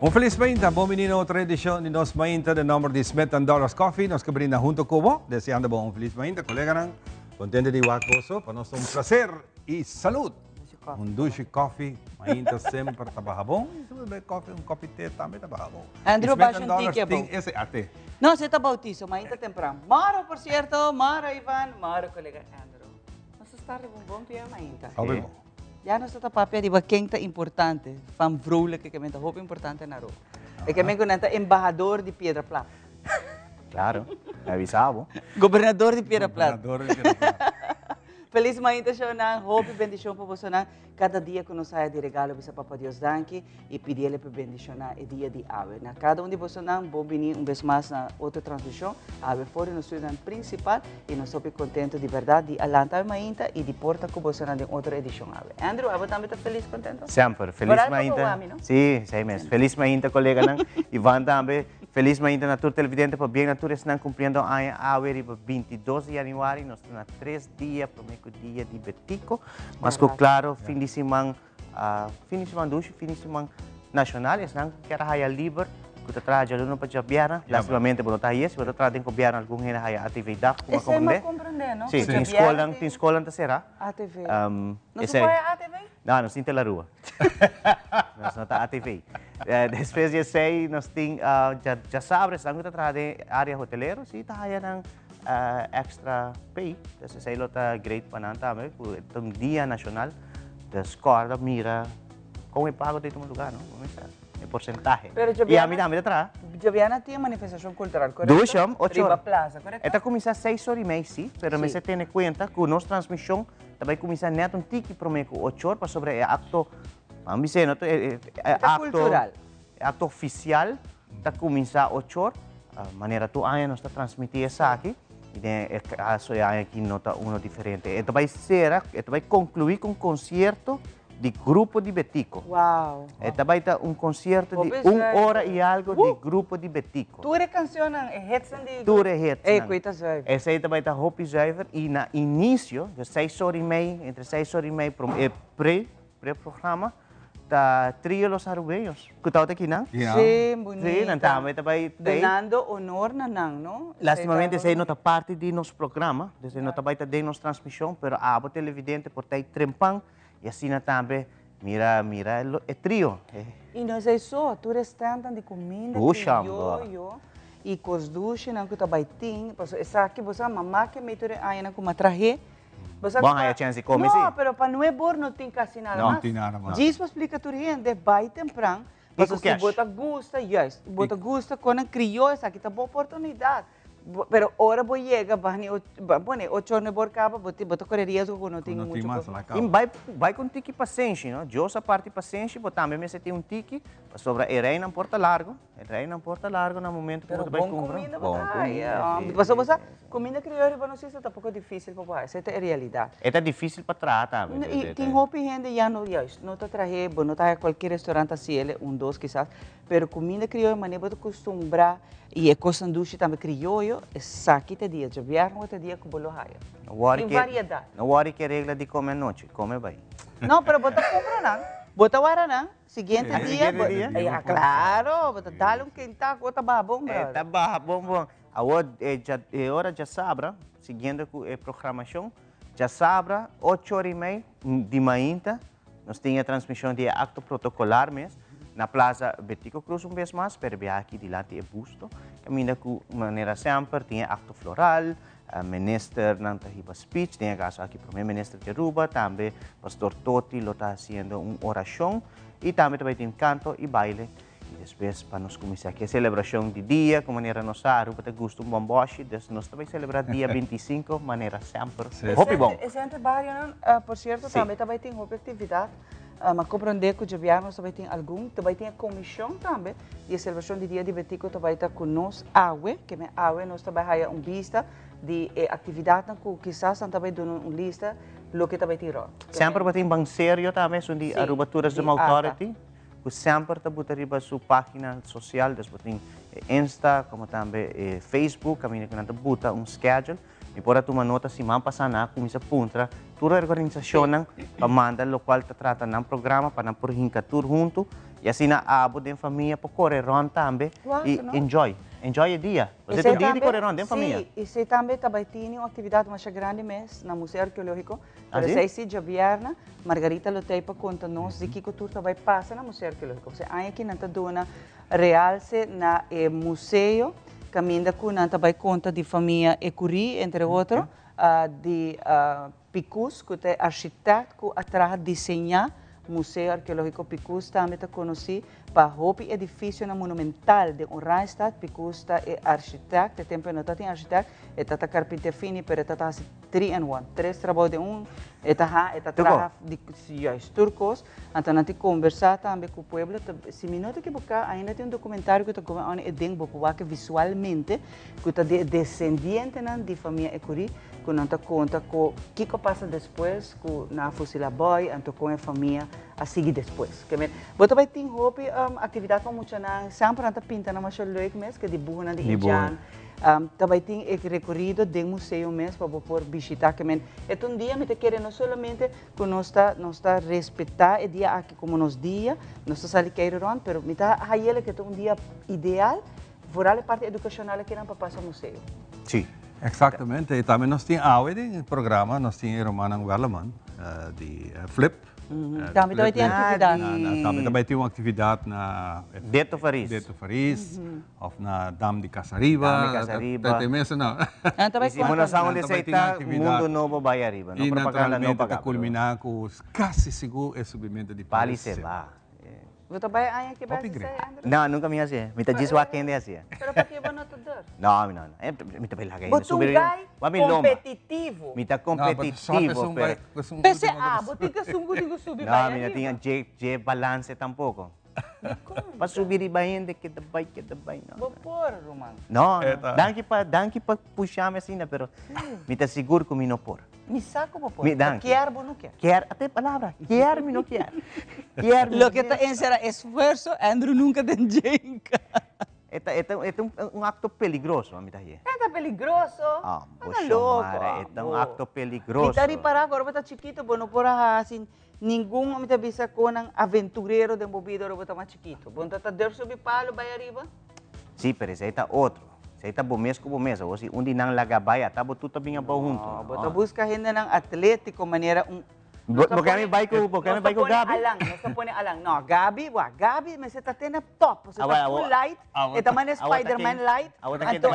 Um feliz mainta, bom menino, outra edição de Nos Mainta, de número de Smith & Dollars Coffee. Nós que brinda junto com você, deseando bom feliz mainta, colega, não? Contente de wacoso, para nós é um prazer e saúde. Duche coffee, mainta sempre trabalha bom. Se você beber coffee, coffee té também trabalha bom. Andrew baixa um tique bom. Esse até. Não, você está bautizo, mainta temprano. Mara, por cierto, Mara, Ivan, Mara, colega Andrew. Nós estamos um bom dia, mainta. Óbvio. Já nós estamos papel de quem é importante, fam vroule que é muito importante na rua. É que é embaixador de Pedra Plata. Claro, me avisava. Governador de Pedra Plata. Governador de Pedra Plata. Feliz mainta show na hope bendição para você na cada dia que nos saia de regalo bisa para Deus danke e pedir ele para bendição na dia de ave. Na cada de você na bom venir vez mais na outra transmissão, ave fora no estúdio principal e nós somos contentes de verdade de alanta mainta e de porta com você na outra edição ave. Andrew, ave também está feliz contento? Sempre, feliz mainta. Sim, sei mesmo. Feliz mainta colega nang Ivan também. Feliz mainta na tour televidente para bem na tour estão cumprindo a ave riba 22 de januário, nós temos 3 dias primeiro dia de Betico, mas claro, fim de semana duche, fim de semana nacional, estão quer haya livre, que está trazendo no para Jabiana, lastimamente por outra isso, por trazendo com Biana algum hena haya atividade, como compreender, não? Sim, tem escola na será. ATV. Não se pode ATV? Não, nós temos la rua. Nós não está ATV. Depois de sei, nós temos já sabe, estamos trazendo área hoteleira, sim, está haya nang extra pay. Kasi sa ilo ta great pa na tama itong dia nacional da score da mira kung ipago dito mo lugar, no? May porcentahe. Pero e a mim dami tra. Javiana tinha manifestação cultural, correto? Dusham, 8 Riba Plaza, correto? Esta começa 6 horas e meia, sim, pero me se tiene cuenta que nossa transmissão também começa neto um tiki promeco 8 horas para sobre o acto, vamos dizer, acto oficial, tá começa 8 horas, maneira tu aya nós está transmitir essa aqui. E caso aqui nota um diferente. Então vai concluir com um concerto de grupo de Betico. Uau! Então vai ter um concerto de 1 hora e algo de grupo de Betico. Ture canção é hits de Ture hits. É coita zuiver. Essa aí vai ter Hopi zuiver e na início de 6 horas e meia, entre 6 horas e meia pré-programa, ta trio los arubeños. Kutaw ta kinang? Sim, bonita. Sim, nantama ita bay donando honor na nang, no? Lastimamente sei nota parte de nosso programa, desde nota baita de nossa transmissão, pero abo televidente por tai trempang e assim na tambe mira é trio. E nós é só, tu restaurante de comida yo e cos duche nang kuta baiting, paso essa aqui você mamá que me ture aí na kuma traje. Bom, aí a chance come sim. Não, pero para não é bom não tem quase nada mais. Não tem nada mais. Diz para explicar tudo de bem temprano. Mas se bota gusta, yes, bota gusta quando criou essa aqui tá boa oportunidade. Pero ora vou chegar, bani, bone, 8 horas por cabo, bota correria com não tem muito. E vai com tiki paciente, não? Eu essa parte paciente, botar mesmo se tem um tiki sobre a rei não porta largo, no momento que você vai comprar. Bom comida. Você comida criolla para nós está pouco difícil para você, essa é a realidade. É difícil para tratar. E tem roupa e gente já não está trazendo, não está qualquer restaurante assim, dois quizás, pero comida criolla maneira de acostumbrar e é cosanduche também criollo, aqui te dia, já vieram outro dia com bolo raia. Tem variedade. Não worry que regra de comer noite, come bem. Não, pero bota compra não. Bota guaraná, seguinte dia, claro, bota dá quintal, bota babom, brother. Tá bom. Agora já sabra, seguindo a programação, já sabra, 8 horas e meia de manhã, nós temos a transmissão de acto protocolar mesmo, na Plaza Betico Cruz vez mais, pero aqui dilante é busto, caminha com maneira sempre, tem acto floral, minister não está speech, tem caso aqui para o ministro de Aruba, também pastor Toti está fazendo uma oração, e também tem canto e baile. E depois, para nós começar aqui a celebração de dia, com maneira nossa, Aruba tem gosto bomboche, nós também celebrar dia 25, maneira sempre. Hope bom. Esse trabalho, por certo, também tem outra atividade. Mas compreender que o governo também tem também tem a comissão também de celebração de dia de Betico também está conosco, que é AUE, nós também temos vista de atividade que quizás também dando uma lista do que também tirou. Sempre tem bem sério também, são de Aruba Tourism Authority, que sempre está botando a sua página social, depois tem Insta, como também Facebook, a minha que não bota schedule, e pora tu manota si mampa sana kumisa puntra, tura organização nang pamanda local ta trata ng programa para por hinkatur junto, e assim na abo den família po correr ron tambe e Claro, no? enjoy o dia. E Você se tem dia de também- correr ron den família. Sim, e se também tem uma atividade mais grande mês no Museu Arqueológico. Ah, Pero sim? se esse dia vierna, Margarita Loteipa conta nos de que cultura vai passar no Museu Arqueológico. Você aí que não está dando realce na museu, caminha com não vai conta de família Ecuri, entre outros, de Picus, que é arquiteto que atrás desenhar Museu Arqueológico Picus também está conhecido para o edifício monumental de Randstad. Picus é arquiteto, tempo não tem arquiteto, está carpinteiro fino, mas está 3-in-1, 3 trabalhos de está trabalhando de turcos. Então, nós conversar também com o povo. Se me nota que ainda tem documentário que está comendo e dentro que visualmente, que está descendente de família Ecuri, que não conta com o que passa depois, com na fusila boy, então com a família a seguir depois. Você vai ter atividade para muita gente, sempre está pintando uma chaleur mesmo, que dibujo na de Indian. Também tem recorrido do museu mesmo para poder visitar. É dia que quer não somente que nós está respeitar o dia aqui como nos dia, nós está querer mas me está aí que é dia ideal, por a parte educacional que não para passar ao museu. Sim. Exatamente. E também nós tínhamos no programa, nós tínhamos Romanang Werleman, de Flip. Também vai ter atividade. Também tem uma atividade na Beto Faris. Beto Faris, ou na Dam de Casariba. Dam de Casariba. Tem mesmo, não. E se mo sa onde Também tem está atividade. mundo novo vai arriba, no E propaganda no naturalmente está paga. culminar com quase seguro o subimento de Pali se va. Você vai aí que vai Hopi ser, grande. André? Não, nunca me hacía. Me está dizendo a quem hacía. Pero para que você não te dar? Não, não. Me está pelagay. Botungay competitivo. Me está Não, competitivo, pero PCA, botica sumbu subir não, me tinha je balance tampoco. Para subir iba ainda que dabay, não. Vou pôr, Roman. Não, Eta. danke pa puxar-me assim, pero me está seguro que me não por. Me saco vou pôr. Me dá. Quer ou não quer? Quer, até palavra, quer, me não quer. Quer, me Lo que está en será esfuerzo, Andrew nunca tem jenca. É um acto peligroso, a mim tá aí. É peligroso. Ah, Tá poxa, louco. Mara, é um acto peligroso. Me tá reparar agora, você tá chiquito, bom, não por assim, nenhum me tá visa com um aventureiro de movido, agora você tá mais chiquito. Bom, tá der subir palo, vai arriba. Sim, pero esse aí tá outro. Esse aí tá bumes com bumes. Ou se onde não lagabaya, tá tudo bem a junto. Você busca gente ng atlético, maneira Porque me vai com Gabi. Nós põe alang. Não, Gabi, mas você tá tendo top. Você tá full light. E também é Spider-Man light. Então,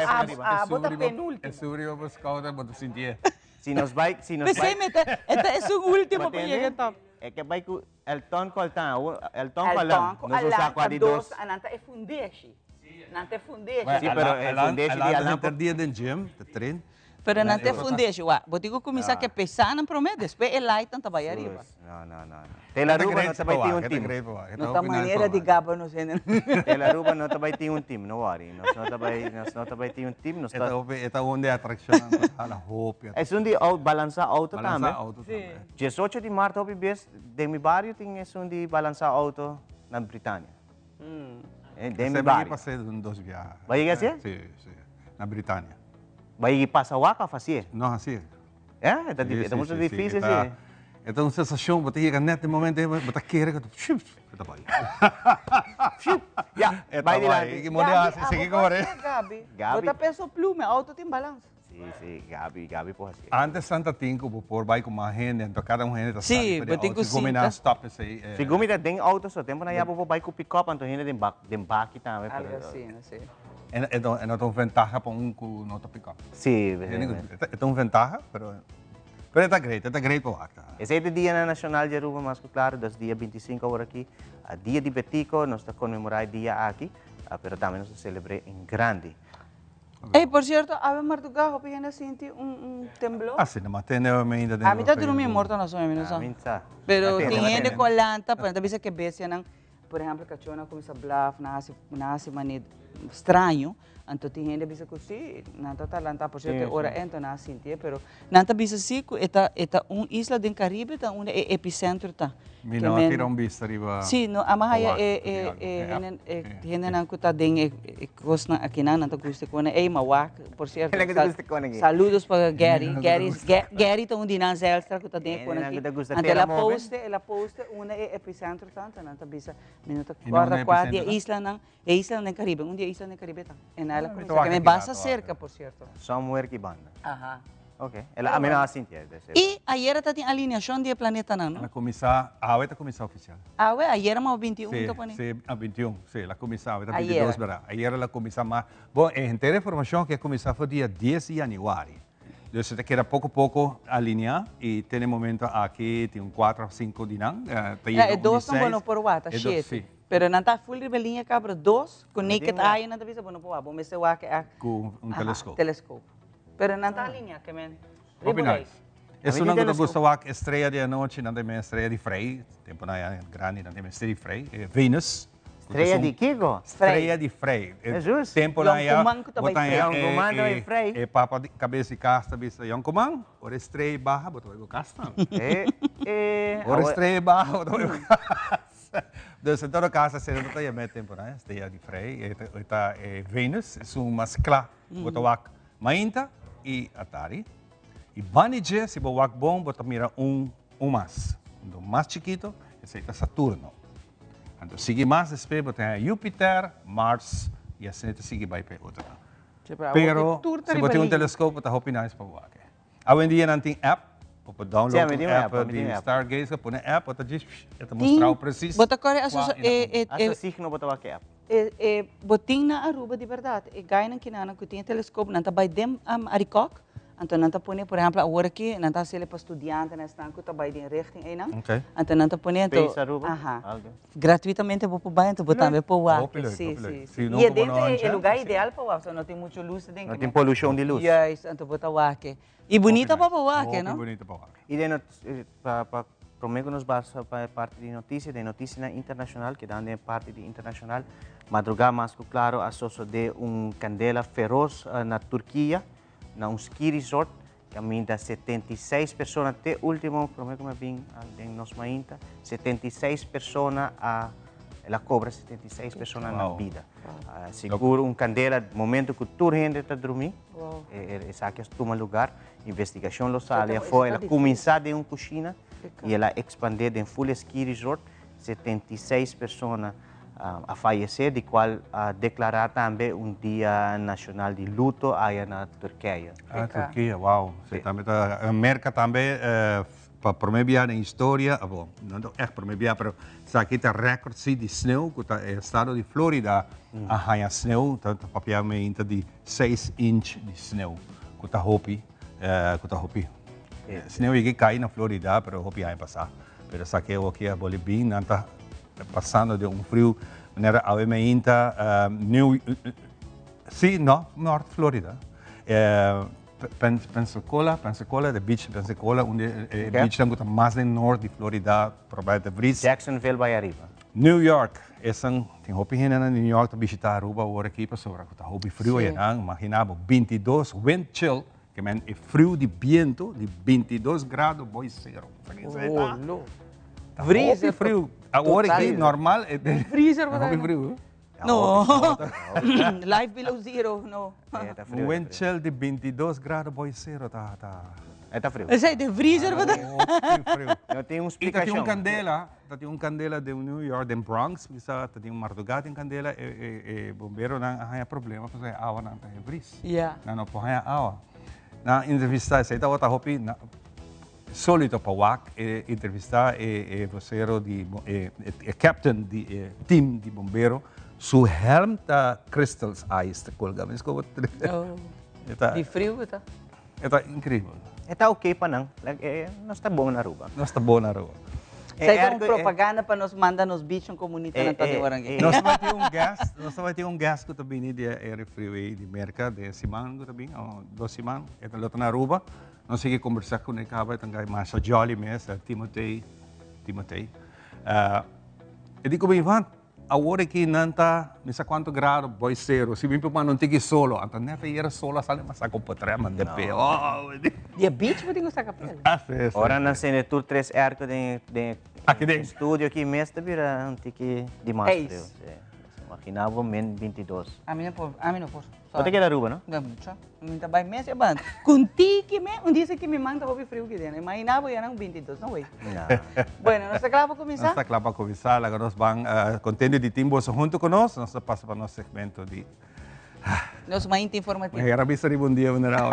bota penúltimo. É sobre o buscar o que sentia. Se nos vai... Pensei, esta é o último para chegar top. É que vai com Elton Coltan. Elton Alton, Coltan. Nós usamos a de dos, dos. ananta é fundeshi. Nanta é fundeshi. Sim, pero fundeshi di alam po. Dia do gym, de treino. Pero nanta é fundeshi, wa. Botigo começar que pesar na promedio, depois é light, então vai arriba. Não. Telaruba não também tem um time. Não tá maneira de gaba no sendo. Telaruba não também tem um time, não worry. Nós não também tem um time. Esta onde é atração, a roupa. É onde balança auto também. Balança auto também. 18 de março, houve vez, de meu bairro tem esse onde balança auto na Britânia. De meu Vai bairro. passar dos viagens. Vai ir assim? Sim, sim. Na Britânia. Vai ir passar o Waka, fazer? Não, assim. É? É muito difícil, assim. Então, uma sensação, você chega nesse momento, você quer que você vai. Vai de lá. Que modelo seguir com ele. Gabi. Gabi. Você pensa plume, auto tem balanço. Sim, Gabi, por assim. Antes Santa Tinko, por vai com uma gente, então cada um gente Sim, mas tem que combinar stop esse aí. Se gumita tem auto só tempo na yabo vai com pick-up, então gente tem baki também. Algo assim, não sei. Então, é uma vantagem para um com nota pick-up. Sim, É uma vantagem, mas está great para o acta. esse é o dia na Nacional de Aruba, mas claro, das dia 25 agora aqui, a dia de Betico, nós estamos comemorando o dia aqui, mas também nós celebramos em grande. Por certo, a Martuga, hopi na sinti temblor. Assim, não tem ainda. A mim tá dormindo morto na sua menina. Pero tem gente com lanta, para também se que besia nang, por exemplo, cachorro começa a bluff, nasi manid. estranho. Então, tem gente que diz que não está lá, por certo, Sim, hora então não sentia, pero não está diz assim que é uma isla do Caribe, tá um epicentro tá. Mino, tira um bisto riba. Sim, no, a mahaya Pawak, gente não que tá dentro coisa aqui não tá gusto com é mawak, por certo. Kailan kita gusto ko nagi? Saludos para Gary tá um dinan Zelstra que tá dentro com Kailan aqui. kita gusto Ante pera ela poste uma epicentro tanto não tá bisa minuto E não é quarta epicentro, isla não é isla no Caribe, um dia isla no Caribe tá. E ela Ito que me aqui basa lahat, cerca, por certo. Somewhere ki banda. Aha. Okay. Ela amin na Cynthia. E ayer tá tem alineação de planeta não? La comisa, ahorita comisa oficial. Ah, ué, ayer mau 21 Sí, to pa ni. sí, a 21, sí, la comisa, ahorita Ayer. 22, ¿verdad? Ayer la comisa más. Bueno, en la información que a comisa fue día 10 de januario. Entonces, te queda poco a poco alinear y tiene momento aquí, tiene un 4 o 5 dinam. É dois não vão por wata, Sí. shit. Pero não tá full rebelinha cabra dois, com naked Medinga. eye não tá visa bueno por wata, bom me se wa que Con un telescopio. Telescope. Pero não tá linha que men. Open eyes. Eso Avete no telescopio? gusto wak estrella de noche, não tem estrella de frei. Tempo na yan grande, não tem estrella de frei. Venus. Estrella di Kigo. Estrella de frei. Jesus. Tempo Yung na yan. kumang ko tabay frei. Yung kumang tabay frei. Papa cabeça de casta bisa yung kumang. Or estrella baja, boto yung casta. Or estrella baja, boto yung casta. Dus in todo caso, se não tem met tempo na estrella de frei. Ita Venus, es un mascla. Boto wak mainta e Atari. E Banije, se você bom, você mira mais. O mais chiquito, esse é Saturno. Então, sigue mais después, você tem Júpiter, Mars, e assim você sigue vai para outra. Pero, se você tem um telescópio, você hoping nice para você. Hoje em dia não tem app, você download Sim, a app de Stargaze, você põe a app, você diz, você mostra o preciso. Bota corre Asa signo ba tawa kaya? boting na Aruba de verdade. E gaya ng kinana que tinha telescope, não tá by dem arikok. Então não tá põe, por exemplo, agora aqui, não tá se ele para estudante, né, está que tá by de richting aí não. Ok. Então não tá põe então. Space Aruba? Aha. Algo. Gratuitamente vou para então botar me para lá. Hopefully, Sim, hopefully. sim. Se não E como dentro não é ancha, lugar sim. ideal para lá, só não tem muita luz dentro. Não tem poluição de luz. Yes, então botar lá que. E bonita para lá que, Hoping não? bonito para você. E para prometo nos basa para parte de notícia internacional, que dan de parte de internacional, madrugada mais que claro, associo de candela feroz na Turquia, na ski resort, que aminda 76 pessoas, até último, prometo que me vim em nos mainta, 76 pessoas ela cobra 76 pessoas na vida. Seguro candela, momento que toda gente está dormindo, essa que toma lugar, investigação local, foi ela começar de cozinha e ela expandir em full ski resort, 76 pessoas a falecer, de qual declarar também dia nacional de luto aí na Turquia. Turquia, wow. Você também tá, América também, para prometer em história, bom, não é prometer, mas isso aqui está recorde de sneeuw, que está estado de Florida, a hanha sneeuw, tanto papiamento de 6 inch de sneeuw, que está hopi, sneeuw que cai na Florida, mas hopi vai passar. Pero isso aqui é Bolívia, não está passando de frio, maneira a New, sim, não, Norte Florida. Pensacola, de beach Pensacola, onde beach dan mais no norte de Florida, provavelmente bris. Jacksonville vai arriba. New York, tem hopi hina na New York to visitar Aruba ora aqui para sobra, tá hopi frio aí, não, imaginava 22 wind chill, que men é frio de viento de 22 graus boy zero. Freezer frio. Agora aqui normal é freezer hopi frio. No. Life below zero, no. Wind chill de 22 graus boy zero, tá. Está frio. Esse é de freezer ba tayo? Frio. Eu tenho E explicação. tem um candela de New York, de Bronx, bisa tem um martugado em candela, bombeiro não há problema, porque a água não tem bris. Yeah. Não pode a água. Na entrevista, se está outra hopi, solito para WAC, entrevistar vocero de captain de team de bombeiro, su helm tá crystals ice, tá colga, mas como De frio ba ta? Está incrível. Está ok pa não. Não está bom na Aruba. Nós está bom na rua. Sa itong propaganda pa nos manda nos beach ng komunidad ng Tatiwarang. Nós vai ter um gas que também de air freeway de merca de Siman que também, 2 Siman, é da na Aruba. Nós seguimos conversar com ele, acaba também mais jolly mesmo, Timothy. E digo bem, Ivan, ahora que nanta, não sei quanto grado, boy zero, se bem para não ter que solo, então não é ir solo, sale mas saco para trás, mas de pé. Oh, Dia beach mo tingo sa kapel. sim. Ora na cena tour 3 arco de Aqui dentro. estúdio aqui mesmo vira antiki de mais. Eis. Imaginava men 22. Amin no por. Pode que Aruba, não? Não, mucho. Minta bay mes ya ban. Kunti que me, un día que me manda hobi frio que tiene. Imaginaba ya eran 22, no way. Não. Bueno, ¿no está claro para Nós comenzar? está claro para começar, agora nós vamos contente de Timbo junto conosco, nós passa para o nosso segmento de... Nos mainta informativo. May harapisa rin bom dia, Manaraw.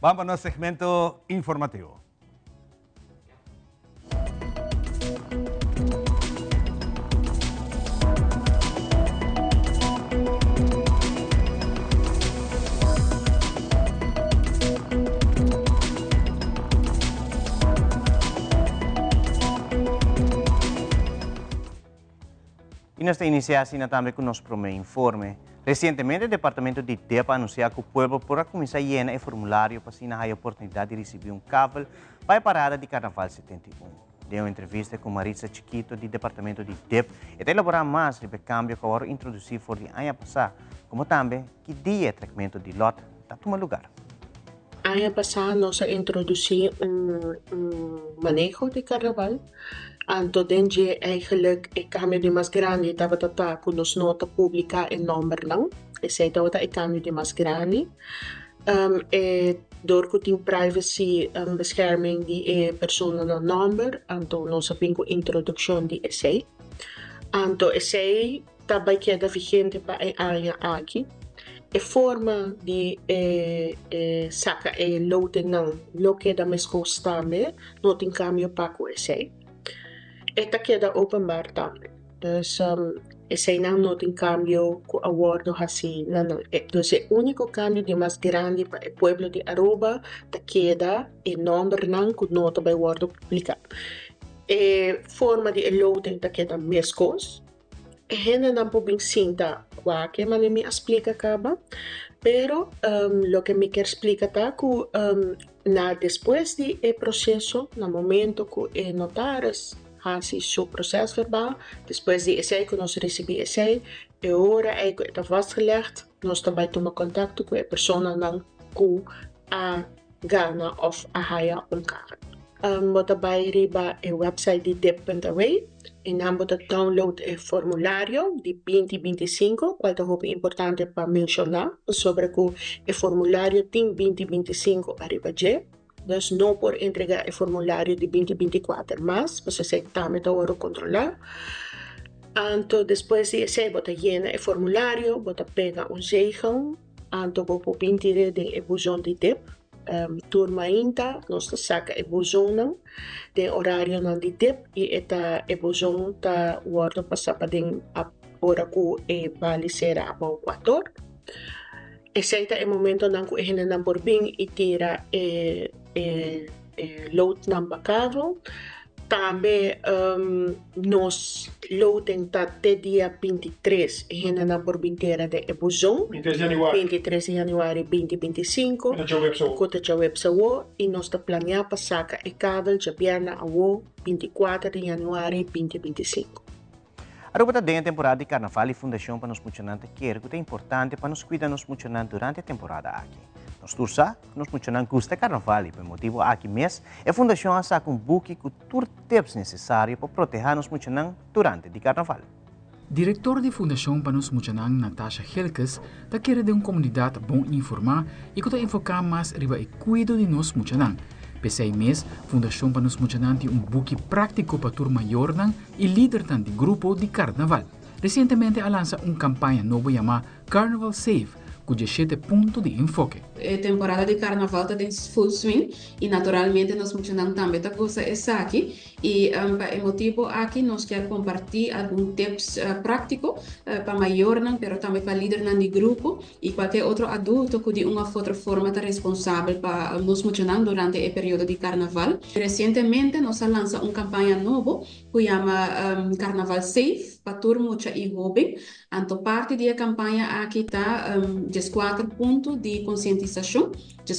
Vamos para o nosso segmento informativo. E nós iniciamos também com o nosso primeiro informe. Recentemente, o Departamento de DEP anunciou que o povo poderá começar a llenar o formulário para ter a oportunidade de receber um cabo para a parada de Carnaval 71. Deu uma entrevista com Maritza Chiquito, do Departamento de DEP, e até elaborar mais sobre o câmbio que foram introduzido por o ano passado, como também que dia de tratamento de lote está tomando lugar. Ano passado, nós introduzimos manejo de carnaval. Anto denje eigenlijk e cambio de mais grande estava tata com nos nota pública em número lang. Esse estava e cambio de mais grande. E door que tem privacy bescherming de persona no number, anto nós pingo introdução de esse. Anto esse também queda vigente para a área aqui. E forma de saca e lote não, lo queda mais constante, não tem cambio para com esse. Esta queda openbaar também. Dus esse não tem cambio com o acordo assim. Dus o único cambio de mais grande para o pueblo de Aruba ta queda e número não com nota by acordo publicado. E forma de loading ta queda mescos. E gente não pode sinta qualquer maneira me explica acaba. Pero lo que me quer explicar tá que depois de processo, no momento que notaras assim seu processo verbal, depois de esse que nós recebemos esse, e agora é que está vastgelegd, nós também tomamos contato com a pessoa que a gana of a haya carro. Bota bij riba e website de dep.away e dan bota download e formulário de 2025, qual é importante para mencionar sobre que o formulário tem 2025 arriba já. Dus não por entregar o formulário de 2024, mas você também está controlar. Então, depois de você bota llena o formulário, bota pega zegel, então vou pintar de buzón de DEP, turma ainda, nós saca o buzón de horário não de DEP e eta o buzón tá guarda passar para den a hora que vale será about 4. Esse é o momento na que ele não por bem e tira load number carro. Também nós loading até dia 23 e ainda não por inteira de ebusão. 23 de januário 2025. Conta já website e nós está planeando para sacar e cabo já vierna a 24 de januário 2025. Aruba está dentro da temporada de Carnaval e a Fundação para nos funcionantes quer que é importante para nos cuidar nos funcionantes durante a temporada aqui. Nós torçamos que nos funcionantes gostam de Carnaval e por motivo aqui mês a Fundação saca book com todos os tips necessários para proteger nos funcionantes durante o Carnaval. Diretor da Fundação para nos funcionantes Natasha Helkes está querendo uma comunidade bom informar e que está enfocar mais riba e cuido de nos funcionantes. Pese mês, Fundação para nos funcionantes book prático para turma maior e líder de grupo de Carnaval. Recentemente lança campanha nova chamada Carnaval Safe, cujo 7 pontos de enfoque. A temporada de carnaval está em full swing e naturalmente nós funcionamos também está coisa essa aqui e para o motivo aqui nós queremos compartilhar alguns tips práticos para maior não, pero também para líder não de grupo e qualquer outro adulto que de uma outra forma está responsável para nós funcionamos durante o período de carnaval. Recentemente nós lançamos campanha nova que chama Carnaval Safe para turma e hobby. Então parte da campanha aqui está 4 pontos de conscientização,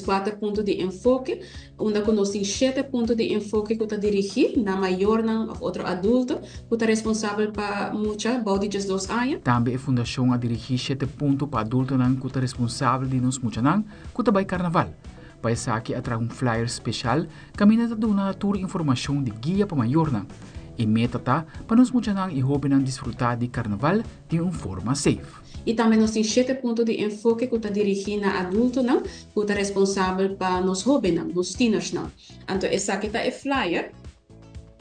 4 pontos de enfoque, onde nós temos 7 pontos de enfoque que está dirigido na persona mayor of otro adulto, que está responsable para mucha, body just 2 años. Também a fundação a dirigir 7 pontos para adultos que está responsável de nos muchanan que está carnaval. Para essa aqui atrai flyer especial, caminha de uma tour informação de guia para maior e meta tá para nos muchanan e jovens desfrutar de carnaval de uma forma safe. E também nós temos 7 pontos de enfoque que está dirigido a adultos, que está responsável para nos jovens, nos teenagers. Então, essa aqui é flyer.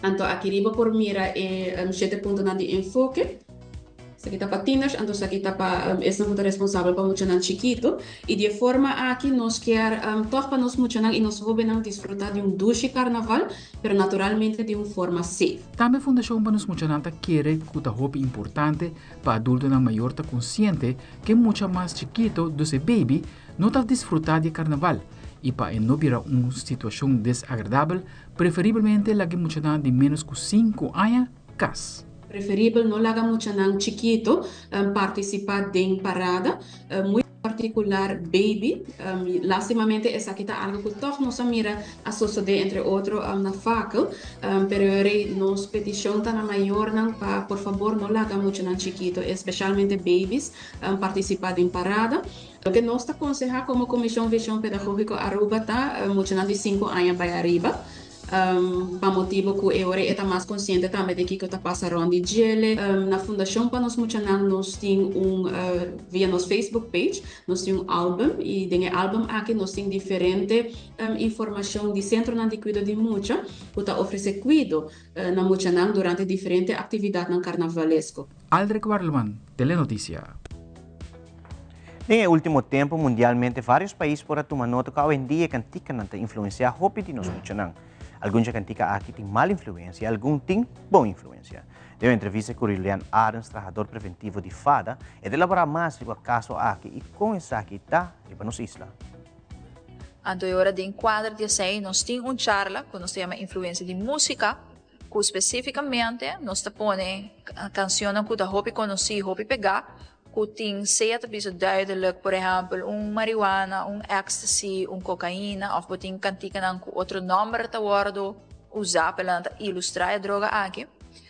Então, aqui riba por mira é 7 pontos de enfoque. Essa aqui está para teenagers, então essa aqui está para esse não está responsável para muchanan chiquito. E de forma aqui nós quer toch para nos muchanan e nos jovens desfrutar de dulce carnaval, pero naturalmente de uma forma safe. Também a fundação para nos muchanan quer que está hope importante para adultos maior tá consciente que muito mais chiquito do seu baby não está desfrutar de carnaval. E para não virar uma situação desagradável, preferivelmente la que muchanan de menos que 5 anos cas. Preferível não laga muchanan chiquito participar de parada, muito particular baby. Lastimamente essa aqui está algo que toch nos mira a suceder entre outros na facul, pero nos petição tá na maior para por favor não laga muchanan chiquito, especialmente babies participar de parada. O que nós aconselha como Comissão Visão Pedagógica Aruba tá muchanan de 5 anos para arriba. Para motivo que eu está mais consciente também de que está passando de gele. Na fundação para nós muchanan nós temos via nosso Facebook page nós temos álbum e dentro álbum aqui nós temos diferente informação de centro de cuidado de mucha que está oferece cuidado na muchanan durante diferentes atividades no carnavalesco. Aldrich Warleman, Telenotícia. En el último tiempo, mundialmente, varios países por tomar nota que hoy en día cantican influencia hopi de nos muchanan. Alguns cantica aqui tem mala influência, alguns tem boa influência. Deu entrevista com Lilian Adams, trabajador preventivo de FADA, e de elaborar mais sobre o caso aqui e com essa aqui está para nos isla. Anto é hora de enquadrar de assim, nós temos charla que nós temos influência de música, que especificamente nós põe canções que da hopi conhecer, hopi pegar, que tem certo duidelijk, por exemplo, marihuana, ecstasy, cocaína, of tem cantica com outro nome te worden usar para ilustrar a droga aqui.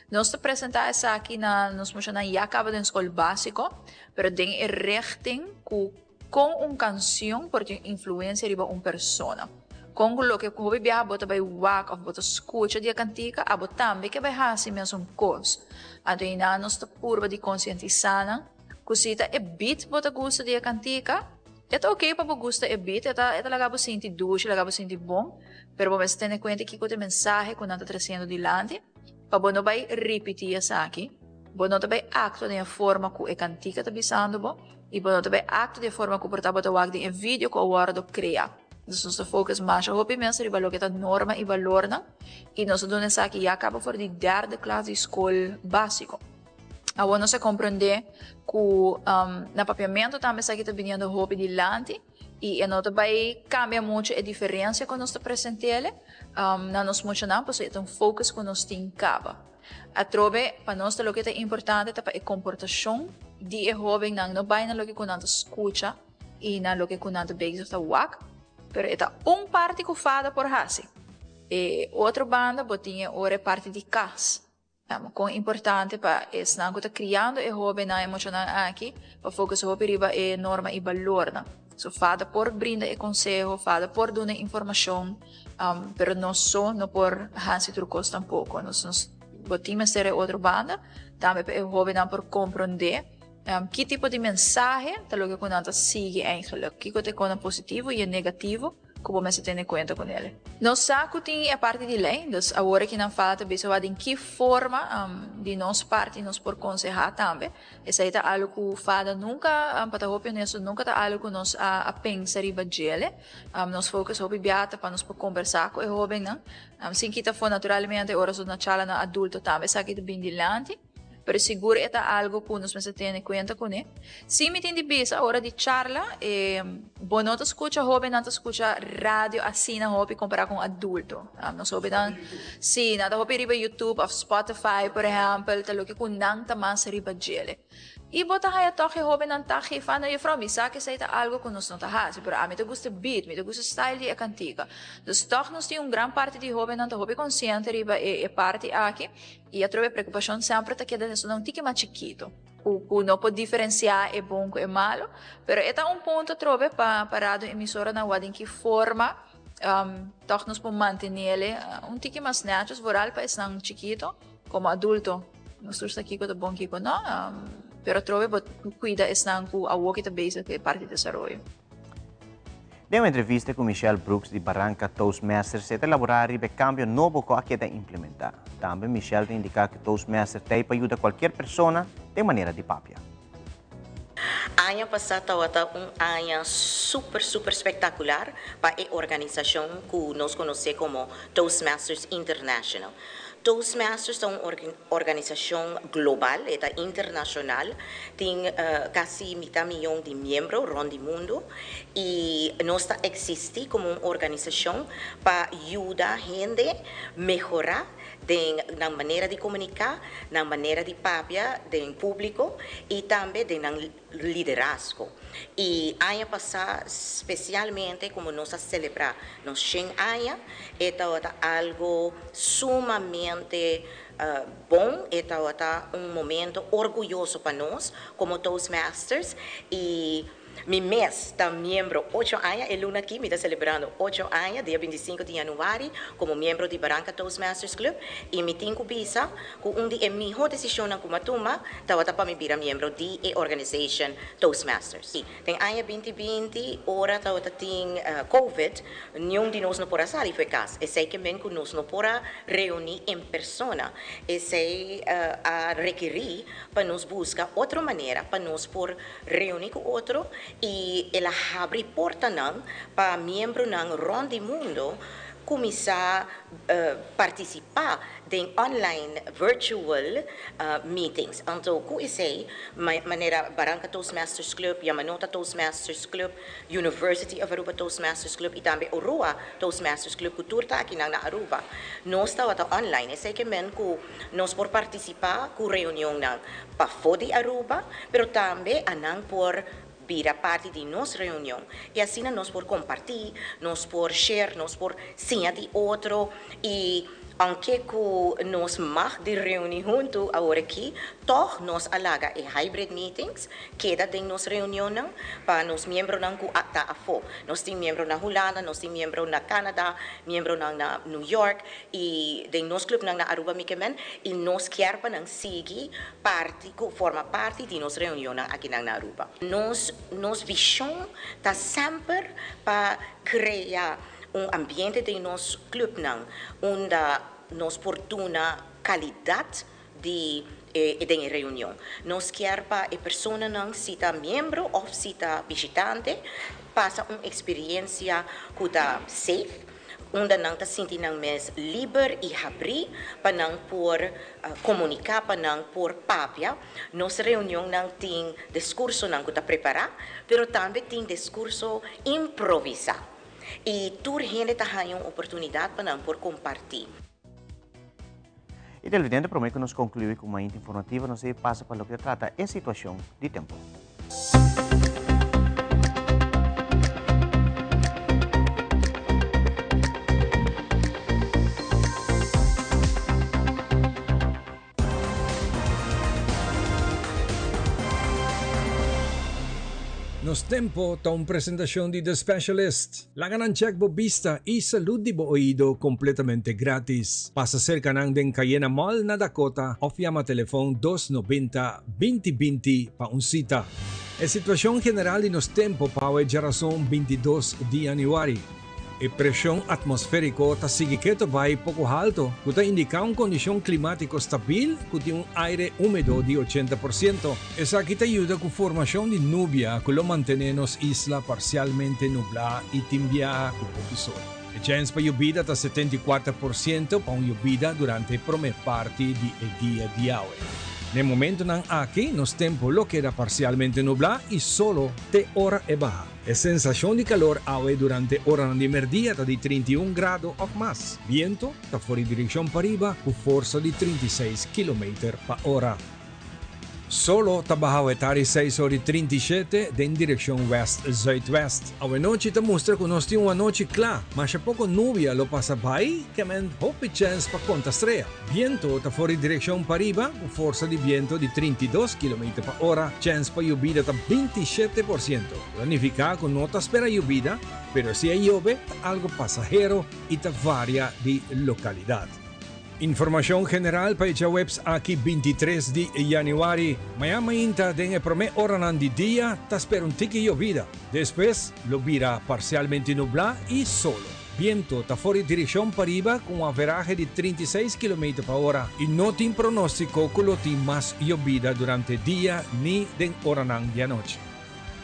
Nós apresentamos essa aqui nos mostramos já acaba de escola básico, pero tem a richting com uma canção porque influência de uma pessoa. Com o que eu viaja bota vai wak of bota escuta de cantica, abo também que vai fazer mesmo coisa. Então nós está purba de conscientizar kusita e beat bota gusto de cantica. Ito okay pa po gusto e beat, ito lagabo sinti duche, lagabo sinti bom, pero vamos tener cuenta que kote mensaje kung nanta trazendo dilante, pa bono bay repetir sa aqui, bono to bay acto de forma ku e cantica tabisando bo, e bono to bay acto de forma ku portabo tawag de vídeo ko awardo crea. Dus nos focus mais op mensen die que norma e valor na, e nós doen sa aqui acaba for de derde classe de escola básico. Agora nós compreender que na papiamento também está vindo roupa de lante e não vai cambia muito a diferença que nós apresentamos na nos mostramos porque é um foco que nós temos capa. A trobe para nós o que é importante é a comportação de jovem não vai na lo que nós escuta e na lo que nós veis está wak, pero é parte que fada por hasi. E outra banda botinha ora parte de casa. Com importante para es na kuta criando e jovem na emocional aqui para focus hope riba e norma e valor na so fada por brinda e consejo fada por dar informação pero não só não por hansi trucos tampouco nós botimos ser outra banda também para o jovem na por compreender que tipo de mensagem tal que quando sigue eigenlijk que cote com positivo e negativo como você tem em conta com ele. Nós saco tem a parte de lei, então agora que não fala também sobre em que forma de nossa parte nós por aconselhar também. Essa é algo que fada nunca para o nisso nunca tá algo que nós a pensar e bagele. Nós focus sobre biata para nós por conversar com o jovem, não? Sim que tá for naturalmente horas na chala na adulto também sabe que bem dilante. Pero seguro é algo que nós vamos ter em conta com ele. Se me tem de bisa hora de charla, bom não escuta jovem, não escuta rádio assim na hobby comparar com adulto. Nós hobby não, sim, nada hobby riba YouTube ou Spotify, por exemplo, talo que com não tá mais riba gele. E bota haya toque hobe ng taki fana e from isa que saita algo que nos não tá hasi, pero a mim te gusta beat, me te gusta style de cantiga. Dus toch nos tem gran parte de hobe não tá hobe consciente riba e parte aqui e a trove preocupação sempre tá que dentro não tique mais chiquito. O não pode diferenciar é bom e malo, pero é ponto trove para parado emissora na wadin que forma toch nos podemos manter tique mais nachos voral para esse não chiquito como adulto. Nós estamos aqui com o bom kiko, não? Pero trove cuida esse não com a walk base que é parte do desenvolvimento. Em uma entrevista com Michelle Brooks de Barranca Toastmasters, se elaborar o cambio novo que quer implementar. Também Michelle indica que Toastmasters tem para ajudar qualquer pessoa de maneira de papia. Ano passado foi ano super espetacular para a organização que nós conhecemos como Toastmasters International. Toastmasters é uma organização global, é internacional, tem quase meio milhão de membros around o mundo e nós existimos como uma organização para ajudar a gente a melhorar na maneira de comunicar, na maneira de papia do público e também no liderazgo. E ano passado, especialmente como nós celebramos nos 100 anos, é algo sumamente bom, é momento orgulhoso para nós como Toastmasters e meu mês está membro 8 anos, e luna aqui me está celebrando 8 anos, dia 25 de janeiro, como membro de Barranca Toastmasters Club, e me tenho visa que dia é minha decisão na Kumatuma, estava para me virar membro de organization Toastmasters. Tem ano 2020, ora estava tem COVID, nenhum de nós não pode sair foi caso, e sei que men que nós não pode reunir em persona, e sei a requerir para nos buscar outra maneira para nos por reunir com outro e ela abre porta para membros rond do mundo começar a participar de online virtual meetings. Então, como eu sei, maneira Barranca Toastmasters Club, Yamanota Toastmasters Club, University of Aruba Toastmasters Club e também Orua Toastmasters Club, cultura está aqui na Aruba. Nós estamos online. Eu sei que nós por participar com reunião para fora de Aruba, mas também por vira parte de nossa reunião. E assim nós por compartilhar, nós por share, nós por ensinar de outro. E aunque nós mais de reunir junto agora aqui, toch nós alaga e hybrid meetings, queda de nossa reunião para nos membros que está a fo. Nós temos membros na Holanda, nós temos membros na Canadá, membros na New York e de nosso clube na Aruba Mikemen e nós quer para seguir parte, forma parte de nossa reunião aqui na Aruba. Nossa visão está sempre para criar ambiente de nosso clube onde nos fortuna qualidade de reunião. Nós queremos para a pessoa se está membro ou se está visitante passa uma experiência que está safe, onde não está sentindo mais livre e abrir para não por comunicar, para não por papia. Nossa reunião não tem discurso não que está preparado, mas também tem discurso improvisado. E toda gente está tendo uma oportunidade para por compartilhar. E televidente promete que nos conclui com uma informativa, não se passa para o que trata a situação de tempo. Nos tempo ta una presentación de The Specialist. La ganan check bobista y salud de oído completamente gratis. Pasa cerca ng den Cayena Mall na Dakota o llama teléfono 290-2020 pa un cita. E situación general de nos tempo pa razón 22 de January. E presión atmosférico ta sigue quieto vai poco alto, que indica una condición climático stabil con un aire húmedo de 80%. Esa aquí te ayuda con formación de nubia que lo mantenemos isla parcialmente nublada y timbia con poco sol. El chance para lluvia está 74% para una lluvia durante la primera parte del día de hoy. En el momento aquí nos tempo lo que era parcialmente nublado y solo de hora e baja. La sensación de calor hoy durante hora de mediodía está de 31 grados o más. Viento está fuera de dirección para arriba con fuerza de 36 km/h. Solo trabajo etari 6:37 em direção west-zuidwest. A noite te mostra que nós temos uma noite clara, mas há pouco nuvem lo passa by, que men hope chance para conta estreia. Viento está fora em direção para riba, com força de viento de 32 km por hora, chance para lluvia está 27%. Planificar com nota espera lluvia, pero se llueve, algo pasajero e te varia de localidade. Informação general para a webs aqui 23 de januário. Mañana tem a primeira hora de dia, tá espera tique llovida. Depois, lo vira parcialmente nublado e solo. Viento está fora de direção para riba com uma average de 36 km por hora e não tem pronóstico que lo tem mais llovida durante o dia nem den hora de noite.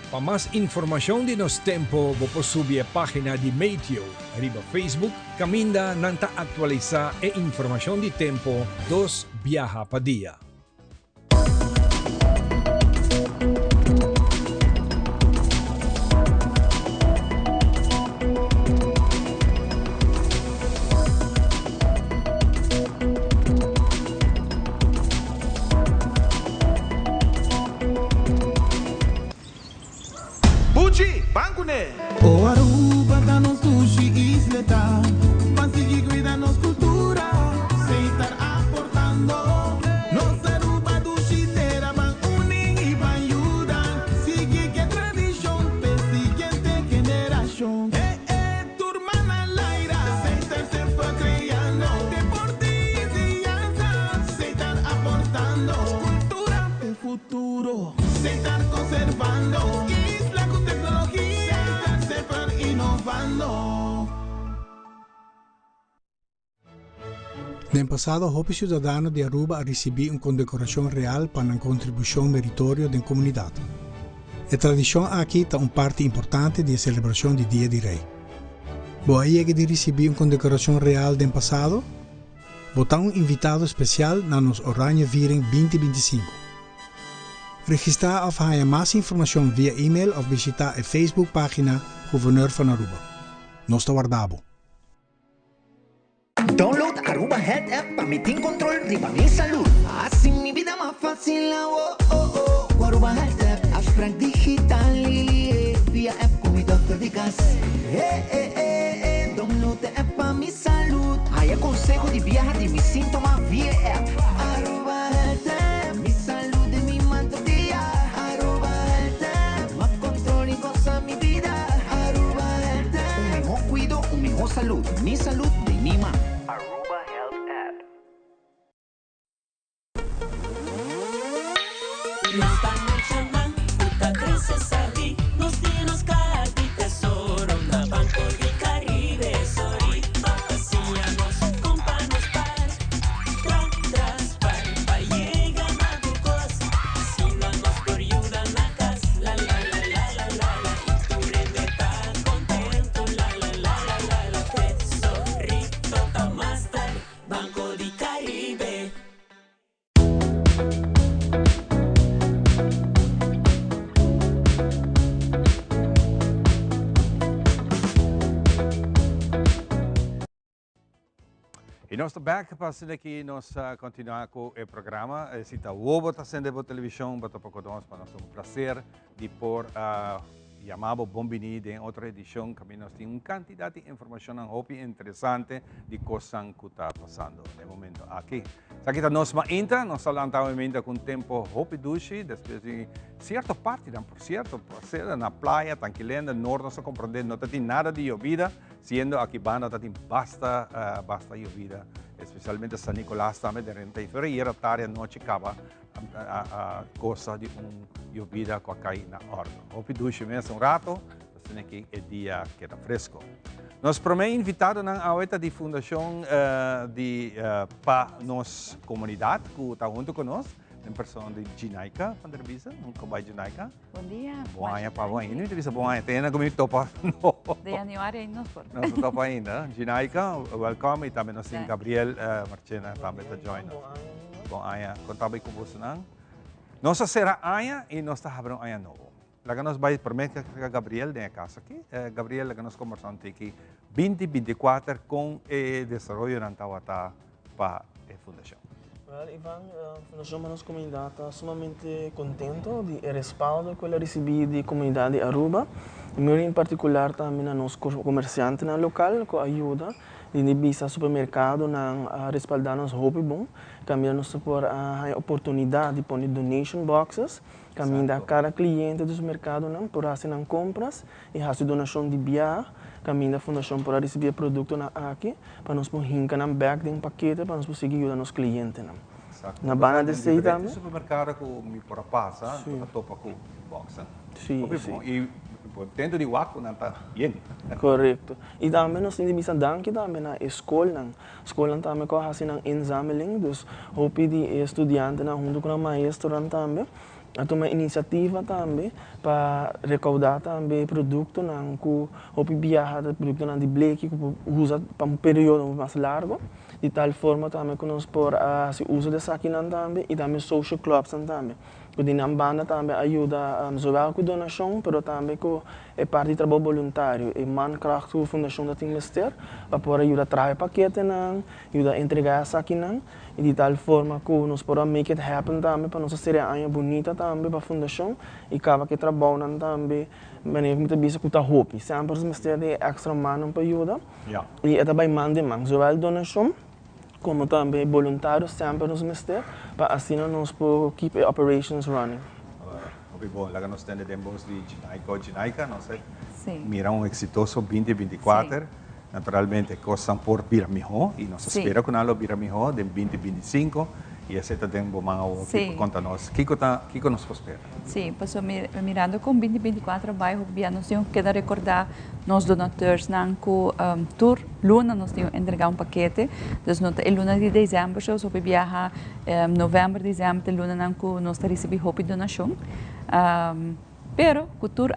Para mais informação de nosso tempo, vou subir a página de Meteo, arriba Facebook, caminda nanta atualizar e informação de tempo dos viaja para dia. O Aruba da nos sushi isleta, consegui cuidar nos cultura, sem estar aportando. Nos Aruba do Chiteira van unir e van ayudar, sigue que tradição, pe siguiente geração. Turma na laira, sem estar se foi criando, deporte e criança, sem estar aportando. Cultura e futuro, sem estar conservando. No passado, Hopi Cidadano de Aruba recebido uma condecoração real para uma contribuição meritória da comunidade. A tradição aqui está uma parte importante da celebração do Dia do Rei. Boa que de receber uma condecoração real do passado, botar um invitado especial na nos Oranje Viering 2025. Registrar of haya mais informação via e-mail of visitar a Facebook página Gouverneur van Aruba. Nos te guardamos. Download Aruba Health App para meter control de mi salud. Así mi vida más fácil. Aruba Health App, abstract digital. Via app con mi doctor de casa. Download the app para mi salud. Hay consejo de viajar de mis síntomas via app. Aruba Health App, mi salud de mi manto día. Aruba Health App, más control y goza mi vida. Aruba Health App, un mejor cuido, un mejor salud. Mi salud de mi mano. Aruba Health App. Esta noche man, puta crece sabi, nos tienes cara de tesoro, na Banco de Caribe, sorry, vacacionamos, companos paz, tras, pa llega na tu cosa, assinamos por ayuda na casa, la, y tu rende tan contento, la, te sorri, toca más tarde, Banco de Caribe. E nós estamos back para aqui nós continuar com o programa. Se está o está sendo a televisão, para nós é um prazer de por chamado Bombini em outra edição, que nós temos uma quantidade de informação interessante de coisas que está passando no momento aqui. Aqui está nós ainda, nós falamos com tempo Hopi Dushi, depois de certa parte, por certo, na praia, tranquilamente, no norte, não compreender, não tem nada de llovida, sendo aqui banda tem basta llovida, especialmente San Nicolás também, de renta e feira, tarde, noite, acaba a coisa de llovida que cai na hora. Hopi Dushi mesmo rato, assim aqui é dia que está fresco. Nós primeiro invitado na aueta de fundação para nossa comunidade, que está junto conosco, em pessoa de Jinaica, para entrevista, um cobai Jinaica. Bom dia. Bom dia, para bom. Não entrevista bom dia, tem comigo topa. De januário ainda não for. Nós topa ainda. Jinaica, welcome, e também nós temos Gabriel Marchena, também está join. Bom dia, contava com você não. Nós será aia e nós está abrindo aia novo. Laga nós vai primeiro que Gabriel tem a casa aqui. Gabriel laga nós conversando aqui 2024 com o desenvolvimento da Tawata para a fundação. Well, Ivan, Fundação Manos Comunidade está sumamente contento de respaldo que ela recebeu da comunidade de Aruba. E em particular também a nós comerciantes no local, com ajuda de visa supermercado na respaldar nos Hope Bom. Também nos por a oportunidade de pôr donation boxes. Também da cada cliente do mercado não por fazer compras e fazer donação de viagem. Também da fundação para receber produto na aqui para nós pôr hinca na bag de paquete para nós conseguir ajudar nos clientes não. Na banda de sei também. Supermercado com me por passa, para topa com box. Sim. E tendo de waco não tá bem. Correto. E também nós temos que dar também na escola. Escola também com assim na inzameling, dus hope de estudante na junto com o maestro também. Ato uma iniciativa também para recaudar também produto não com hope viajar produto não de bleque que usa para um período mais largo. De tal forma também que nós por se uso dessa aqui também e também social clubs também. Porque na banda também ajuda zowel com donação, mas também com parte de trabalho voluntário. E mankracht com a fundação da Timester para poder ajudar a trazer paquete não, ajudar a entregar essa aqui não. E de tal forma que nós podemos make it happen também para nossa série anha bonita também para a fundação e cada que trabalham também maneira muito bem que está hope. Sempre os mestres de extra mano para ajudar. E é também mande man, zowel donação como também voluntários sempre nos mestres para assim nós podemos keep operations running. Bom, lá nós temos demos de Jinaica, não sei. Mira exitoso 2024. Naturalmente, começam por Piramiho e nós esperamos que nós Piramiho de 2025 e esse também vamos contar nós. Kiko nos espera. Sim, passou mirando com 2024 vai o nós temos que recordar nos donatores não com tour luna nós temos entregar paquete, então no luna de dezembro so viaja novembro dezembro de luna não com nós receber hope donação. Pero, com tour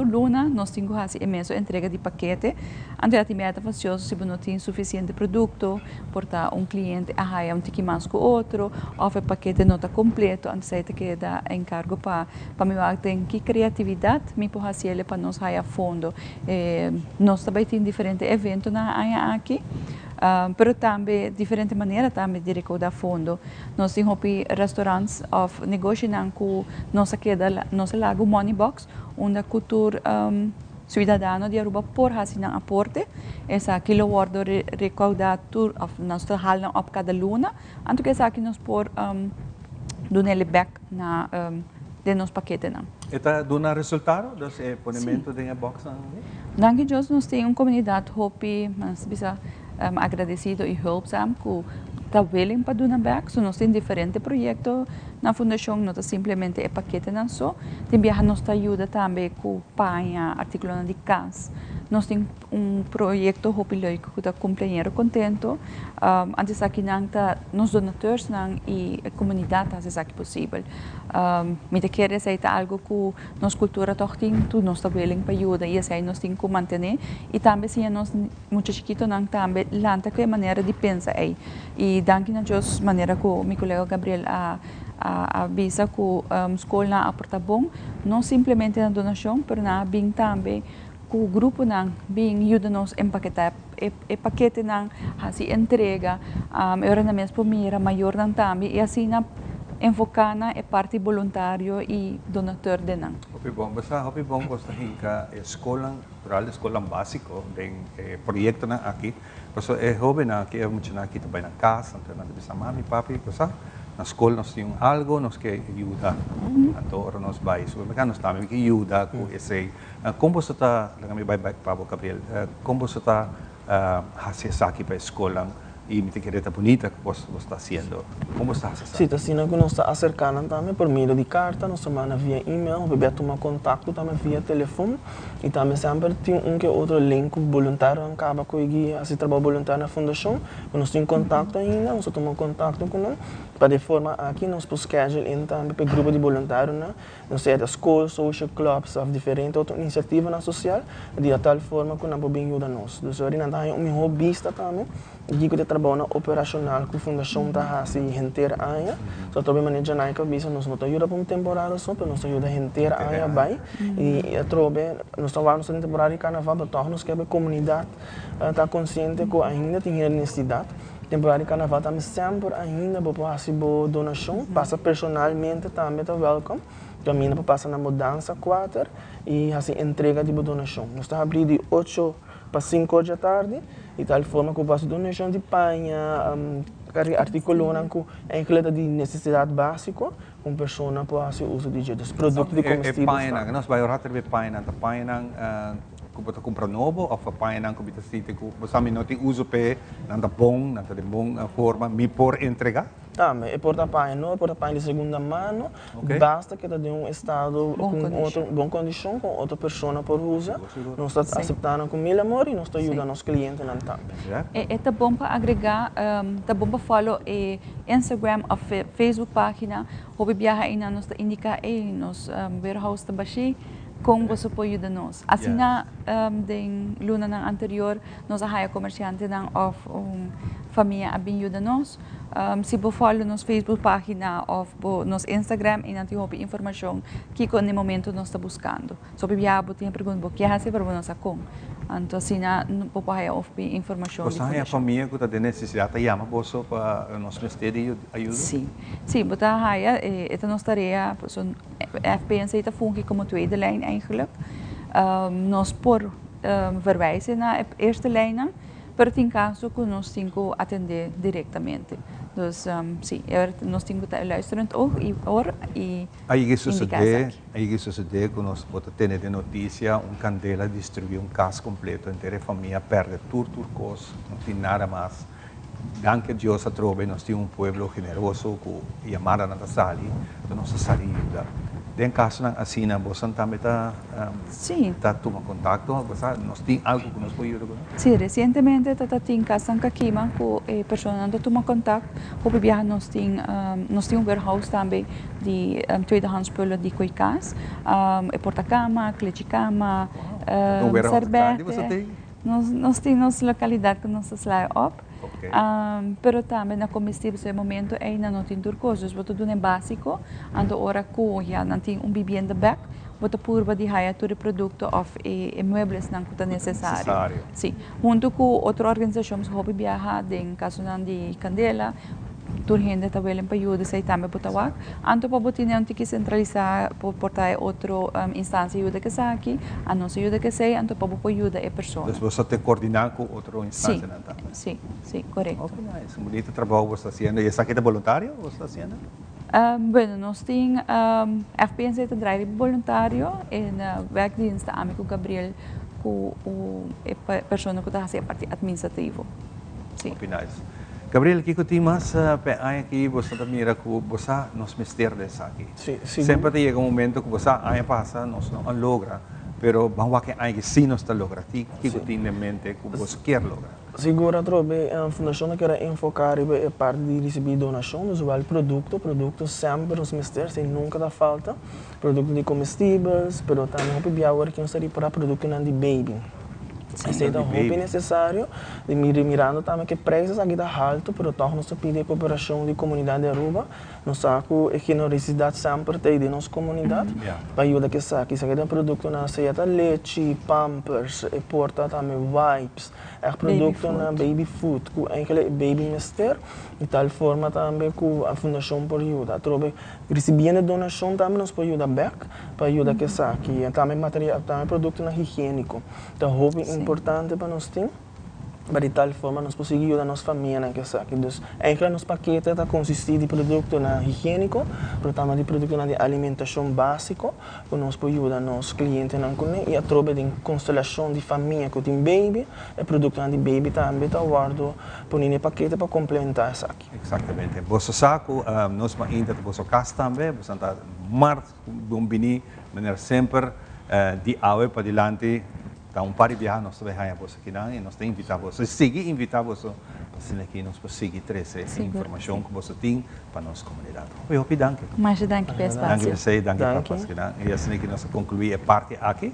luna, nós temos que fazer entrega de paquete. Então, a timidez facioso se não tem suficiente produto, portar cliente a um tique mais com o outro, ou o paquete não está completo, então você tem que dar encargo para me tem que criatividade, me pode fazer para nós a fundo. Nós também temos diferentes eventos na aqui. Pero também diferente maneira também de recaudar fundo. Nós temos restaurantes of negócio com nossa queda nossa lago Money Box, onde a cultura cidadano de Aruba por fazer um aporte. Essa kilowatt recaudar tur of nós trabalhamos op cada luna, anto que essa aqui nós por donele back na de nos paquete não. Está dando resultado dos ponemento de box? Danke Deus, nós temos uma comunidade hope, mas bisa agradecido e hulpzaam que está willing para dar back. So, nós temos diferentes projetos na fundação, não é simplesmente o paquete não só. Também nos ajuda também com panha, artículos de casa. Nós temos projeto Hope Leuco que está companheiro contento. Antes aqui nos donatores e a comunidade faz aqui possível. Me quer dizer algo que nossa cultura tem, nós está willing para ajudar e assim nós temos que manter. E também se nós muito chiquito também lanta que maneira de pensar aí. E danke a Deus maneira que meu colega Gabriel avisa que a escola aporta bom, não simplesmente na donação, mas bem também que o grupo bem ajuda-nos a empaquetar o paquete assim entrega, agora na mesma mira maior também e assim enfocar na parte voluntário e donator de nang. Hopi bom basta hinka escola rural escola básico den proyecto na aqui. Paso joven na que mucho na aqui também na casa, então na bisa mami papi, pasa na escola nós temos algo nos que ajuda. Então nós vai supermercado nós também que ajuda com esse como você está, kami vai Pablo Gabriel, como você está hacer aqui para a escola y mi tiquereta bonita que vos está haciendo. ¿Cómo estás haciendo? Sí, está haciendo que nos está acercando también por medio de carta, nos manda via email, bebé toma contacto también via teléfono y también siempre tiene un que otro link voluntario en cada que hace trabajo voluntario en la fundación, nos tiene contacto ainda, nos toma contacto con él, para de forma aqui nos podemos schedule in também para grupo de voluntários, não sei, da escola, social clubs, of diferente outra iniciativa na social, de tal forma que não podemos ajudar nós. Então, aí nós temos um hobbyista também, que de trabalho operacional com a fundação da assim inteira aia, só também maneja na que visa nos não ajuda para uma temporada só, para nos ajuda inteira aia vai e a trobe nós estamos na temporada de carnaval, para nós que a comunidade está consciente que ainda tem necessidade. temporada de carnaval também sempre ainda vou fazer boa donação, passa personalmente também tá welcome. Caminha para passar na mudança 4 e assim entrega de donação. Nós estamos abrindo de 8 para 5 da tarde e tal forma que eu faço donação de panha, artículos que de necessidade básica, uma pessoa pode fazer uso de produtos de comestíveis. Panha, nós vamos orar de panha, kubota compra novo ou fa paia nang kubita site ku basami no ting uso pe nang bom forma mi por entregar. Também, porta paia não, porta paia de segunda mão, basta que de um estado com boa condição, com outra pessoa por usar. Nós estamos aceitando com mil amor e nós estamos ajudando os clientes também. É tá bom para agregar, tá bom para follow Instagram ou Facebook página, hobby viaja ainda nós indica nos warehouse tá baixi. Como você pode ajudar nós? Assim, na luna anterior, nós arraia comerciante of família a bem ajudar nós. Se você follow nos Facebook página ou nos Instagram, e não tem informação que no momento nós está buscando. So, bibiabo tem pergunta, o que é para nós com? Então, assim, não pode arraia informação. Você arraia família que tem necessidade de chamar você para nós ministério ajuda? Sim, você arraia, esta nossa tarefa, FPNC está funge como tweede lijn eigenlijk. Nós por verwijzen naar de eerste lijnen, pero tem caso que nós temos que atender diretamente. Dus sim, nós temos que estar luisterend oog e aí que sucede que nós podemos ter de notícia candela distribuir caso completo inteira a família perde tudo cos não tem nada mais. Anche Deus a trove, nós temos povo generoso que chamada na sali, então nós sali ajuda. Tem caso assim na você também está tomando contato, nós temos algo que nós podemos ajudar? Sim, recentemente está tem caso aqui com pessoas que tomam contato, porque viaja nós temos warehouse também de tweedehands spullen de koikas, porta-cama, kleedjekamer, servete. Nós temos localidade que nós slide op. Okay. Pero também na comestíveis no momento ainda não tem turcos, você tudo é básico, ando ora com já não tem vivienda back, você purva de haya todo produto of muebles não que é necessário. Sim, junto com outra organização que hobby viaja, em caso de Candela, turhende também para ajuda se também botawak, anto para botar não tem que centralizar portar outra instância ajuda que sa aqui, a nossa ajuda que sei, anto para ajuda a pessoa. Então você tem que coordenar com outra instância, não tá? Sim, correto. Ok, nice. Bonito trabalho você está fazendo. E essa aqui é voluntário você está fazendo? Bueno, nós temos FPNC te drive voluntário e na werkdienst amigo Gabriel com a pessoa que está fazendo a parte administrativa. Sim. Ok, nice. Gabriel, que tem mais aqui você também mira que você nos mister dessa aqui. Sempre chega momento que você passa, nós não logra, pero vamos que aí sim nós está logra. Que tem em mente que você quer lograr? Segura trobe a fundação quer enfocar a parte de receber donação, nos vale produto sempre nos mister, sem nunca dá falta, produto de comestíveis, pero também o pior que nós seria para produto de baby. Então, é necessário de mirando também que preços aqui da alto, pero toch nós pedimos cooperação de comunidade de Aruba, nós saco que generosidade sempre tem de nossa comunidade, para ajudar que saque, isso aqui é produto na ceia leite, pampers, e porta também wipes, é produto na baby food, que é baby mister, de tal forma também que a fundação pode ajudar. Trobe recebendo donação também nós pode ajudar back, para ajudar que saque, também material, também produto na higiênico. Então, importante para nós ter, para de tal forma nós podemos ajudar a nossa família naquele saque. Então, nosso paquete está consistindo de produto higiênico, mas também de produto de alimentação básico, que nós podemos ajudar nossos clientes e a troca de constelação de família que tem baby, e produto de baby também está guardado por um paquete para complementar esse saque. Exatamente. Você saco, nós ainda você casa também, você está março, bombini, maneira sempre de água para diante. Então, para viajar, nós viajamos você aqui e nós temos invitado você, seguir invitar você para aqui nós seguir trazer informação que você tem para nossa comunidade. Eu pedi danke. Mais danke pelo espaço. Danke para participar. E assim que nós concluir a parte aqui.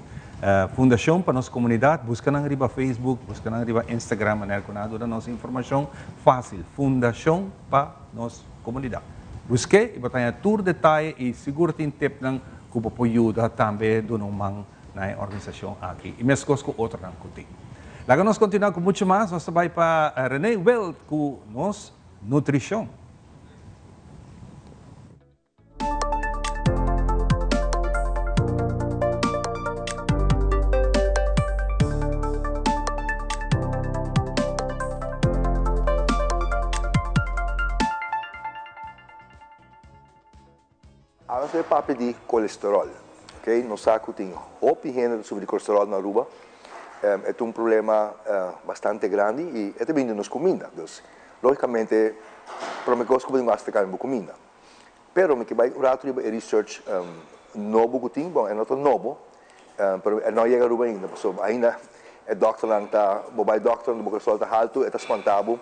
Fundação para nossa comunidade, busca na riba Facebook, busca na riba Instagram, maneira que nós dá nossa informação fácil. Fundação para nossa comunidade. Busque e botar todo detalhe e seguro tem tempo que pode ajudar também do nome na organização aqui. E mesmo coisa com outra não cuti. Logo nós continuamos com muito mais, nós vai para René Welt com nós nutrição. Agora é para pedir colesterol, ok? No saco tem hope gênero sobre colesterol na Aruba. É um problema bastante grande e é também nos comida. Então, logicamente, para mim gosto de mais ficar em comida. Pero me que vai rato de research novo que tem, bom, é não novo, pero não chega a Aruba ainda. So, ainda é doctor lá tá, vai doctor no colesterol tá alto, é espantado,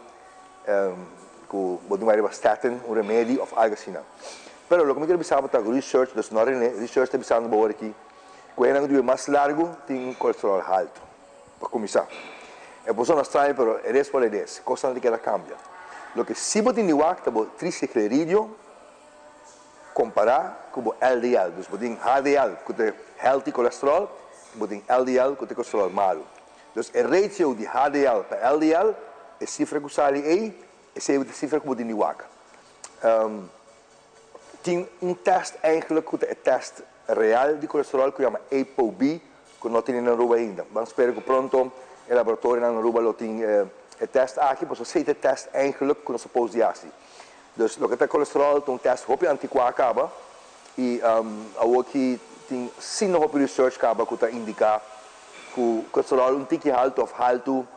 que pode mais statin, um remédio of algo assim. Pero lo que me quero pensar é research, dus não é research está pensando agora aqui, quando é mais largo tem colesterol alto, para começar. É posição estranha, pero é isso para isso, coisa não quer cambiar. Lo que se pode indicar é o triglicérido comparar com o LDL, dus pode HDL, que é healthy colesterol, pode LDL, que é colesterol malo. Dus a ratio de HDL para LDL é cifra que sai aí, é cifra que pode indicar. Tem teste eigenlijk, teste real de colesterol que chama ApoB, que não tem na Aruba ainda. Vamos esperar que pronto o laboratório na Aruba tem teste aqui, para você ter teste eigenlijk que não se pode fazer. Dus o que tem colesterol tem teste hopi antiquar acaba e aqui tem sim no hopi research acaba que indica que o colesterol tique alto ou alto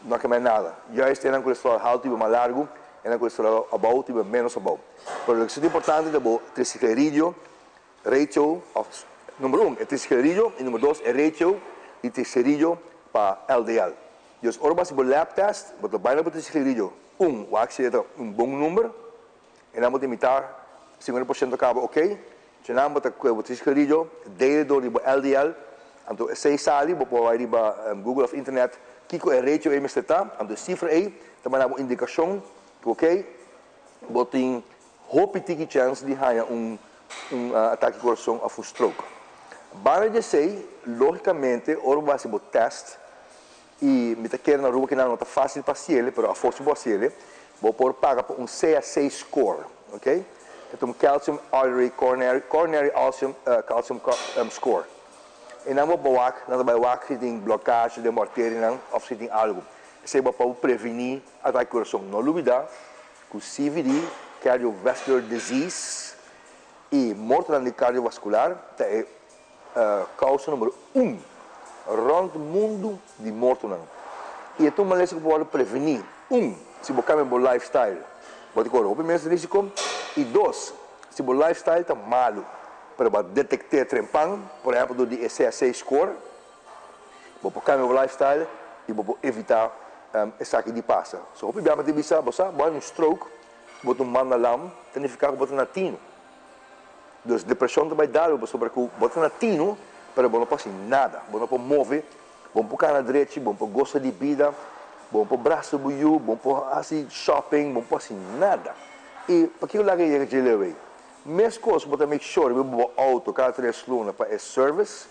não quer mais nada. Já está no colesterol alto e mais largo. En dan colesterol above e menos above. Pero lo que es importante es el triglicérido ratio, número 1, el triglicérido, y número 2, el ratio de triglicérido para LDL. Dus ahora vas a lab test, but lo bijna para triglicérido 1, o accidente un buen número, y vamos a imitar 50% acaba, ok? Si no vamos a triglicérido, dele door die LDL, entonces 6 sali, vamos a ir a Google of Internet, kiko el ratio é está, entonces cifra aí, também dá uma indicação ok, botem hope chance de ganhar ataque de coração ou stroke. Para dizer, logicamente, ora vai ser o teste e me está querendo na rua que não está fácil para ele, mas a força para ele, vou pôr paga por CA6 score, ok? Então calcium artery coronary calcium score. E não vou baixar se tem blocagem de artéria ou se tem algo. Isso é para prevenir ataque de coração. Não olvidar que o CVD, cardiovascular disease, e morte cardiovascular é a causa número 1 rond o mundo de morte. E então, uma maneira que pode prevenir. 1, se você cambia o lifestyle, pode correr o primeiro risco. E 2, se o lifestyle está malo, para detectar trempão, por exemplo, do CA6 score, você cambia o lifestyle e você evitar essa aqui de passa. Se você vai ter bisa, você vai um stroke, você manda lá, tem que ficar com você natino. Dus depressão também dá, você vai com natino, mas você não passa nada, você não pode mover, você pode ficar na direita, você pode gostar de vida, você pode braço buio, você pode fazer shopping, você pode fazer nada. E para que eu larguei a geleway? Mesma coisa, você make sure que o auto, cada 3 lunas, para service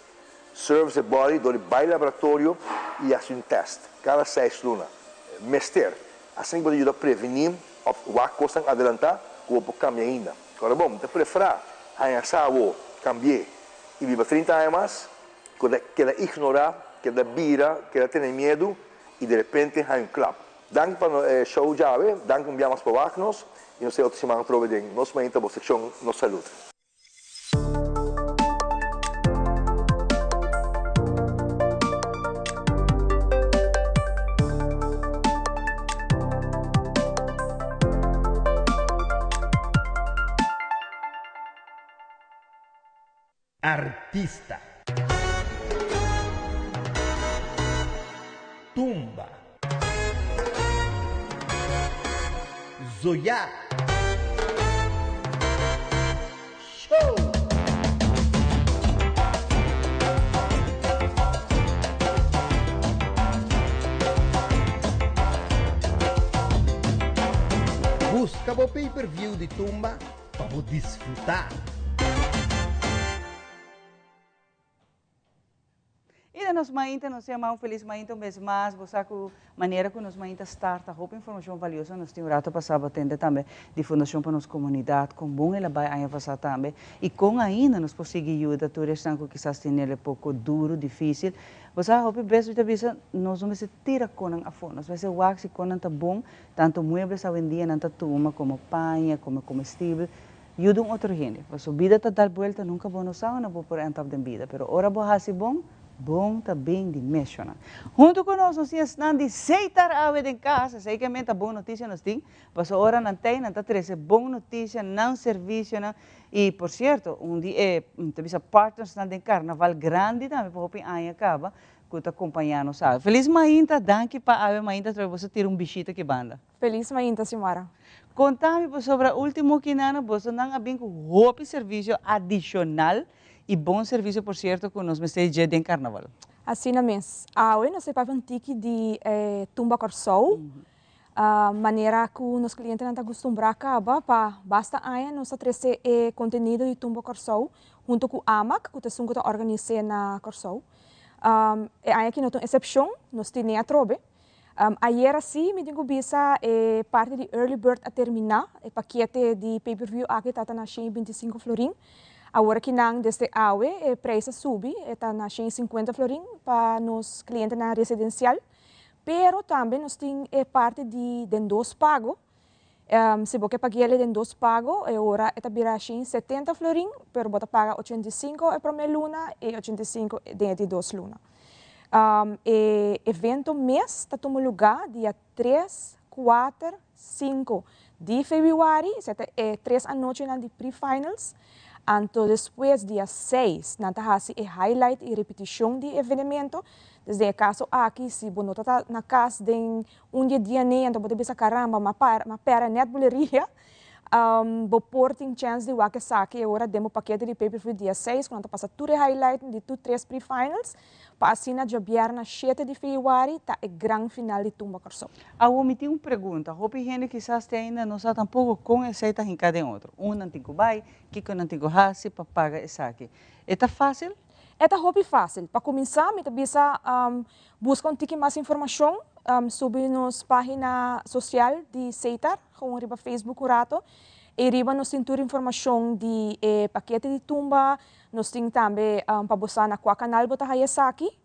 the body, do baile laboratório e fazer um teste. Cada 6 lunas. Mester. Assim pode ajudar a prevenir o coisa adelantar, que você pode cambiar ainda. Agora, bom, você preferir, cambiar e viver 30 anos mais, que ela ignorar, que ela vira, que ela tem medo e de repente há um clap. Dank para o show já, dank enviamos para nós e não sei outra semana trove de nós mais então seção nos saúde. Artista. Tumba. Zoya. Show. Busca o pay-per-view de Tumba para desfrutar. nos mainta, nos chama feliz mainta um vez mais, você com maneira que nos mainta starta, roupa informação valiosa, nós temos rato passar batendo também de fundação para nossa comunidade, com bom ela vai ainda passar também, e com ainda nos conseguir ajudar todos que quizás tem ele pouco duro, difícil, você roupa bem, você bisa nós vamos se tira com a fome, nós vamos se wax com anta bom, tanto muebles a vendia, nanta tuma, como panha, como comestível, ajuda outra gente. A vida está dar volta, nunca vou noção, não vou por entrar da vida. Mas ora vou fazer bom, bom também de mexer. Junto conosco, nós estamos de aceitar a vida em casa. Sei que a boa notícia nós temos. Mas ora não tem, não está trazendo boa notícia, não serviço. E, por certo, dia, talvez partners em carnaval grande também, para o ano acaba, que está acompanhando, sabe? Feliz Mainta, danke para a Mainta, para você ter bichito que banda. Feliz Mainta, Simara. Contame sobre o último que nana, você não há bem com roupa e serviço adicional e bom serviço, por certo, com os meses de carnaval. Assim na mês. Hoje nós temos um tique de tumba corsou, maneira que os clientes não estão acostumados a acabar, para basta aí nós trazer conteúdo de tumba corsou, junto com a AMAC, que está organizando na corsou. Aí aqui não tem exceção, nós temos a trobe. Ayer assim, me digo bisa parte de Early Bird a terminar, o paquete de pay-per-view aqui está na 25 florin. Agora que não, desde awe, o preço sube, está na 50 florin para os clientes na residencial. Pero também nós temos parte de dos pago. Se você paga ele de dos pago, agora está vira 70 florin, pero você paga 85 a primeira luna e 85 de 2 luna. Evento mês está tomando lugar dia 3, 4, 5 de fevereiro, 3 à noite de pre-finals. Então, depois, dia 6, nós temos highlight e repetição de evento. Desde o caso aqui, se você está na casa de dia nem, então você bisa caramba, mas para net boleria. Você tem chance de wakasaki agora demo paquete de pay-per-view dia 6, quando passa tudo highlight de tudo 3 pre-finals, para assim na dia na 7 de fevereiro, tá o grande final de Tumba Corsou. Eu me tenho uma pergunta, hope gente quizás ainda não sabe tampouco com receita em cada outro. Não tem que vai, que não tem que fazer para pagar essa aqui. É fácil? É hobby fácil. Para começar, me bisa buscar um pouquinho mais informação sobre nossa página social de Seitar, com o Facebook Curato. E riba nós temos informação de paquete de tumba, nós temos também para buscar na canal bota aqui.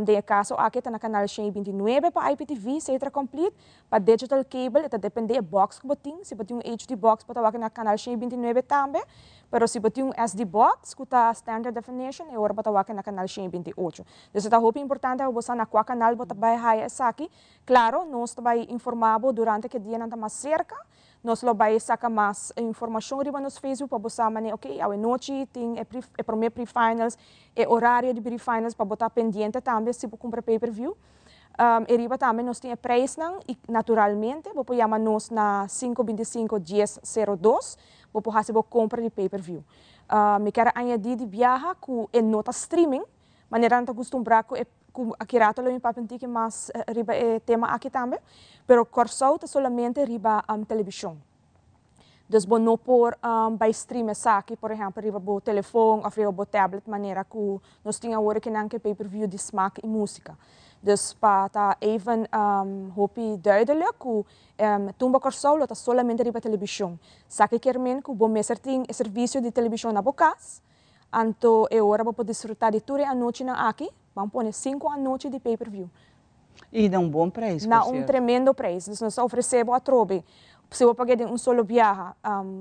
De caso aqui está na canal 29 para IPTV, Seitar Complete, para digital cable, está depende da box que você tem. Se você tem um HD box, bota aqui na canal 29 também. Pero se você tem um SD box, que está standard definition, e agora bota aqui na canal 28. Então, está muito importante você na canal bota vai aqui. Claro, nós vai informar durante que dia não está mais cerca. Nós vai sacar mais informação riba no Facebook para você mané, ok, a noite tem o primeiro pre-finals, o horário de pre-finals para botar pendente também se você compra pay-per-view. E riba também nós temos preço e naturalmente, você chama nós na 525-1002, você fazer a compra de pay-per-view. Me quero añadir de viaja com a nota streaming, maneira não está acostumbrado com aqui rato lo para que mais riba tema aqui também, pero Corsou está solamente riba televisão. Então, não por by stream aqui, por exemplo, riba o telefone, ou riba o tablet, maneira que nós temos agora que não pay-per-view de smaak e música. Dus para even hopi duidelijk que Tumba Corsou está solamente riba televisão. Sabe que realmente que bom mesmo tem serviço de televisão na bocas, então é hora para desfrutar de tudo a noite na aqui. Vamos pôr 5 à noite de pay-per-view. E dá bom preço. Dá tremendo preço. Nós oferecemos a trobe. Se você pagar de solo viaje,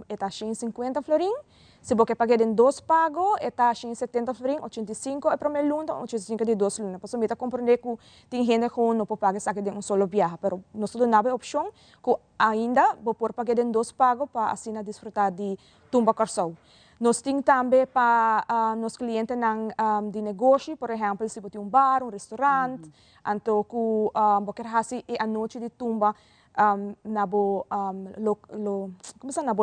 está 150 florin. Se você pagar de 2 pagos, está 170 florin, 85 é para a luna, 85 de 2 lunas. Para você compreender que tem gente que não pode pagar de solo viaje, mas nós temos uma opção que ainda pode pagar de 2 pagos para assim desfrutar de Tumba Corsou. Nós temos também para os clientes de negócio, por exemplo, se você tem bar, restaurante, então que você quer fazer a noite de tumba na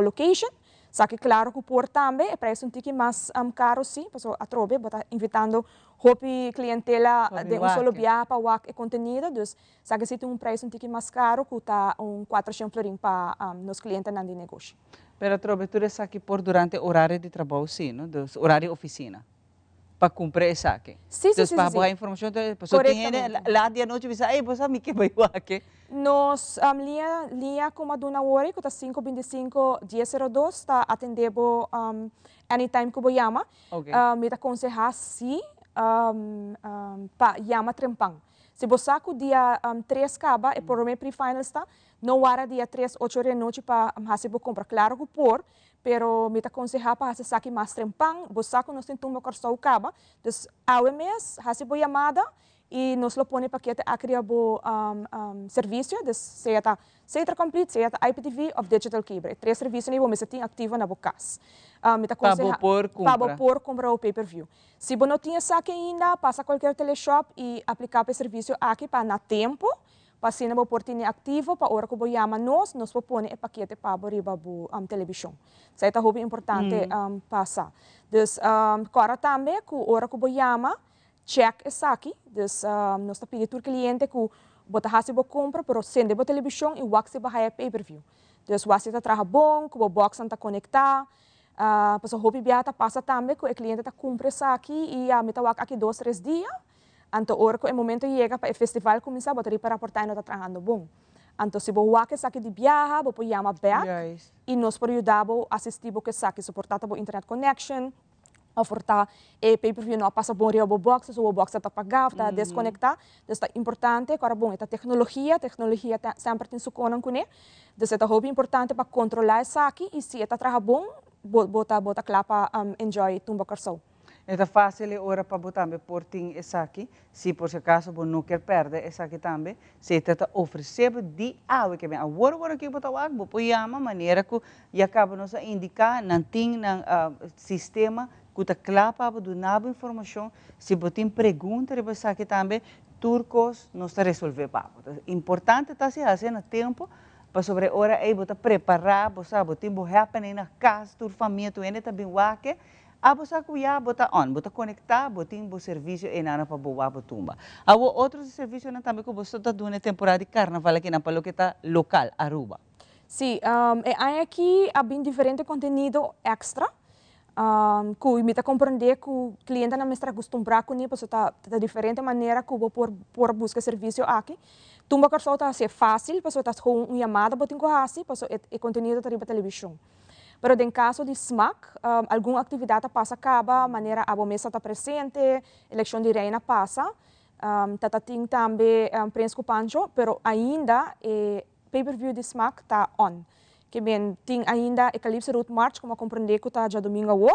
location. Só que claro que por também é preço um pouquinho mais caro, sim, porque a trobe está invitando a clientela de solo viaje para o conteúdo, então só que se tem preço um pouquinho mais caro, que está 400 florin para os clientes de negócio. Pero trobe, tu aqui por durante horário de trabalho, sim, no? Horário oficina. para cumprir esse aqui. Sim, sim, Então, sim, para sim. boa informação, pessoa tem lá de noite bisa, ei, você me que vai aqui. Nós linha como a dona hora, que está 525-1002, está atendendo anytime que você chama. Me aconselhar se para chama trempang. Se você que dia 3 acaba, e por mim pre-final está, não hora dia 3, 8 horas da noite para fazer compra. Claro que por, pero me aconselhar para fazer saque mais trempang, você que nós tentamos cortar o caba, então ao mês, fazer boa chamada, e nós lo põe paquete a criar serviço, seja complete, seja IPTV ou digital cable. 3 serviços nível me tem ativo na bocas. Para por comprar o pay-per-view. Se você não tinha saque ainda, passa qualquer teleshop e aplicar o serviço aqui para na tempo, para se não por ter ativo, para hora que você chama nós põe o paquete para a televisão. Isso é muito importante passar. Então, agora também, que hora que você chama, check essa aqui, então nós pedimos ao cliente que você faça a compra, mas sende a televisão e você vai pay-per-view. Então, você está trabalhando bom, que o box está conectado, para o hobby passa também que o cliente está compra essa aqui e a meta aqui 2-3 dias, então hora que o momento chega para o festival começar, você para reportar e não está trabalhando bom. Então, se você quer aqui de viajar, você chama back e nós podemos ajudar a assistir o que aqui, suportar o internet connection, ofertar pay-per-view não passa bom o box, o box está apagado, está desconectado, então é importante, agora bom, a tecnologia sempre tem suconan com ele, então é importante para controlar isso aqui e se está trabalhando bom, bota claro para enjoy tumba carção. É fácil agora para botar porting esse aqui, se por acaso você não quer perder esse aqui também, se está oferecendo de água que vem agora que botar água, você chama maneira que e acaba nos indicar não tem sistema que está claro para dar informação, se você tem pergunta você aqui também, turcos não está resolver para. Importante está se fazendo tempo para sobre hora aí você preparar, você tem que happen na casa, tua família, tu ainda também waque. Você cuidar, você conectar, você tem um serviço e nada para boa para tumba. Há outros serviços também que você está dando temporada de carnaval aqui na Paloqueta local, Aruba. Sim, aqui há bem diferente conteúdo extra. Que me compreender que o cliente não está acostumado com isso, está de diferente maneira que eu por buscar serviço aqui. Tumba que está ser fácil, porque está com uma chamada, você tem que fazer, porque o conteúdo está na televisão. Pero em caso de SMAC, alguma atividade passa acaba, maneira a mesa está presente, eleição de reina passa, tem também Prensa Pancho, pero ainda pay-per-view de SMAC está on. Que bem, tem ainda Eclipse Route March, como compreender que está já domingo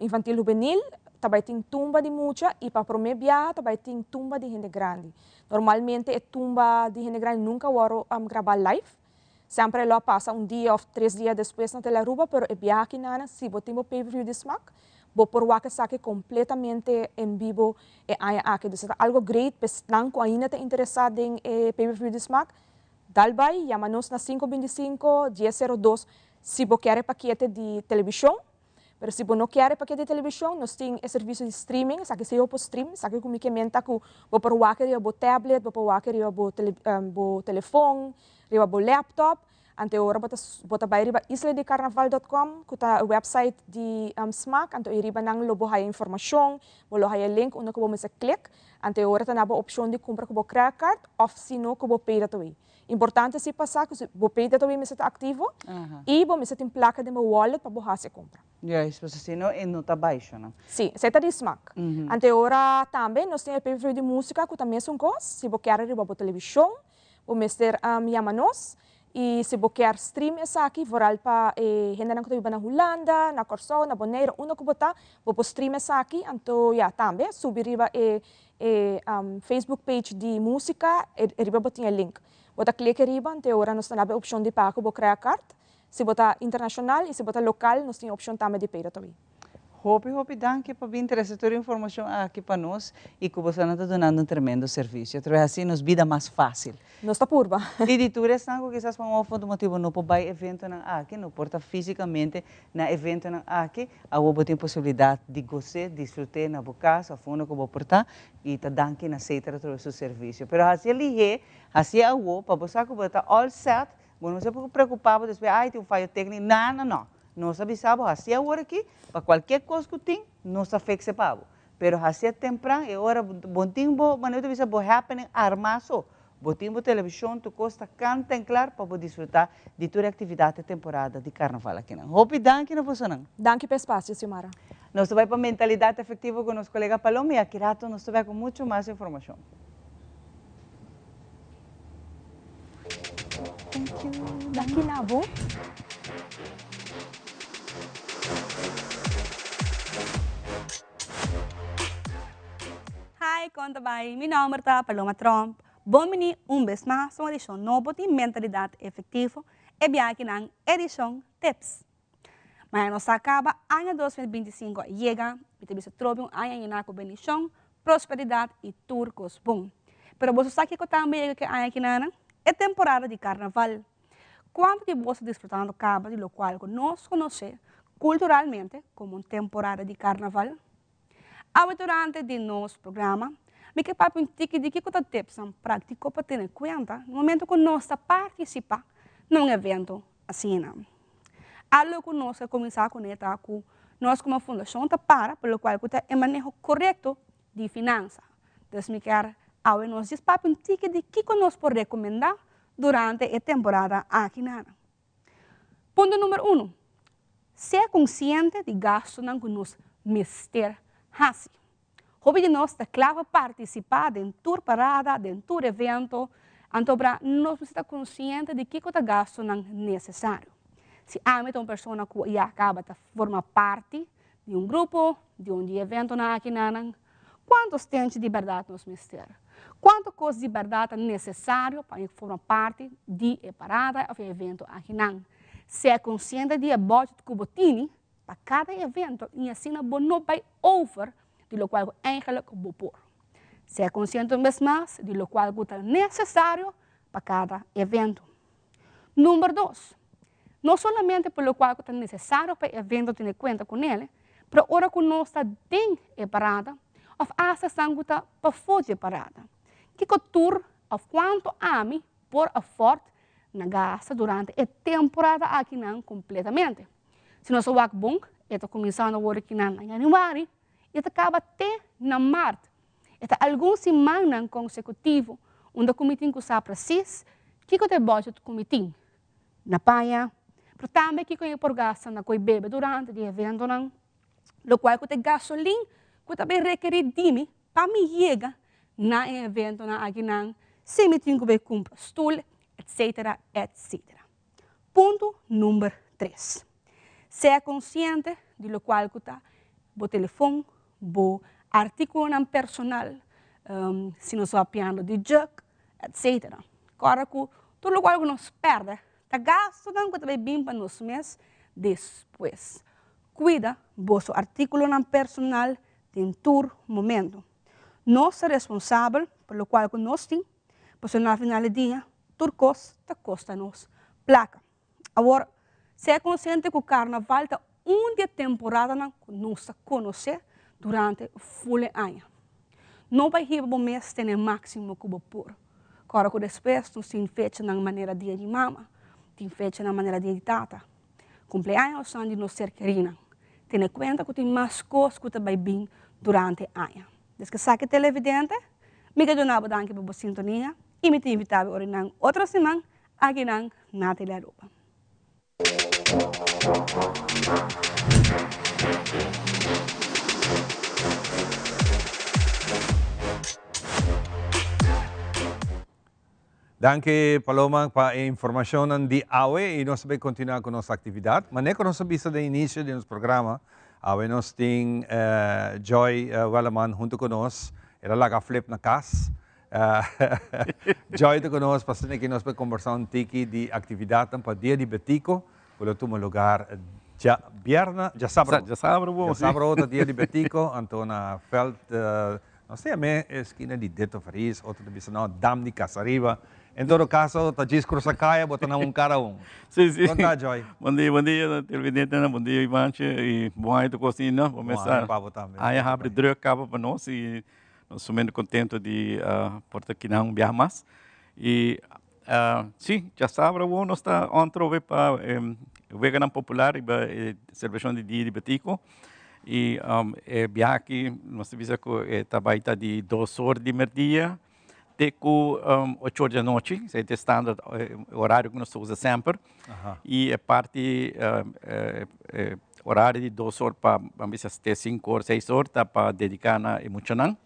infantil juvenil, também tem tumba de mucha e para primeira viagem também tem tumba de gente grande. Normalmente a tumba de gente grande nunca vai gravar live. Sempre lá passa dia ou 3 dias depois na Teleruba, pero é viagem aqui nana, se você tem o pay-per-view de SMAC, vou por o saque completamente em vivo e aqui. Então, algo great, mas não ainda está interessado em pay-per-view de SMAC, dalbai, chama-nos na 525-1002 se você quer paquete de televisão, mas se você não quer paquete de televisão, nós temos serviço de streaming, sabe se eu posso stream, sabe como que menta que vou por o tablet, vou por o telefone, riba bo laptop, ante ora bota bay riba isledecarnaval.com, que é o website de SMAC, ante riba nang lobo haya informação, bolo haya link, una ko bo mesa click, ante ora tá na opção de compra ko bo credit card, of sino ko bo pay that way. Importante se passar que bo pay that way mesa tá ativo, e bo mesa tem placa de meu wallet para bo hase compra. Yes, porque senão não está baixo, não? Sim, você está de SMAC. Ante ora também nós temos pay-per-view de música, que também são coisas, se bo quer riba bo televisão, o mister chama-nos e se você quer stream essa aqui, voral para gente que está na Holanda, na Corsol, na Bonaire, uno que botar, vou stream essa aqui, então já também subir Facebook page de música, e riba botinha link. Bota clique riba, então agora nós temos a opção de pago, vou criar carta, se botar internacional e se botar local, nós temos a opção também de pagar também. Hope, danke para vir trazer toda a informação aqui para nós e que você está dando tremendo serviço. Através assim, nos vida mais fácil. Não está purba. E de tudo isso, quizás por um motivo não pode evento aqui, não porta fisicamente na evento aqui, a você tem possibilidade de gostar, desfrutar na casa, a fundo que você portar e tá danke na aceita através do serviço. Pero assim ele assim a você para você que você está all set, você não se preocupar depois, tem um falho técnico, não. Nós avisamos assim agora aqui, para qualquer coisa que tem, nós afixamos. Pero hacia temprano, e ora, bom tempo, mas não bisa bo happening armaso. Bom tempo televisão, tu costa canta em claro para desfrutar de toda a atividade da temporada de carnaval aqui. Hope danke na você não. Danke pelo espaço, Silmara. Nós vamos para mentalidade efetiva com nosso colega Paloma e aqui rato nós vamos com muito mais informação. Thank you. Danke, Labo. Hi, conta bem. Meu nome é Paloma Trump. Bom-vindo vez mais a uma edição nova de Mentalidade Efetiva e bem aqui na edição Tips. Mas nós acaba ano 2025 chega e temos a trobe ano na bendição, prosperidade e turcos bom. Pero você sabe que também que ano aqui na é temporada de carnaval. Quando que você desfrutando acaba de lo qual nós conhecemos culturalmente como temporada de carnaval? Durante de nosso programa, me que papo um tique de que conta tips prático para ter em conta no momento que nós participa num evento assim. Algo que nós começar a conectar com nós como fundação para pelo qual que é manejo correto de finanças. Então, me quer ao nós diz papo um tique de que nós por recomendar durante a temporada aqui na. Ponto número 1. Ser consciente de gasto que nós mister assim. Hobby de nós é clave participar em tour parada, em tour evento, então nós estamos conscientes de que é gasto necessário. Se há uma pessoa que já acaba de formar parte de um grupo, de um evento aqui na quantos tempos de verdade nós mister? Quantas coisas de verdade é necessário para formar parte de parada ou evento aqui na? Ser consciente de budget que você tem para cada evento e assim não vai over de lo qual eigenlijk vou pôr. Ser consciente mais de lo qual é necessário para cada evento. Número 2. Não somente por lo qual é necessário para o evento ter conta com ele, mas ora que nós está dentro da parada, ou essa sanguta para fora da parada. Que tour ou quanto ami por a forte na gasta durante a temporada aqui não completamente. Se nós somos bom, está começando a hora aqui em janeiro, e acaba até na março. Está algumas semanas consecutivas, onde o comitê que sabe preciso que o budget do comitê na paia, mas também que o por gasta na coi bebe durante o evento, o qual o gasolina que também requer de mim para me chegar na evento aqui não, se me tenho que comprar stool, etc, etc. Ponto número 3. Ser consciente de lo qual está o telefone, o artigo personal, se nós apiando de jug, etc. Agora, tudo o qual nós perde, está gasto que também bem para nós mesmos depois. Cuida o seu artigo personal em todo momento. Nós somos responsáveis pelo qual nós temos, pois no final do dia, tudo custa-nos placa. Agora, ser consciente que o carnaval é uma temporada que nós conhecemos durante o full ano. Não vai ter o mês ter o máximo que vou pôr. Agora, depois, nós temos fecha na maneira dia de mama, temos fecha na maneira dia de tata. Cumpleaños são de nós ser querida. Tenha conta que tem mais coisas que vai bem durante o ano. Desde que saque televidente, me quero danke por a sintonia e me te invitar a outra semana aqui na Tele Aruba. Danke, Paloma, para a informação de AWE e nós vamos continuar com nossa atividade. Mas nem que nós sabemos do início do nosso programa, AWE nós temos Joy Walaman junto conosco, ela lá flip na casa. Joy conosco, para que nós vamos conversar um pouco de atividade para o dia de Betico, pelo tumo lugar já sábado, dia de Betico, então na Feld, não sei, a esquina de Deto Faris, outro de Bissau, Dam de Casariba. Em todo caso, está Cruz a Caia, botando um cara Sim. Conta, Joy. Bom dia, televidente, bom dia, Ivanche, e bom dia, Costina. Começar. Aí abre druk acaba para nós e nós somos muito contentes de portar aqui não viajar mais. E sim, já sabe, nós está on trove para o vegan popular e a celebração de dia de Betico. E viaje nós vimos que trabalha de 2 horas de meio-dia até 8 horas da noite, esse é o standard horário que nós usamos sempre. E a parte horário de 2 horas para até 5 horas, 6 horas para dedicar na emocional.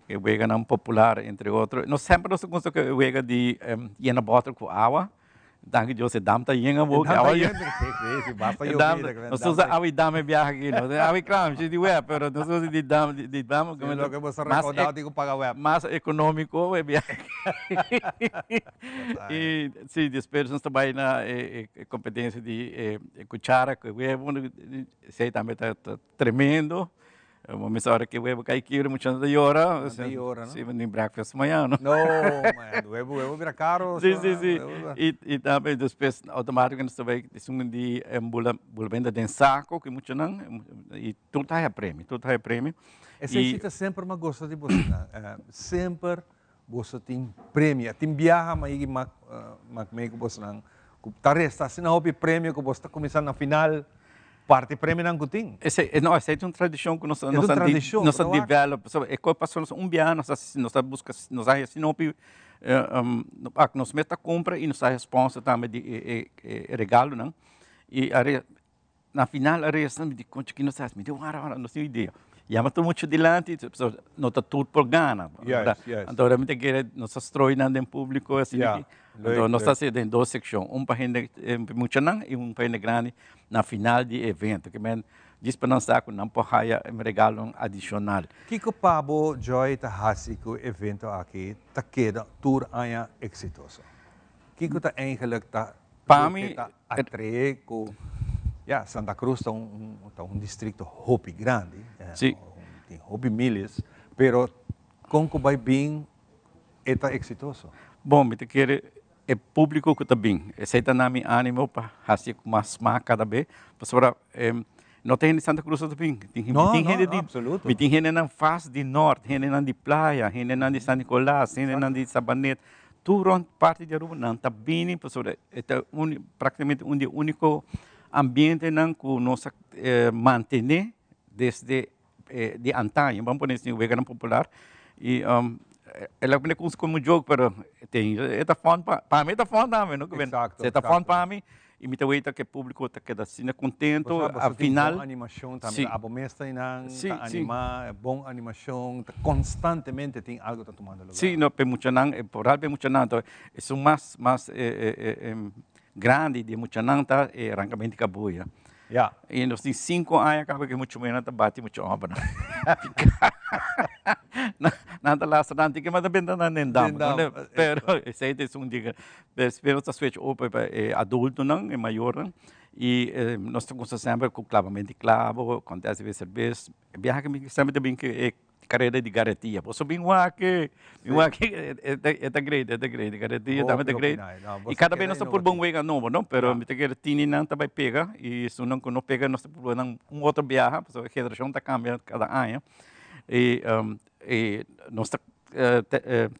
Que é popular, entre outros. Nós sempre gostamos que o de ir bottle com água. Dank Deus, é dam tá yenga bo. Basta eu nós usa awi dam viaje aqui, não. Awi claro, se de web, pero nós usa de dam, como lo que você recordar digo pagar web. Mais econômico é viaje. E sim, depois nós trabalhamos na competência de cuchara, que web, sei também tá tremendo. Uma hora que o web cai aqui, muitas da hora, se nem breakfast amanhã, não? Não, o web vira caro. Sim. E também depois automaticamente também de bulbenda de saco que muitos não, e tudo é prêmio, Essa é sempre uma gosta de você, sempre você tem prêmio, tem viaja mas meio que você não, taresta se não houve prêmio que você está começando na final. Parte prêmio não tem. Essa é uma tradição que nós desenvolvemos. É que passamos ano, nós buscamos, nós nós meta compra e nós a resposta também de regalo, não? E na final a resta me diz que nós me deu hora, nós temos ideia. E mas muito dilante, nós tá tudo por gana. Então realmente que nós estrói em público assim. Então nós estamos em 2 secções, para gente muito não e para gente grande na final de evento, que men diz para nós que não pode um regalo adicional. Que pabo Joy tá hasi que o evento aqui tá queda tour aya exitoso. Que tá eigenlijk tá para mim atreco. Santa Cruz está um distrito hopi grande, tem hopi milhas, pero como vai bem, está exitoso. Bom, me quer é público que está bem, esse é nami ânimo para fazer mais cada vez, para não tem em Santa Cruz também, tem gente na face de norte, gente na de praia, gente na de San Nicolás, gente na de Sabaneta, tudo parte de Aruba não está bem, para praticamente único ambiente não que nós manter desde de antanho, vamos pôr assim, o vegano popular e ela é como jogo, pero tem esta fã para mim esta fã também, não que vem, esta fã para mim e me taweita que o público está queda assim contente, afinal boa animação também, a bomesta não anima, bom animação, constantemente tem algo tá tomando lugar. Sim, não muito não, por algo muito não, então é mais grande de muito não tá arrancamento de buia. E nós temos 5 anos acaba que muito menos tá bate muito obra. Nada lá só que mas também não nem dá. Pero esse é diga. Espero que switch open para adulto não é maior não. E nós estamos sempre com clavamento de clavo, acontece vezes cerveja. Viaja que sempre também que carreira de garantia. Posso bem que é grande, garantia também é grande. E cada vez nós estamos por bom wega novo, não? Pero me tem que tinha não também pega e se não pega nós estamos por outro viaje, porque a geração está cambiando cada ano. E nós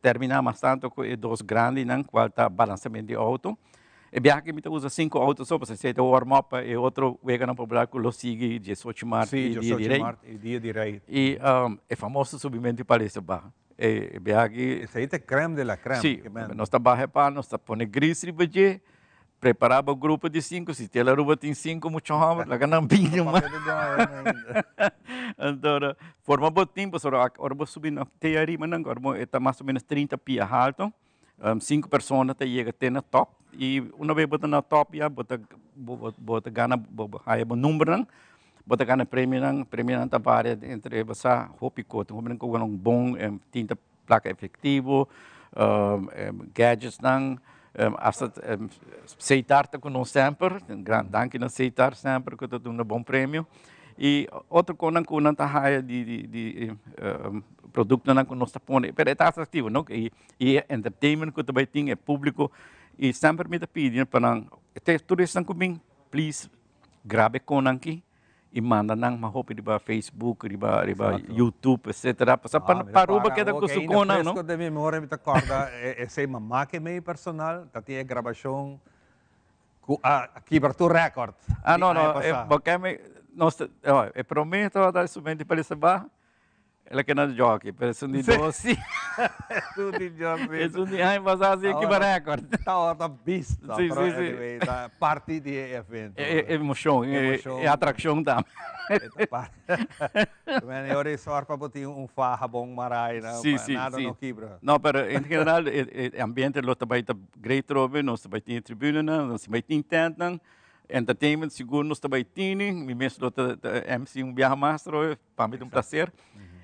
terminamos bastante com 2 grandes, não? Qual está balanceamento de auto. E viaje que me usa 5 autos só, porque se é warm-up e outro wega não popular que lo sigue 18 de março e dia de rei. E é famoso subimento de palestra barra. E viaje esse aí é creme de la creme. Sim, nós está barra para nós está pone gris ribaje, preparava o grupo de 5, se ela ruba tem 5 muito rápido, lá não pinha mais. Então, forma botim, para agora subir na teoria, mas agora está mais ou menos 30 pia alto. 5 pessoas até chega até na top e uma vez botar na top já bota ganha o número bota ganha prêmio não tá várias entre essa hopi coto com um bom tinta placa efetivo gadgets não hasta aceitar com nós sempre grande danke na aceitar sempre que tá um bom prêmio e outro coisa que não tá raia de produto não que nós está pondo, mas é atrativo, não? E entertainment que também tem é público e sempre me pede para até turistas que vêm, please grave com aqui e manda nang mahopi di ba Facebook, di ba YouTube, etc. Para ruba que da gusto com não? Fresco de memória me acorda esse mamake meio personal, tati é gravação aqui para tu record. Não, porque nós, eu prometo dar somente para essa barra. Ela que não joga, mas um de doce. Tudo de jogo. É um de ai, mas assim que vai recorde. Tá hora vista. Sim, Pero sim, sim. anyway, tá parte de evento. É emoção, é atração também. Mas eu dei sorte para botar farra bom marai, nada não quebra. Não, mas em geral, o ambiente lá também está great trobe, nós também tem tribuna, nós também tem tent, entertainment seguro, nós também tem, me mesmo MC viaja mais, para mim é um prazer.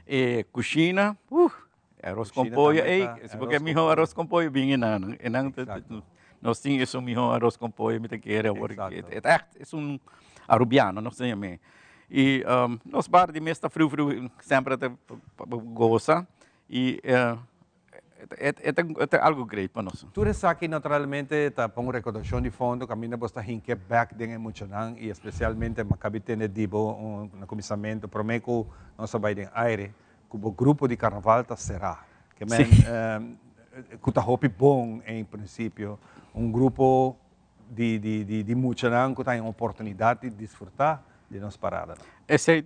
E cozinha, arroz com pollo, se porque meu arroz com pollo bem enano, nós temos esse meu arroz com pollo, me quer porque é um arubiano, não sei me. E nós bar de mês está frio sempre goza e é algo great para nós. Tu eres aqui naturalmente está com recordação de fundo, caminho para estar hinke back de emocional e especialmente macabite dibo no começamento promeco nossa vai de aire que o grupo de carnaval tá será que men que tá hopi bom em princípio grupo de emocional que tem a oportunidade de desfrutar de nossa parada. Essa é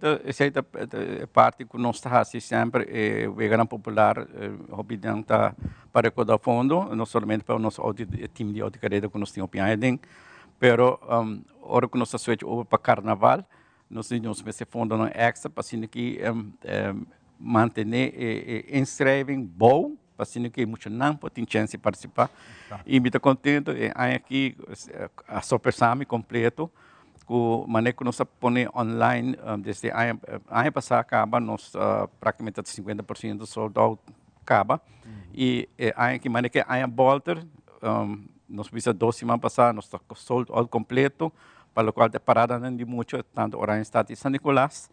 a parte que nós estamos sempre, o vegano popular, opinião está para recordar fundo, não somente para o nosso time de autocarreta que nós temos opinião, pero hora que nós estamos para carnaval, nós temos esse fundo no extra, para que manter inscrevem bom, para que muitos não podem chance de participar. E me está contente, aqui a Super Sami completo, que maneira que nós põe online desde ano passado acaba nós praticamente 50% sold out acaba e ano que maneira que ano volta nós vimos 2 semanas passadas nós está sold out completo para o qual a parada não de muito tanto Orange Stad e San Nicolás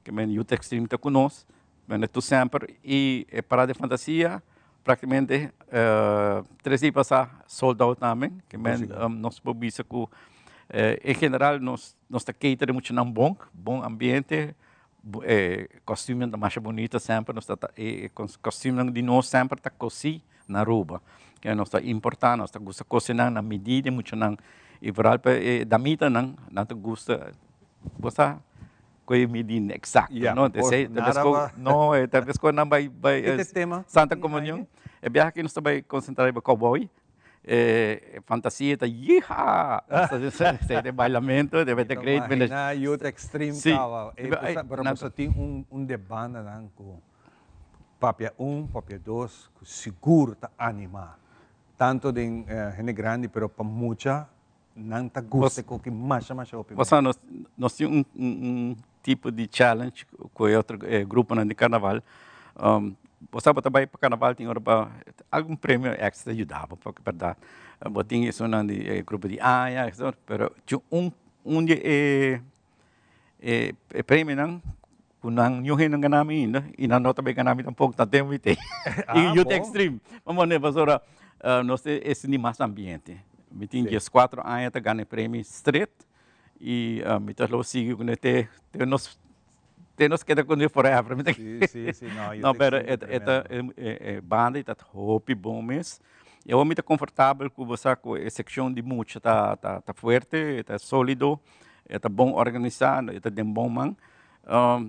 que men Youth Extreme está conosco men tu sempre e parada de fantasia praticamente 3 dias passados sold out também que men nós vimos que em geral, nós queremos muito um bom ambiente, costume mais bonito sempre, costume de nós sempre está cozinhando na rua, que é nossa importante, nós gosta de cozinhar na medida muito não e para da mita não gosta com a medida exata, não, talvez quando não vai Santa Comunhão, é bem que nós também concentrar em cowboy. Fantasia tá yiha de bailamento deve ter great na Youth Extreme tava para você tem de banda não com papia 1 papia 2 que seguro tá animar tanto de gente grande pero para muita não tá gosta com que mais open nós temos tipo de challenge com outro grupo de carnaval você também para carnaval tem algum prêmio extra ajudava porque verdade botinha isso não de grupo de aia pero tinha de prêmio não kunang nyuhin ng ganami ainda e na nota bem ganami tampouco tá tempo e Youth Extreme vamos né pastora nós esse de mais ambiente me tinha 4 anos tá ganhando prêmio street e me tá lo sigo com nós temos que ter com ele forever. Sim, não, pero banda está hopi bom mês. Eu me confortável com você com a secção de música tá forte, está sólido, está bom organizado, está de bom man.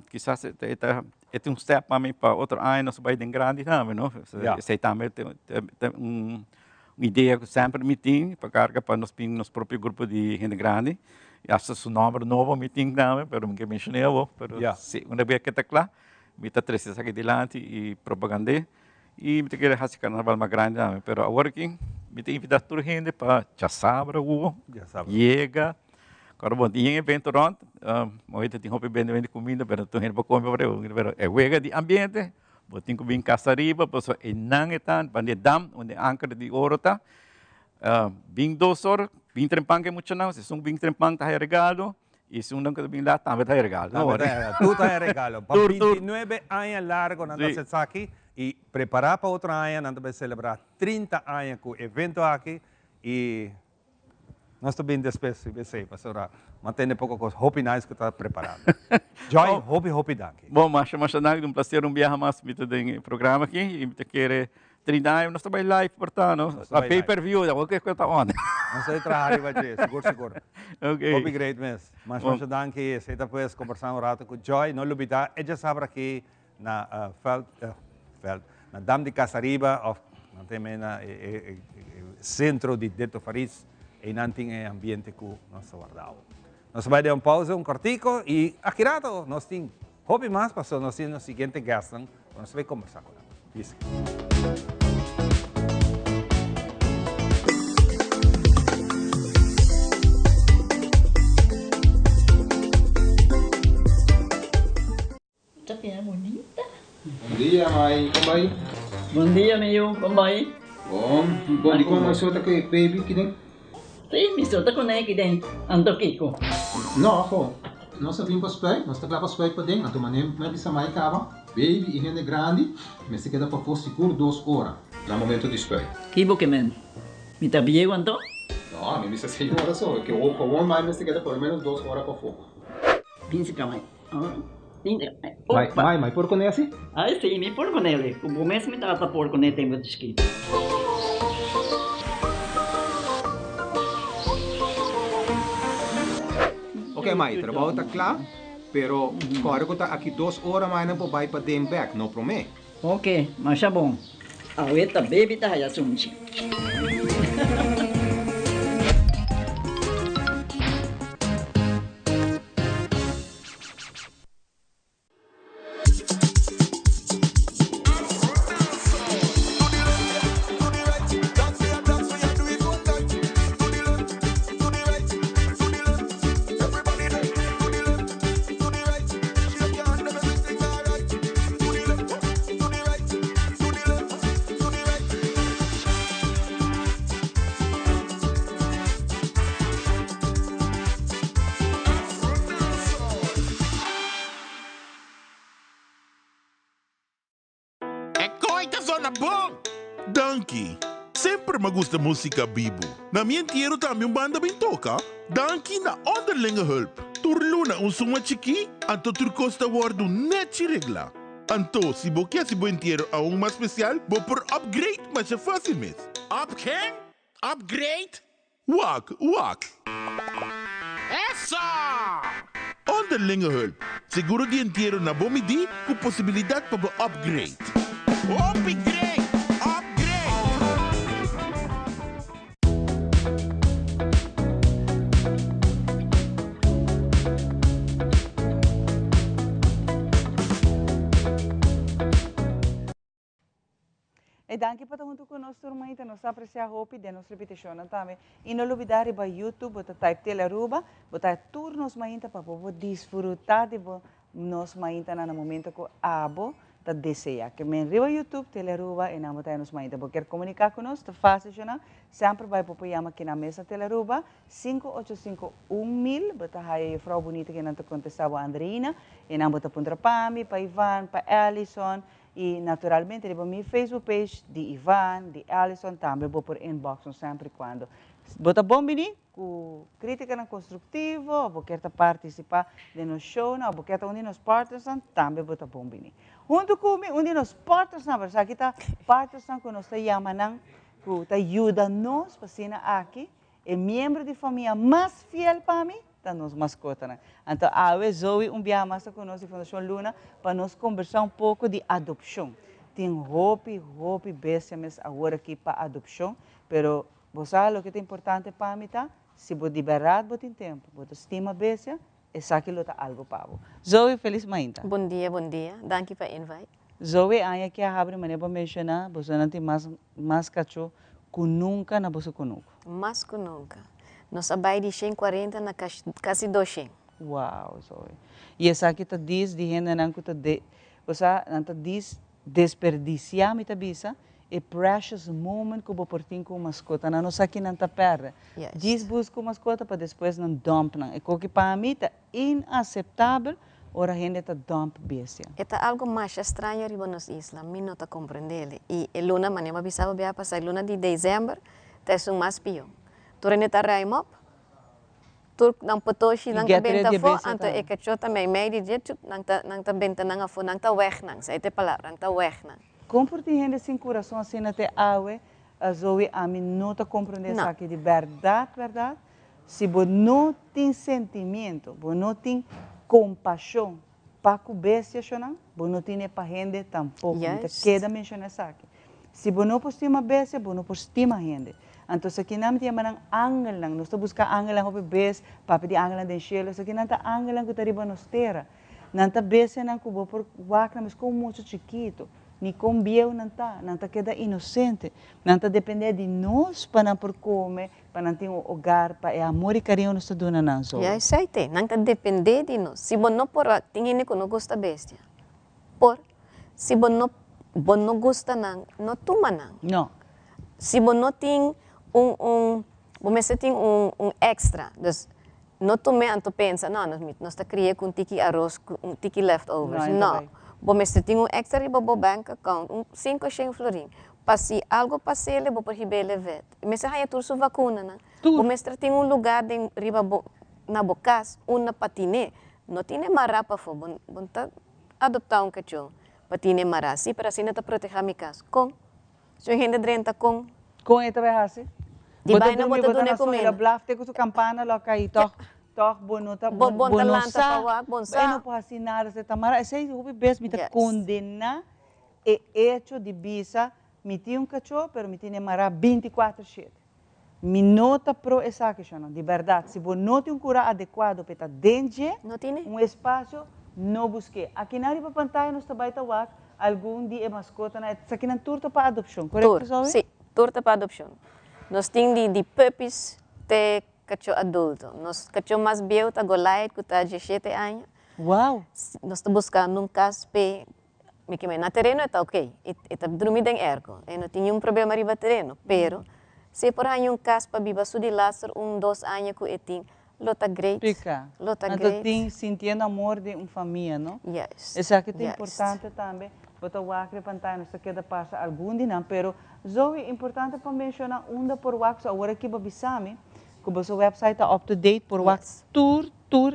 Quizás é um step para mim para outro ano nós vai de grande também, não? Sei também tem uma ideia que sempre me tem para carga para nós pintar nosso próprio grupo de gente grande. Essa é o nome novo meeting também, pero me mencionei pero se uma vez que está claro, me está trazendo aqui delante e propaganda e me querer fazer carnaval mais grande também, pero agora aqui me tem invitado toda gente para já sabe chega, agora bom dia evento rond, hoje tem roupa bem de comida, pero tu gente para comer pero é wega de ambiente, botinho bem casariba, posso enangetan, bande dam, onde anchor de ouro tá, bem 2 horas. Bing trempang que muito não, se são bing trempang tá regalo e se não que bing lá também tá regalo. Tudo tá regalo. Para 29 anos largo nós estamos aqui e preparar para outro ano, nós vamos celebrar 30 anos com o evento aqui e nós estamos bem despedidos, pastora. Mantém pouco coisa, hope nice que está preparado. Joy, hope daqui. Bom, mas nada, um prazer viajar mais do programa aqui e me querer 30 nós trabalhamos live, portanto, a pay-per-view, da qualquer coisa on. Nós aí trabalhamos, vai seguro. Ok. Copy great, miss. Mas muito danke, você tá depois conversar rato com Joy, não lubita, ella sabe que na na Dam de Casariba, of também na centro de Deto Faris, e nanting ambiente que nós guardamos. Nós vamos dar pausa, cortico, e aqui rato nós temos hobby mais, passou nós temos o seguinte gasto, nós vamos conversar com ela. Isso. Chắc là bonita. Bom dia, mãe. Como vai? Bom dia, meu. Como vai? Bom. Bom, di ko may sota kay baby kini? Sim, me solta com ele aqui ando Kiko. No, ako. Nós vim para spray, nós tá para spray para dentro. Então, manem, me bisa mai kaba. Baby, e rende grande, me se queda para for seguro 2 horas. Na momento de spray. Kibo que men. Me tá bien quanto? No, me bisa 6 horas só. Que o com mais me se queda por menos 2 horas para fogo. Pinse kamay. Mai, por con esse? Ah, sim, me por com ele. O começo me tava por com ele tem muito escrito. Ok, mãe, trabalho está claro, pero agora que está aqui 2 horas mais não vai para dem back, não promete? Ok, mas é bom. A outra baby tá aí assunto. Danke. Sempre me gusta música bibo. Na minha entierro também banda bem toca. Danke na onderlinge hulp. Turluna un suma chiki, anto turcosta wardu net regla. Anto, si bo quer si bo entierro a um mais especial, bo por upgrade, mas é fácil mesmo. Quem? Upgrade? Wak. Essa! Onderlinge hulp. Seguro de entierro na bomidi, com possibilidade para bo upgrade. Upgrade! E danke para junto conosco, turma, então nós apreciamos a roupa de nossa repetição também. E não olvidar para YouTube, botar type Teleruba, botar turnos mainta para poder desfrutar de nós mainta no momento que abo tá deseja. Que me riba YouTube Teleruba e não botar nos mainta. Porque quer comunicar conosco, tá fácil, não? Sempre vai para chamar aqui na mesa Teleruba 5851 botar aí a frau bonita que não te contestava a Andreina e não botar para Pami, para Ivan, para Ellison. E, naturalmente, devo meu Facebook page de Ivan, de Ellison, também vou por inbox sempre quando. Bota bom bini, com crítica construtiva, ou quer participar de nos show, ou quer um de nos partners, também bota bom bini. Junto comigo, um de nos partners, porque aqui está partners que nós chamamos, que ajuda nós para ser aqui, é membro de família mais fiel para mim. Nos mascotas. Então, a Zoe viaja mais conosco, a Fundação Luna, para nós conversar pouco de adoção. Tem roupa bestia agora aqui para adoção, pero você sabe o que é importante para mim, tá? Se você liberar, você tem tempo. Você estima bestia, é aquilo que algo para você. Zoe, feliz manhã. Bom dia. Danke para invite. Zoe, aí que a abre maneira para mencionar, você não tem mais cachorro que nunca na você conosco. Mais que nunca. Nós trabalhamos de 140 na quase 200. Uau, Zoe. E essa aqui está diz de gente não que você não diz desperdiciar muita bisa é precious moment que você tem com mascota. Não sei que não está perde. Diz busca mascota para depois não dump não. É que para mim está inaceitável. Ora a gente está dump bestia. É algo mais estranho em nossa isla. Mim não está compreendendo. E a luna maneira bisa vai passar luna de dezembro, está um mais pior. Turene ta raimop, tur nang patoshi nang ta benta fo, anto ekacho ta may di jet nang ta benta nang fo nang ta weg nang sa ite pala nang ta weg nang. Como tem gente sem coração assim na te awe, a Zoe a mim não tá compreendendo isso aqui de verdade. Se você não tem sentimento, você não tem compaixão para com bestia, você não tem para gente tampouco. Yes. Queda mencionar isso aqui. Se você não estima bestia, você não estima gente. Então, aqui não tem mais angel, nós estamos buscando angel para bes, para pedir angel de cielo, aqui não tem angel que está riba nos terra. Não tem bestia não que vou por vaca, mas com muito chiquito. Ni com biel não tá queda inocente, não tá depender de nós para não por comer, para não ter um hogar, para amor e carinho nós tá dando não só. Ya, isso aí tem, não tá depender de nós. Se você não por tem gente que não gosta bestia, se você não gosta não toma não. Não. Se você não tem você tem um extra, dus não tome anto pensa, não, nós tá criando com tiki arroz, um tiki leftovers, não. Você tem um extra riba bo bank account, 5 florin. Pasi algo pasele bo por hibele vet. Mas haya turso vacuna na. Você tem um lugar de riba bo na bocas, uma patine. Não tem marapa fo, bon tá adoptar um cachorro. Patine marasi para assim tá proteger mi casa. Com. So gente drenta com. Com eta vai hasi. Di ba na bota dune comida. Blafte com su campana lo kai to. Toch bonota bonota não pode assim nada se tamara esse o bes me tá condena e hecho de bisa me tinha um cachorro pero me tinha mara 24/7 me nota pro essa questão de verdade se você não tem um cura adequado para dentro um espaço não busque aqui na riba pantalla nós trabalha tawak algum dia mascota na essa aqui na turta para adoção correto sabe sim turta para adoção nós temos de puppies te cachorro adulto. Nós cachorro mais velho tá golait que tá 17 anos. Uau! Nós estamos buscando um caso me que na terreno está ok. Está dormindo em ergo. E não tinha problema riba terreno. Pero se por aí um caso para viver só de Lázaro 2 anos que ele tem, lota great. Pica. Lota great. Então tem sentindo amor de uma família, não? Yes. Isso aqui é importante também. Bota o acre pantalla, não se queda passa algum dia, pero Zoe importante para mencionar onda por wax agora que babisame. Que o seu website está up-to-date por wax tour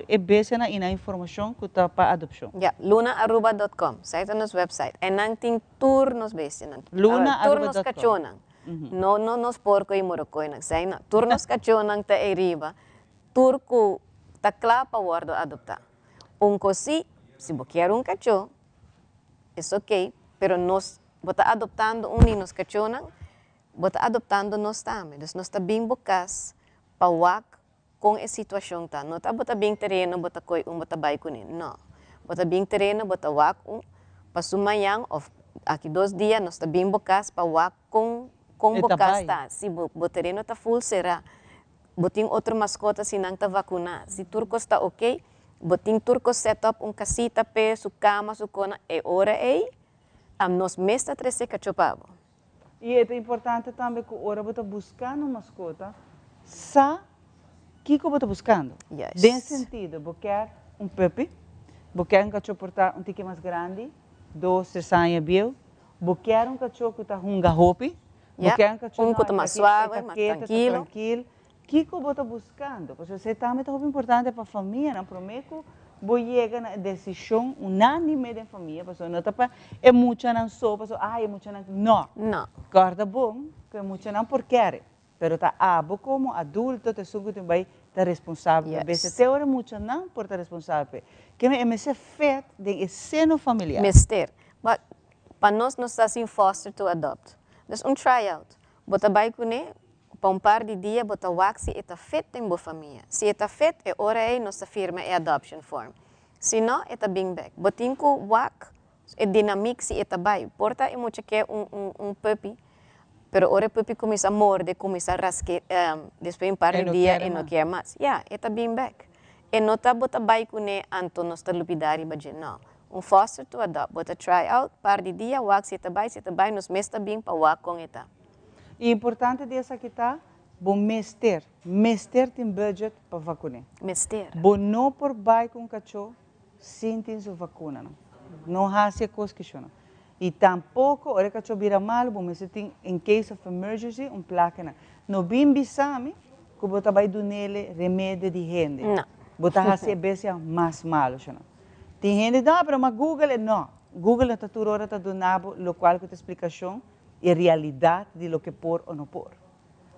e base na informação que está para adoção. Ja, luna@aruba.com, site nos website. E não tem tour nos base. Luna@aruba.com. Tour nos cachonan. No nos porco e morocco na sai na. Tour nos cachonan ta eriba. Tour ku ta clapa guardo adoptar. Cosi, se você quer um cachorro, é ok, pero nós bota adoptando nos cachonan, bota adoptando nós também. Nós está bem bocas pawak com a situação tá não tá bota bem terreno bota coi bota bai kunin não bota bem terreno bota wak pasumayang of aqui 2 dias nós tá bem bocas pawak com bocas tá se bota terreno tá full será botin outro mascota se não tá vacuna se turcos tá ok botin turcos setup casita pe su cama su cona e hora nos mesta 13 cachopavo e é importante também que ora bota buscando mascota sa que eu estou buscando. Yes. Nesse sentido, você quer um puppy, você quer um cachorro portar um tique mais grande, 2 anos bio, você quer um cachorro que está um garrope, você quer um cachorro que está mais suave, mais tranquilo. Que eu estou buscando? Porque você também é muito importante para a família, não prometo você chega na decisão unânime da família, porque não está para é muito não só, porque é muito não. Não. Guarda bom, que é muito não por querer. Pero tá abo como adulto te sugo te vai tá responsável. Yes. Bese te ora muito não por tá responsável. Que me se fet de seno familiar. Mister, but para nós está assim foster to adopt. Dus tryout. Bota vai kune para par de dia bota wax se eta fit tem boa família. Se eta fit é ora aí nossa firma é adoption form. Se não eta bring back. Botin ko wax é dinâmico se eta vai. Porta é muito que puppy. Pero ora pupi começa a morder, começa a rascar, depois de par de dia e não quer mais. Yeah, está bem back. E não está bota bike ne anto não está lupidari baje não. Foster to adopt, bota try out, par de dia, wax se está bem, nos mesta bem para wax com eta. E importante dessa aqui tá, bom mester tem budget para vacunar. Mester. Bom não por bike com cachorro, sem ter sua vacuna não. Não há se coisa que chama. E tampouco, ora que eu vira mal, você tem, em case of emergency, placa. No bem bisame, que você vai dar nele remédio de gente. Não. Você vai ser mais malo. Tem gente que dá para uma Google, não. Google na taturo ora ta donabo lo qual com explicação e realidade de lo que por ou não por.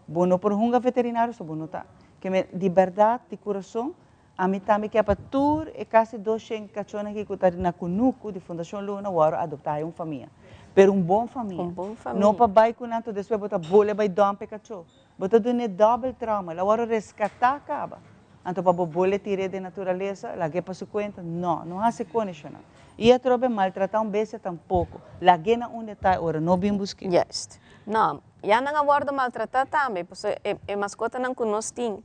Bono por hunga veterinário so bono tá. Que me de verdade, de coração, a mim também que é para tur e quase 200 cachorros que cutar na Kunuku de Fundação Luna o adoptar uma família. Pero bom família. Família. Não para vai com nanto depois botar bolha vai dompe cachorro. Botar dune double trauma. La hora rescatar acaba. Então para bolha tirar de natureza, la que para sua conta, não há se conexão. E a trobe maltratar besta tampouco. La que na onde está ora não bem buscar. Yes. Não, já não aborda maltratar também, porque a mascota não conosco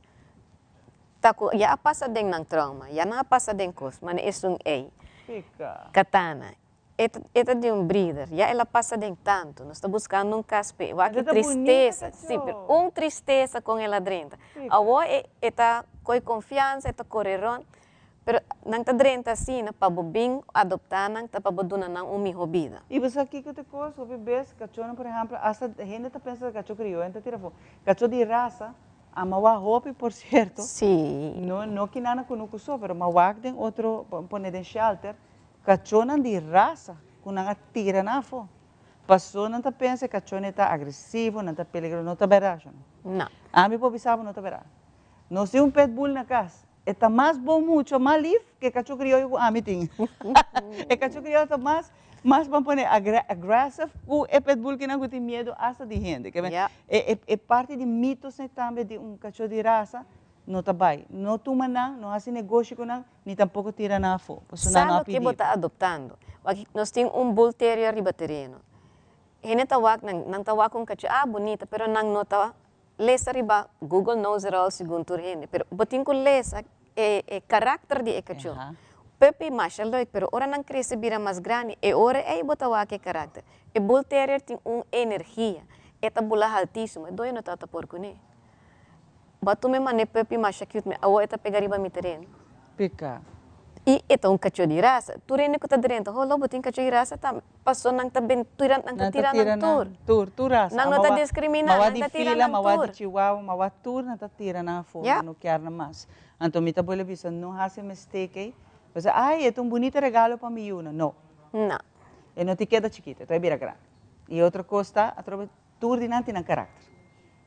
já passa dentro ng trauma, já não passa dentro coisa, mas é ei. Fica. Katana. Esta de breeder, já ela passa dentro tanto, nós estamos buscando caspe, que tristeza, sim, tristeza com ela dentro. Agora esta com confiança, esta correron, pero não está dentro assim, para bem adoptar, não está para donar não uma vida. E você aqui que te coisa, o bebê, cachorro, por exemplo, hasta a gente está pensando cachorro crioulo, então tira fora, cachorro de raça. A mawa hopi, por certo. Sim. Não que nada conosco só, mas mawa tem outro, pone de shelter, cachorro de raça, que não tira na fo. Passou não tá pensa que cachorro está agressivo, não está peligroso, não está verdade. Não. A mim pobre sabe não está verdade. Nós temos pitbull na casa, está mais bom muito, mais livre que cachorro crioulo a mim tem. E cachorro crioulo está mais vamos pôr agressivo, o pitbull que não tem medo hasta de gente. É parte de mitos também de cachorro de raça, não está bem. Não toma não faz negócio com não, nem tampouco tira na fo. Sabe o que você está adoptando? Nós temos bull terrier ribaterreno. Ele não está com cachorro, bonita, pero não nota, lesa riba, Google knows it all segundo ele, pero botin com lesa, caráter de cachorro. Pepe Marshall, pero ora não cresce vira mais grande e ora botar que caráter. E bull terrier tem energia, bula altíssima, doi não tá por cune. Batu me mane Pepe Marshall cute me, esta pegaria mi terreno. Pica. E cachorro de raça, tu rene que tá dentro, holo botin cachorro de raça tá passou não tá bem tira tur raça. Não tá discriminando, não tá tira na tur. De chihuahua, mawa tur não tá tira na fo, não quer na mais. Então me tá boa vista, não hace mistake. Você, é um bonito regalo para mim, não. Não. E não te queda chiquita, tu é vira grande. E outra coisa, a trobe tudo de não tem caráter.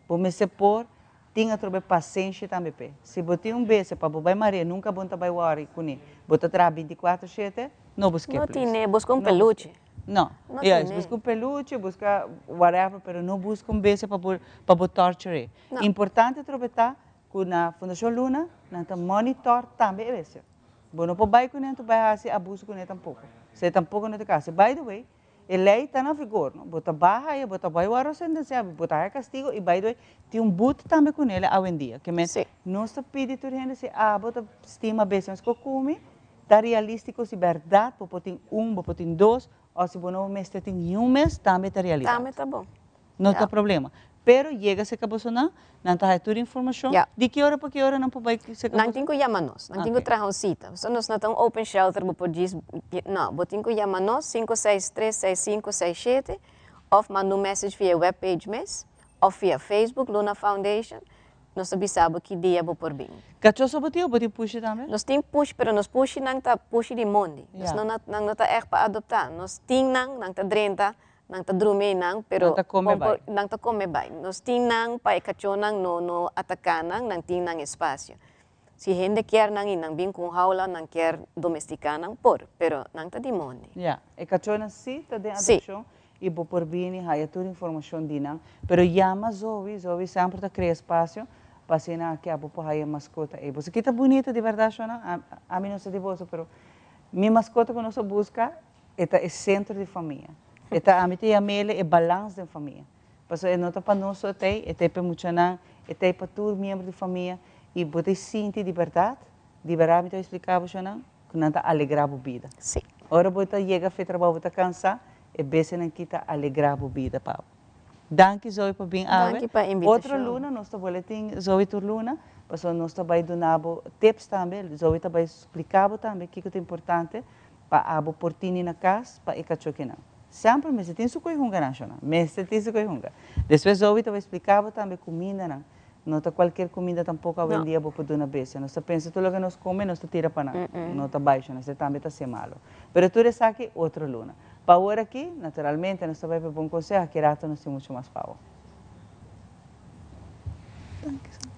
Por me se pôr, tem a trobe paciência também. Se botar beijo para o bai Maria, nunca bom trabalhar worry com ele. Botar tra 24/7, não busque. Não tem, busca peluche. Não. Yes, busca peluche, busca whatever, mas não busca beijo para torture. Importante é trobe tá com na Fundação Luna, não monitor também é isso. Bom, não pode com ele, tu vai fazer abuso com ele tampouco. Se tampouco não te casa. By the way, a lei está na vigor, não? Bota barra e bota vai o arroz sentenciado, bota castigo e by the way, tem boot também com ele ao em dia. Que me não está pedindo tudo gente se bota estima bem, mas que come, tá realístico se verdade, botar botar dois, ou se não mês tem mês, também tá realista. Também tá bom. Não tem problema. Pero chega se acabou não está toda informação. De que hora para que hora não pode se acabou? Não tem que chamar-nos, não tem que trazer uma cita. Se nós não temos open shelter, não, tem que chamar-nos 5636567 ou mandar message via webpage mesmo, ou via Facebook, Luna Foundation. Nós sabemos que dia vou por bem. Cachorro só botiu push também? Nós temos push, pero nós push não está push de monde. Nós não está echt para adotar. Nós temos não está drenta. Não está dormindo, não, pero não está come bem. Nós temos para cachorro não atacar, não tem espaço. Se a gente quer não vir com jaula, não quer domesticar, não por, pero não está de monte. E cachorro sim está de adoção e vou por bem e toda informação de não, pero chama Zoe sempre está criando espaço para ser que a vou a mascota. E você que está bonita de verdade, não? A mim não sei de você, pero minha mascota que nós busca é centro de família. A mim tem a mele é balanço da família. Porque não está para nós até para muitos não, para todos os membros da família e você sente de verdade me estou explicando não, que não está alegrar a vida. Sim. Ora você chega a fazer trabalho, você cansa e bem não quita alegrar a vida, Pau. Danke Zoe para vir a outra Luna, nós boletim Zoe tur Luna, porque nós vai donar tips também, Zoe vai explicar também o que é importante para a portini na casa, para o cachorro não. Sempre me tem su coi hunga nacional, me tem su coi hunga. Depois eu estava explicava também comida não, Não está qualquer comida tampouco hoje em dia vou poder na vez. Nós pensa tudo o que nós comemos, nós tira para nada. Não está baixo, nós também está ser malo. Mas tudo isso aqui, outra luna. Power aqui, naturalmente, nós vai para bom conselho, aqui rato nós temos muito mais power.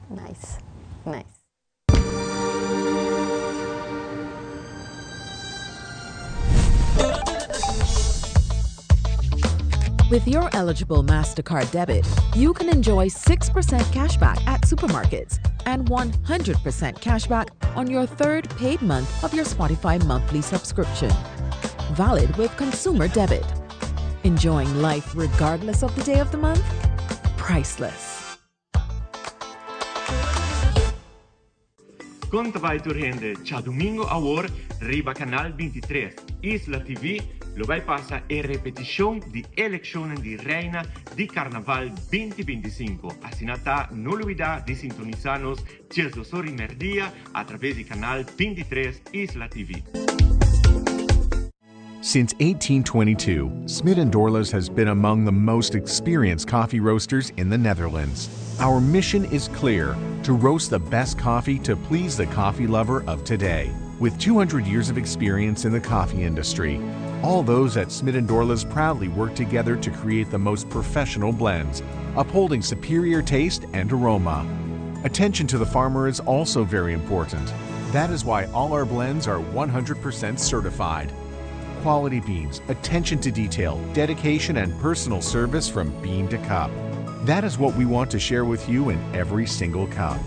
Nice, nice. With your eligible MasterCard debit, you can enjoy 6% cashback at supermarkets and 100% cashback on your third paid month of your Spotify monthly subscription. Valid with consumer debit. Enjoying life regardless of the day of the month? Priceless. Conta vai turrende, cha domingo a hora, riba canal 23, Isla TV, lo vai passa e repetição de elezione di reina di Carnaval 2025. Assinata non olvida di sintonizarnos Chieso Sori Merdia a través di canal 23 Isla TV. Since 1822, Smit & Dorlas has been among the most experienced coffee roasters in the Netherlands. Our mission is clear, to roast the best coffee to please the coffee lover of today. With 200 years of experience in the coffee industry, all those at Smit & Dorlas proudly work together to create the most professional blends, upholding superior taste and aroma. Attention to the farmer is also very important. That is why all our blends are 100% certified. Quality beans, attention to detail, dedication, and personal service from bean to cup. That is what we want to share with you in every single cup.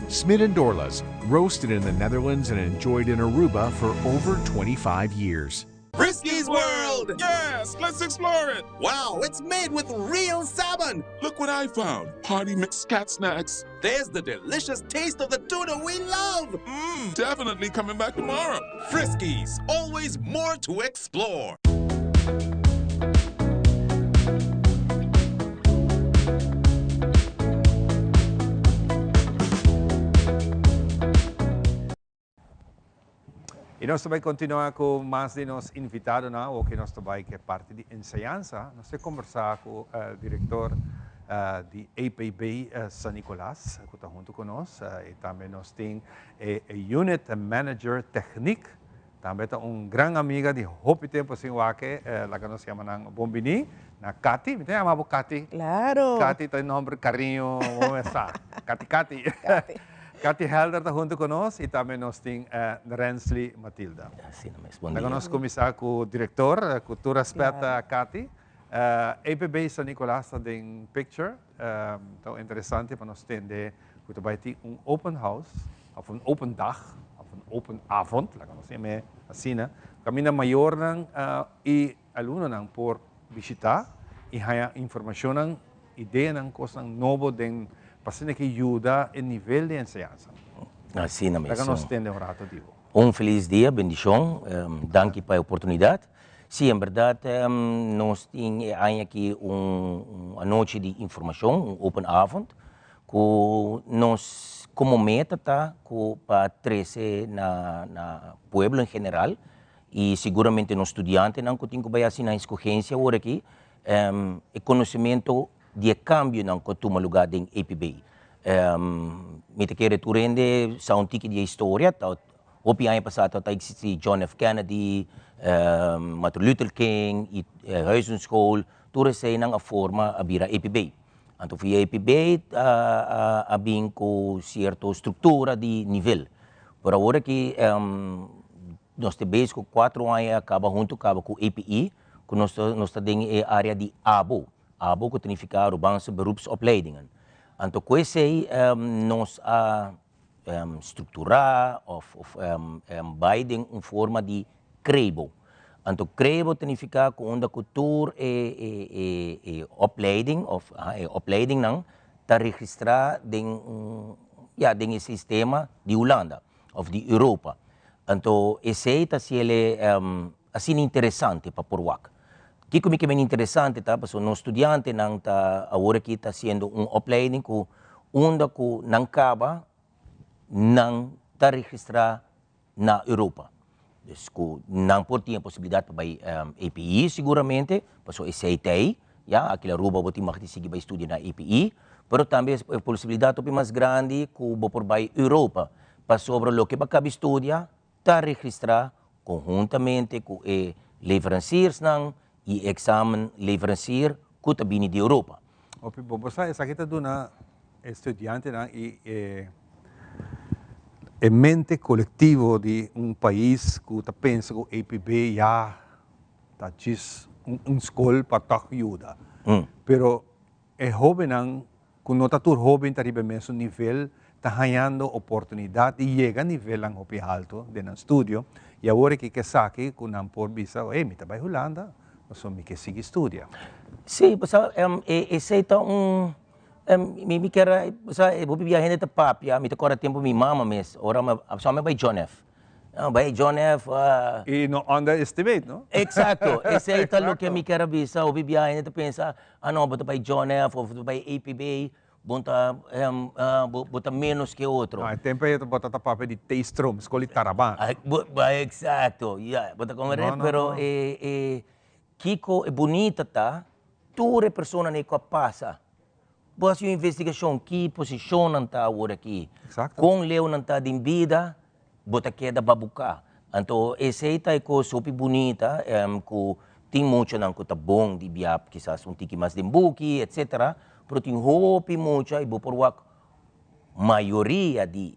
Smit & Dorlas, roasted in the Netherlands and enjoyed in Aruba for over 25 years. Frisky's World! Yes, let's explore it! Wow, it's made with real salmon! Look what I found! Party mixed cat snacks. There's the delicious taste of the tuna we love! Definitely coming back tomorrow. Frisky's, always more to explore. E nós também continuamos com mais de nós invitados, o que nós também que é parte de ensinança. Nós vamos conversar com o diretor de APB, San Nicolás, que está junto conosco. E também nós temos a Unit Manager Technique, também está grande amiga de Hopi Tempo Sin Wake, lá que nós chamamos Bombini, na Kati. Me chamamos Kati? Claro. Kati tem nome carinho, vamos começar. Kati. Kati Helder está junto conosco e também nós temos Rensley Matilda. Sim, bom dia. Nós começamos com o diretor, com todo respeito a Kati. APB San Nicolás está em picture. Então, interessante para nós entender que vai ter open house, of open dag, of open avond, lá que nós chamamos assim, caminho maior e aluno por visitar e ganhar informação, ideia, coisa nova den para que ajuda em nível de ensinança. Assim mesmo. Para que nós tenhamos um rato de feliz dia, bendição, danke pela oportunidade. Sim, em verdade, nós temos aqui uma noite de informação, open avond, que nós, como meta, está para 13 na pueblo em geral, e seguramente nos estudantes não têm que vai assim na escorrência agora aqui, o conhecimento de cambio não costuma lugar em APB. Me te quero turende sa um tique de história, o ano passado existia John F. Kennedy, Martin Luther King, e Huisenschool, tudo sei não a forma a vira APB. Então foi APB a bem com certa estrutura de nível. Por agora que nós temos 4 anos acaba junto com API, que nós temos a área de ABO. ABO que significa Urbanse Beroepsopleidingen. Então, com isso aí, nós estruturar of beiden uma forma de CREBO. Então, CREBO significa que onde a cultura e opleiding, opleiding não, está registrada em sistema de Holanda, ou de Europa. Então, esse aí está assim interessante para Portugal. Que comigo é interessante, tá? Porque um estudante não tá agora que está sendo opleiding que onde que não acaba não está registrado na Europa. Então, não pode ter a possibilidade para API seguramente, porque esse aí tem, aquela Aruba pode mais seguir para estudar na API, Pero também a possibilidade mais grande que o por vai Europa, para sobre o que vai estudar, está registrar conjuntamente com o leveranciers e examen leverancier que também de Europa. Opi, bobosa, essa aqui está do na estudante e mente coletivo de país que está pensando que o APB já está diz escola para te ajuda. Pero é jovem quando não está tudo jovem está arriba mesmo nível, está ganhando oportunidade e chega a nível alto de um estúdio e agora que sabe que não por visa, me está vai Holanda, mas me que sigue estudia. Sim, esse é me quer, eu vou viajar nesta papia, me toca tempo minha mama mesmo, ora só me vai John F. Vai John F. E não underestimate, não? Exato, esse é o que me quer visa, eu viajar nesta pensa, não, vou vai John F. ou vou vai APB, bota menos que outro. Não, tempo aí bota a papel de T-Strom, escolhe Taraban. Exato, bota como é, pero Kiko é bonita, tá? Toda pessoa nem que passa. Boa sua investigação, que posicionam tá agora aqui. Com leu não tá de vida, bota queda babucar. Então, esse é coisa super bonita, que tem muito não que tá bom de biap, quizás tique mais de buki, etc. Pero tem hope muito e por wak maioria de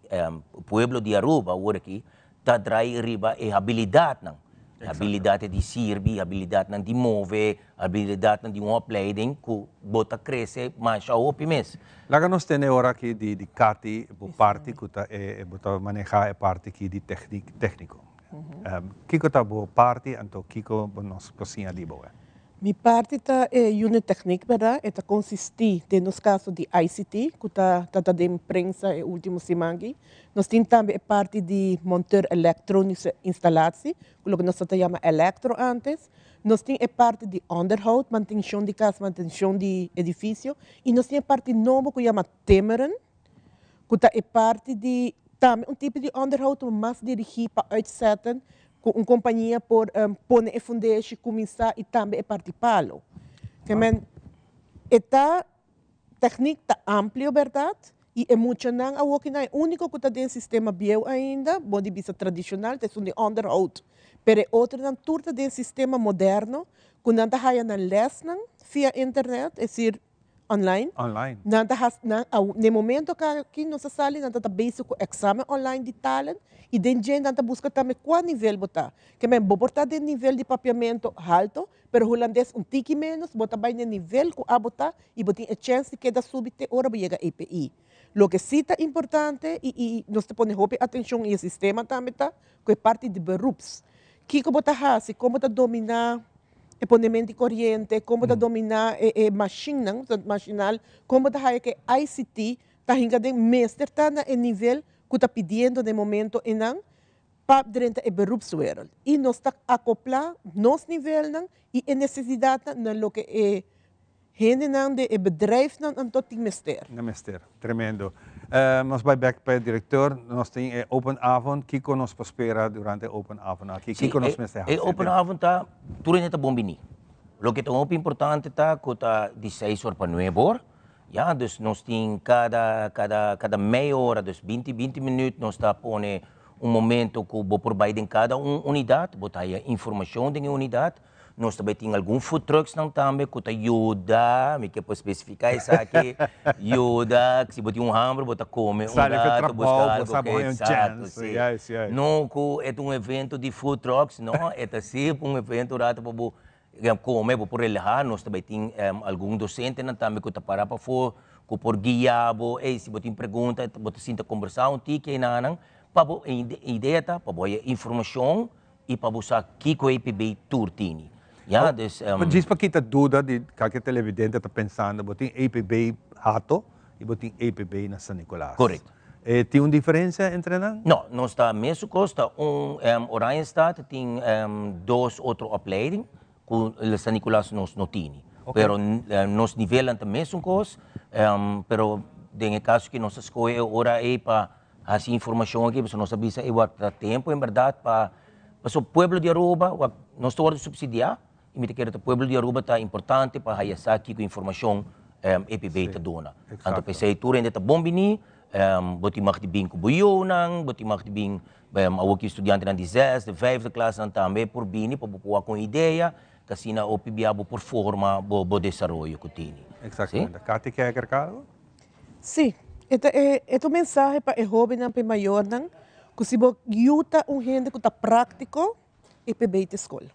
pueblo de Aruba agora aqui tá trai riba e habilidade não. Habilidade de servir, habilidade de mover, habilidade de uma opleiding que bota crescer mais a hope mesmo. Lá nós temos agora aqui de Kati, parte que bota manejar a parte aqui de técnico. Kiko tá boa parte, então Kiko nós cozinha ali boa. Mi parte tá unit técnica, verdade? Esta consiste nos casos de ICT, que tá de imprensa e último semana. Nós temos também a parte de montar eletrônica instalação, o que nós chama eletro antes. Nós temos a parte de onderhoud, manutenção de casa, manutenção de edifício. E nós temos a parte nova que chama temeren, que tá a parte de também tipo de onderhoud mais dirigido para uitzetten. Uma companhia por pôr a fundação, começar e também participá-lo. Esta técnica está ampla, verdade? E é muito não, o único que está dentro do sistema bio ainda, bom de vista tradicional, é de onderhoud. Mas outro não, tudo está dentro do sistema moderno, que não está na les via internet, é dizer, online. Online. No momento que nós saímos, nós estamos basic com exame online de talent e dentro nós busca também qual nível botar. Que mesmo botar de nível de papiamento alto, pero holandês tique menos, botar bem no nível que a botar e botar a chance de que da subite hora vai chegar EPI. Lo que sí está importante e nós te ponemos atenção no sistema também tá, que é parte de beroeps. Que botar assim, como tá dominar o ponemento de corrente, como dominar a máquina, machinal, como que ICT está hingando mestre tá na nível que está pedindo no momento e não para dentro do beroepswereld. E nós está acoplar nos nível não e a necessidade na lo que é gente não de bedrijf não en tot die mester. Na mester, tremendo. Nós vai back para o diretor, nós temos open avond, Kiko nos espera durante open avond aqui. Kiko nos mester. Open avond tá, tudo neta bom bini. Lo que é muito importante tá, que tá de 6 horas para 9 horas. Ja, dus nós temos cada meia hora, dus 20 minutos, nós tá pone momento que vou provider em cada unidade, botar informação de unidade. Nós também temos alguns food trucks também, que ajuda, me quer especificar isso aqui, ajuda, que se botar hambúrguer, botar comer, buscar algo que é exato. Não que é evento de food trucks, não, é sempre evento para comer, para relaxar. Nós também temos alguns docentes também que para que por guiar, se botar pergunta, botar sinta conversar tique, para a ideia tá, para informação e para usar que o APB turtini. Ja, dus, diz para quem está dúvida de que televidente está pensando, botem APB Hato e botem APB na São Nicolás. Correto. Tem uma diferença entre não? Não, nós está mesmo costa Oranjestad tem 2 outras opleidings que São Nicolás nós não tem. Pero nós nivelamos também mesmo coisa, pero em caso que nós escolhe hora aí para essa informação aqui, porque nós sabemos que é tempo, em verdade, para o povo de Aruba, nós estamos subsidiar. E me quero que o povo de Aruba está importante para raiar aqui com informação EPB te dona. Anto pensei turen deta bombini, boti mag die bing kubuyo nang, boti mag die bing awak estudante nan de 6, de 5e klas nan também por bini, para bukuha com ideia, kasi na opibiabo por forma bo desarrollo kutini. Exactamente. Kati, quer agregar algo? Sim, esse mensagem para o jovem não maior não, que se você ajuda gente que está prático e para a escola.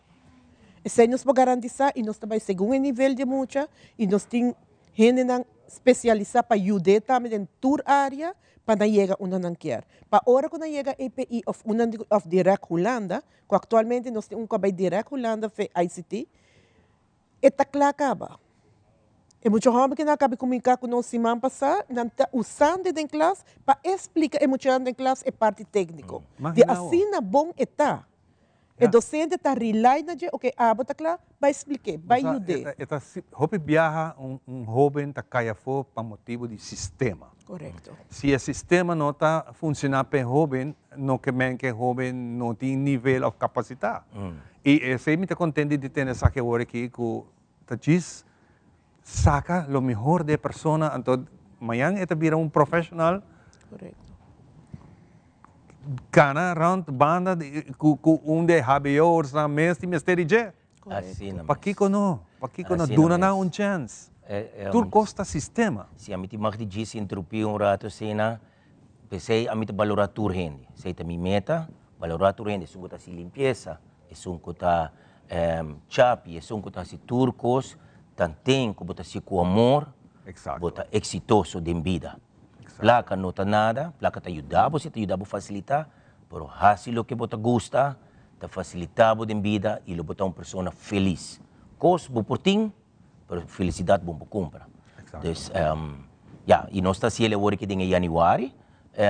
Isso nos vai garantizar e nós também segundo o nível de muita e nós temos gente não especializada para ajudar também em toda área para não chegar onde não quer. Para hora que não chega EPI of Direct Holanda, que atualmente nós temos um Direct Holanda para ICT, está claro acaba. E muitos homens que não acabam de comunicar com nós semana passada, não estão usando em classe para explicar muito em classe a parte técnica. De assim, na bom está. O docente está relying na gente, ok, está claro, vai explicar, vai ajudar. Hope viaja jovem está caia for para motivo de sistema. Correto. Se o sistema não está funcionando para o jovem, não quer que o jovem não tem nível de capacidade. E eu me contente de ter essa agora aqui, que diz saca lo mejor de persona, então amanhã esta vira profissional. Correto. Kana round banda com de habiores na mês de mistério je. Assim não. Pakiko no duna na chance. Tur costa sistema. Se a mim te mag de diz interromper rato cena, pensei a mim te valorar tur gente. Sei te mi meta, valorar tur gente, sunguta si limpeza, sunguta chapi, sunguta si turcos, tantém que bota si com amor, bota exitoso de vida. Placa não tá nada, placa te ajudava, você te ajudava a facilitar, pero assim o que bota gosta, te facilitava de vida e lo bota uma pessoa feliz. Cos bo por tim, pero felicidade bom compra. Então, e nós está se ele agora que tem em janeiro,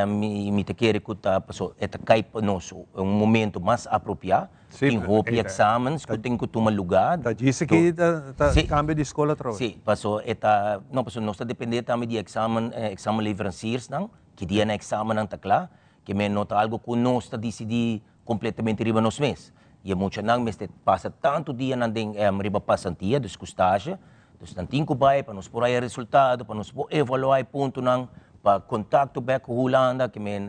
me te quer que tá passou, eta cai para nós momento mais apropriado. Tem roupa e exames que tem que tomar lugar. Disse que cambio de escola trouxe. Sim, passou eta não passou nós está depender também de exame livranciers não, que dia na exame não tá claro, que me nota algo que nós está decidir completamente riba nos mês. E muito não mas passa tanto dia não tem riba passantia, descustagem, dus não tem que vai para nós por aí resultado, para nós evaluar ponto não, para contato back com Holanda que me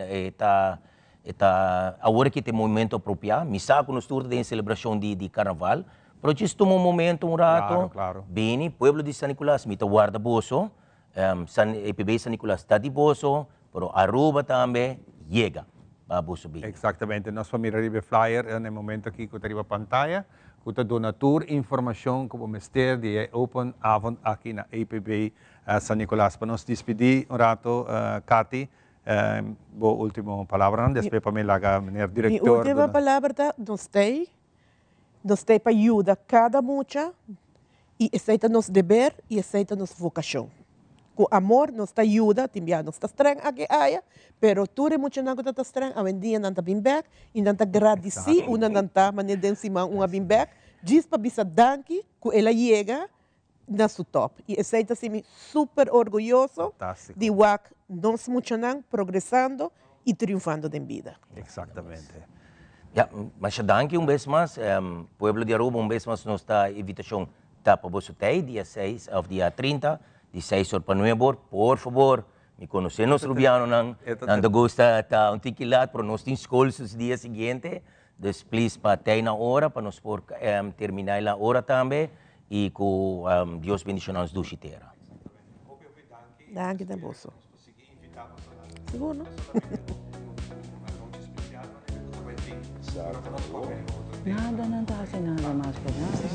agora que tem momento apropriado, me saco nos turnos de celebração de carnaval, pero just um momento, rato, bem, pueblo de San Nicolás, me guarda bolso, EPB San Nicolás está de bolso, pero Aruba também chega para bolso bem. Exatamente, nós vamos ver flyer no momento aqui que está na pantalla, que está dando tour informação que o Ministério de Open Avond aqui na EPB San Nicolás. Para nos despedir, rato, Kati, boa última palavra, depois para me lagar, menino diretor. A última palavra é nós temos para ajudar cada mucha e aceita nos dever e aceita nos vocação. Com amor nos ajuda, também nos está estranho aqui aya, pero tudo muito não está estranho, a vendia não está bem back e não está agradecer, uma não está maneira de cima uma bem back, diz para bisa danke, que ela chega na sua top. E aceita-se super orgulhoso de WAC nós muito progressando e triunfando de vida. Exatamente. Mas danke vez mais, Pueblo de Aruba vez mais nos está invitação para você dia 6 ou dia 30, de 6 horas para 9 por favor, me conhecer nos rubiano não gosta tá tequila, para nós tem escolas no dia seguinte, dus please para ter na hora para nós por terminar a hora também. E com Deus bendicionar os dois terra. Danke, da bolso. Seguro? Nada, não está assim nada más que nada.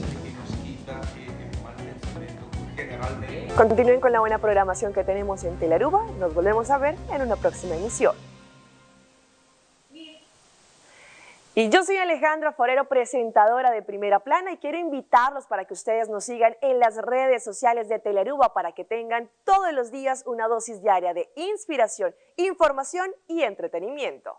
Continúen con la buena programación que tenemos en Telearuba. Nos volvemos a ver en una próxima emisión. Y yo soy Alejandra Forero, presentadora de Primera Plana, y quiero invitarlos para que ustedes nos sigan en las redes sociales de Telearuba para que tengan todos los días una dosis diaria de inspiración, información y entretenimiento.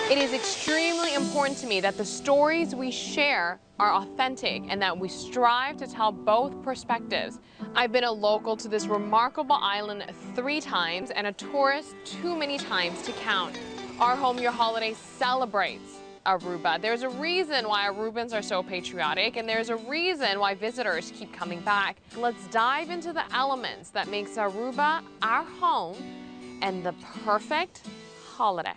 It is extremely important to me that the stories we share are authentic and that we strive to tell both perspectives. I've been a local to this remarkable island 3 times and a tourist too many times to count. Our Home Your Holiday celebrates Aruba. There's a reason why Arubans are so patriotic, and there's a reason why visitors keep coming back. Let's dive into the elements that makes Aruba our home and the perfect holiday.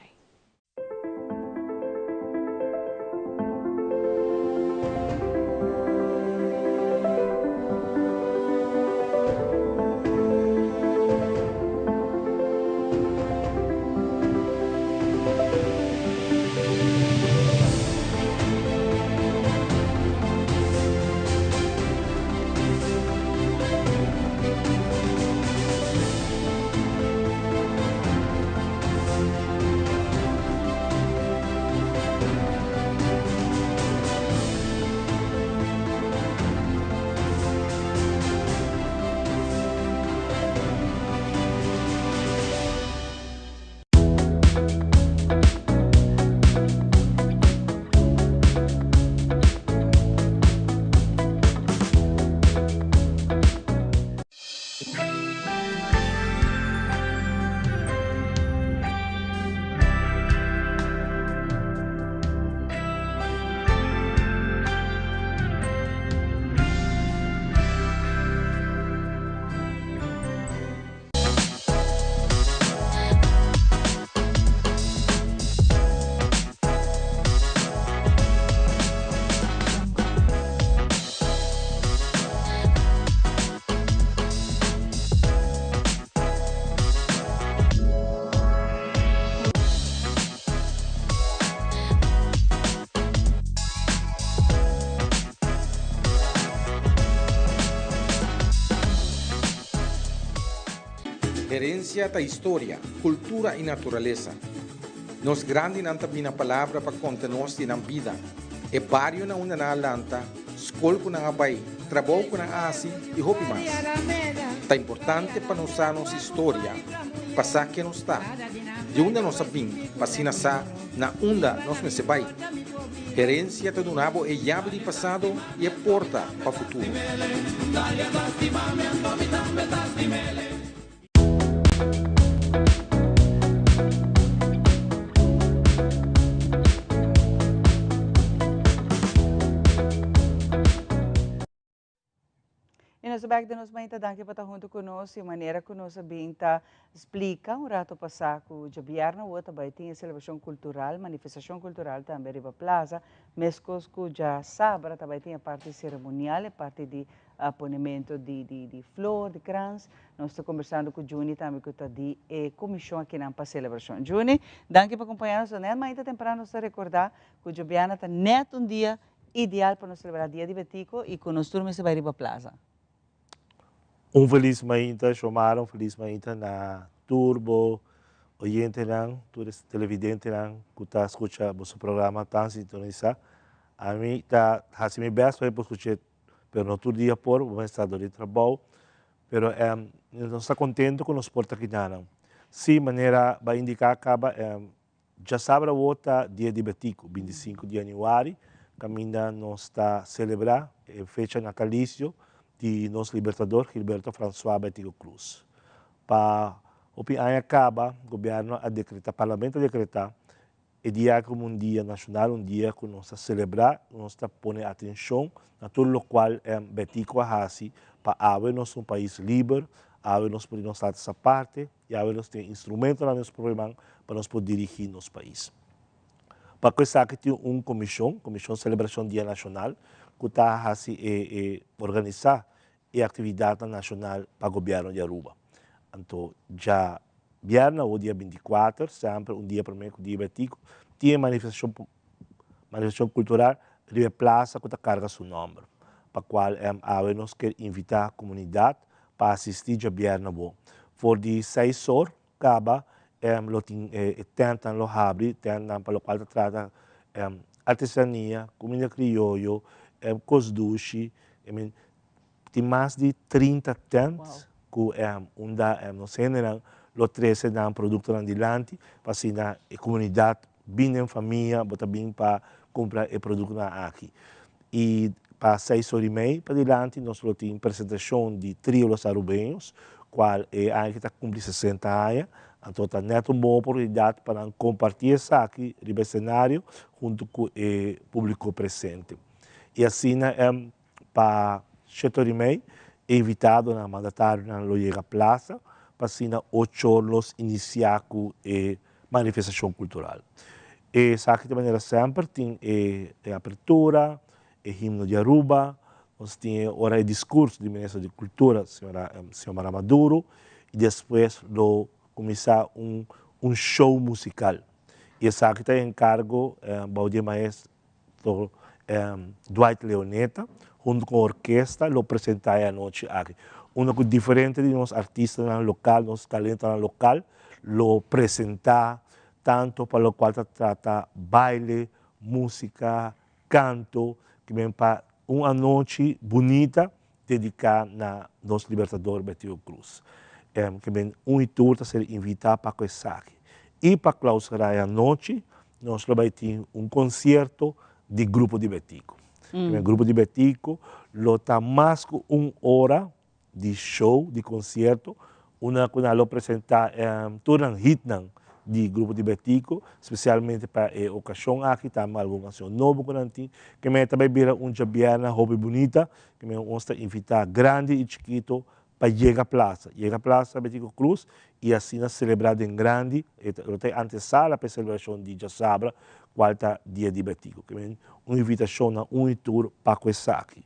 Herencia da história, cultura e natureza. Nos grande não tem a palavra para contar nós na vida. É barrio na uma na lanta, escola com a bai, trabalho com a asi e roupa mais. É importante para nós a nossa história, passar que nos está. De onde nós sabemos, passina sa na onda nós me se vai. Herencia do nabo é chave de passado e é porta para o futuro. E nós vamos nos mainta daqui para estar junto conosco e maneira que nós binta explica rato passar que o governo outra vai ter celebração cultural, manifestação cultural também riba plaza, mescos que já sabe também tem a parte cerimonial, a parte de aponimento de flor, de crans. Nós estamos conversando com o Juni também que está de comissão aqui na celebração. Juni, danke para acompanhar-nos, né? Mainta temprano nos recordar que o governo está neto dia ideal para nós celebrar dia de Betico e que nós turmas se vai riba plaza. Feliz mainta, chamaram feliz mainta na turbo, oyente lang, televidente lang, que está escutando o programa tão sintonizado. A mim está fazendo best para escutar, pero no todo dia por o estado de trabalho, pero não está contente com os portas que não. Se maneira vai indicar acaba já sabe a outra dia de Betico, 25 de janeiro, caminha nós está celebrar fecha natalício de nosso libertador, Gilberto François Betico Cruz. Para o ano acaba, o governo a decretar, o parlamento a decretar, o dia como um dia nacional, um dia que nós celebrar, nós põe atenção a tudo o qual Betico faz para haver um país livre, haver nós poder estar essa parte e haver nós ter instrumentos no nosso programa para nós poder dirigir nosso país. Para que isso aqui tem uma comissão de celebração do Dia Nacional, que está a organizar a atividade nacional para o governo de Aruba. Então, já viernes, o dia 24, sempre um dia primeiro, o dia Betico, tem manifestação cultural de praça que carga seu nome, para a qual nós queremos invitar a comunidade para assistir a viernes. For de 6 horas, acaba, tentam lo abre, tentam para o qual trata artesania, comida criollo, cosduche, tem mais de 30 tendas que nos generam os 13 produtos adiante para a comunidade, bem em família, bem para comprar o produto aqui. E para 6 horas e meia para adiante, nós temos apresentação de trio Los Arubeños, qual está cumprindo 60 anos, Então, está neto uma boa oportunidade para compartilhar isso aqui no cenário junto com o público presente. E assim, para 7h30, é invitado na mandatário na Loiega Plaza, para assim, 8 horas, iniciar com a manifestação cultural. E isso aqui, de maneira sempre, tem a abertura, o himno de Aruba, nós temos hora de discurso do ministro de Cultura, senhora Maduro, e depois começar um show musical. E isso aqui está em cargo do maestro Dwight Leoneta, junto com a orquestra, lo apresentar a noite aqui. Uma coisa diferente de nós artistas local, nosso talento local, lo apresentar tanto para o qual trata baile, música, canto, que vem para uma noite bonita dedicada a nosso libertador Betilio Cruz. Que vem tour a ser invitado para começar aqui. E para clausurar a noite, nós vamos ter um concerto de grupo de Betico. O grupo de Betico está mais que 1 hora de show, de concerto, quando ela apresentar todo um hit de grupo de Betico, especialmente para a ocasião aqui, também alguma canção nova que também vira jabiana, hobby bonita, que vamos invitar grande e chiquito para Llega Plaza. Llega Plaza Betico Cruz, e assim celebrar em grande, tem antesala para a celebração de Jasabra, quarta dia de Betico. Que vem uma invitação, um tour para começar aqui.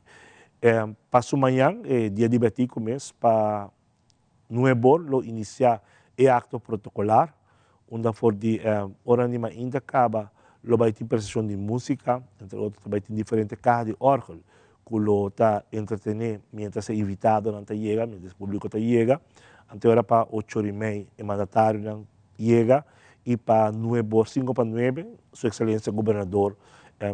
Para amanhã, dia de Betico mesmo, para 9 horas, iniciar o acto protocolar, onde for de hora de ainda acaba, vai ter prestação de música, entre outros, vai ter diferentes carros de órgão, que lo está entretener mientras é invitado não chega, mientras o público chega. Até hora para 8h30, o mandatário não chega, e para 5 para 9, Sua Excelência Governador,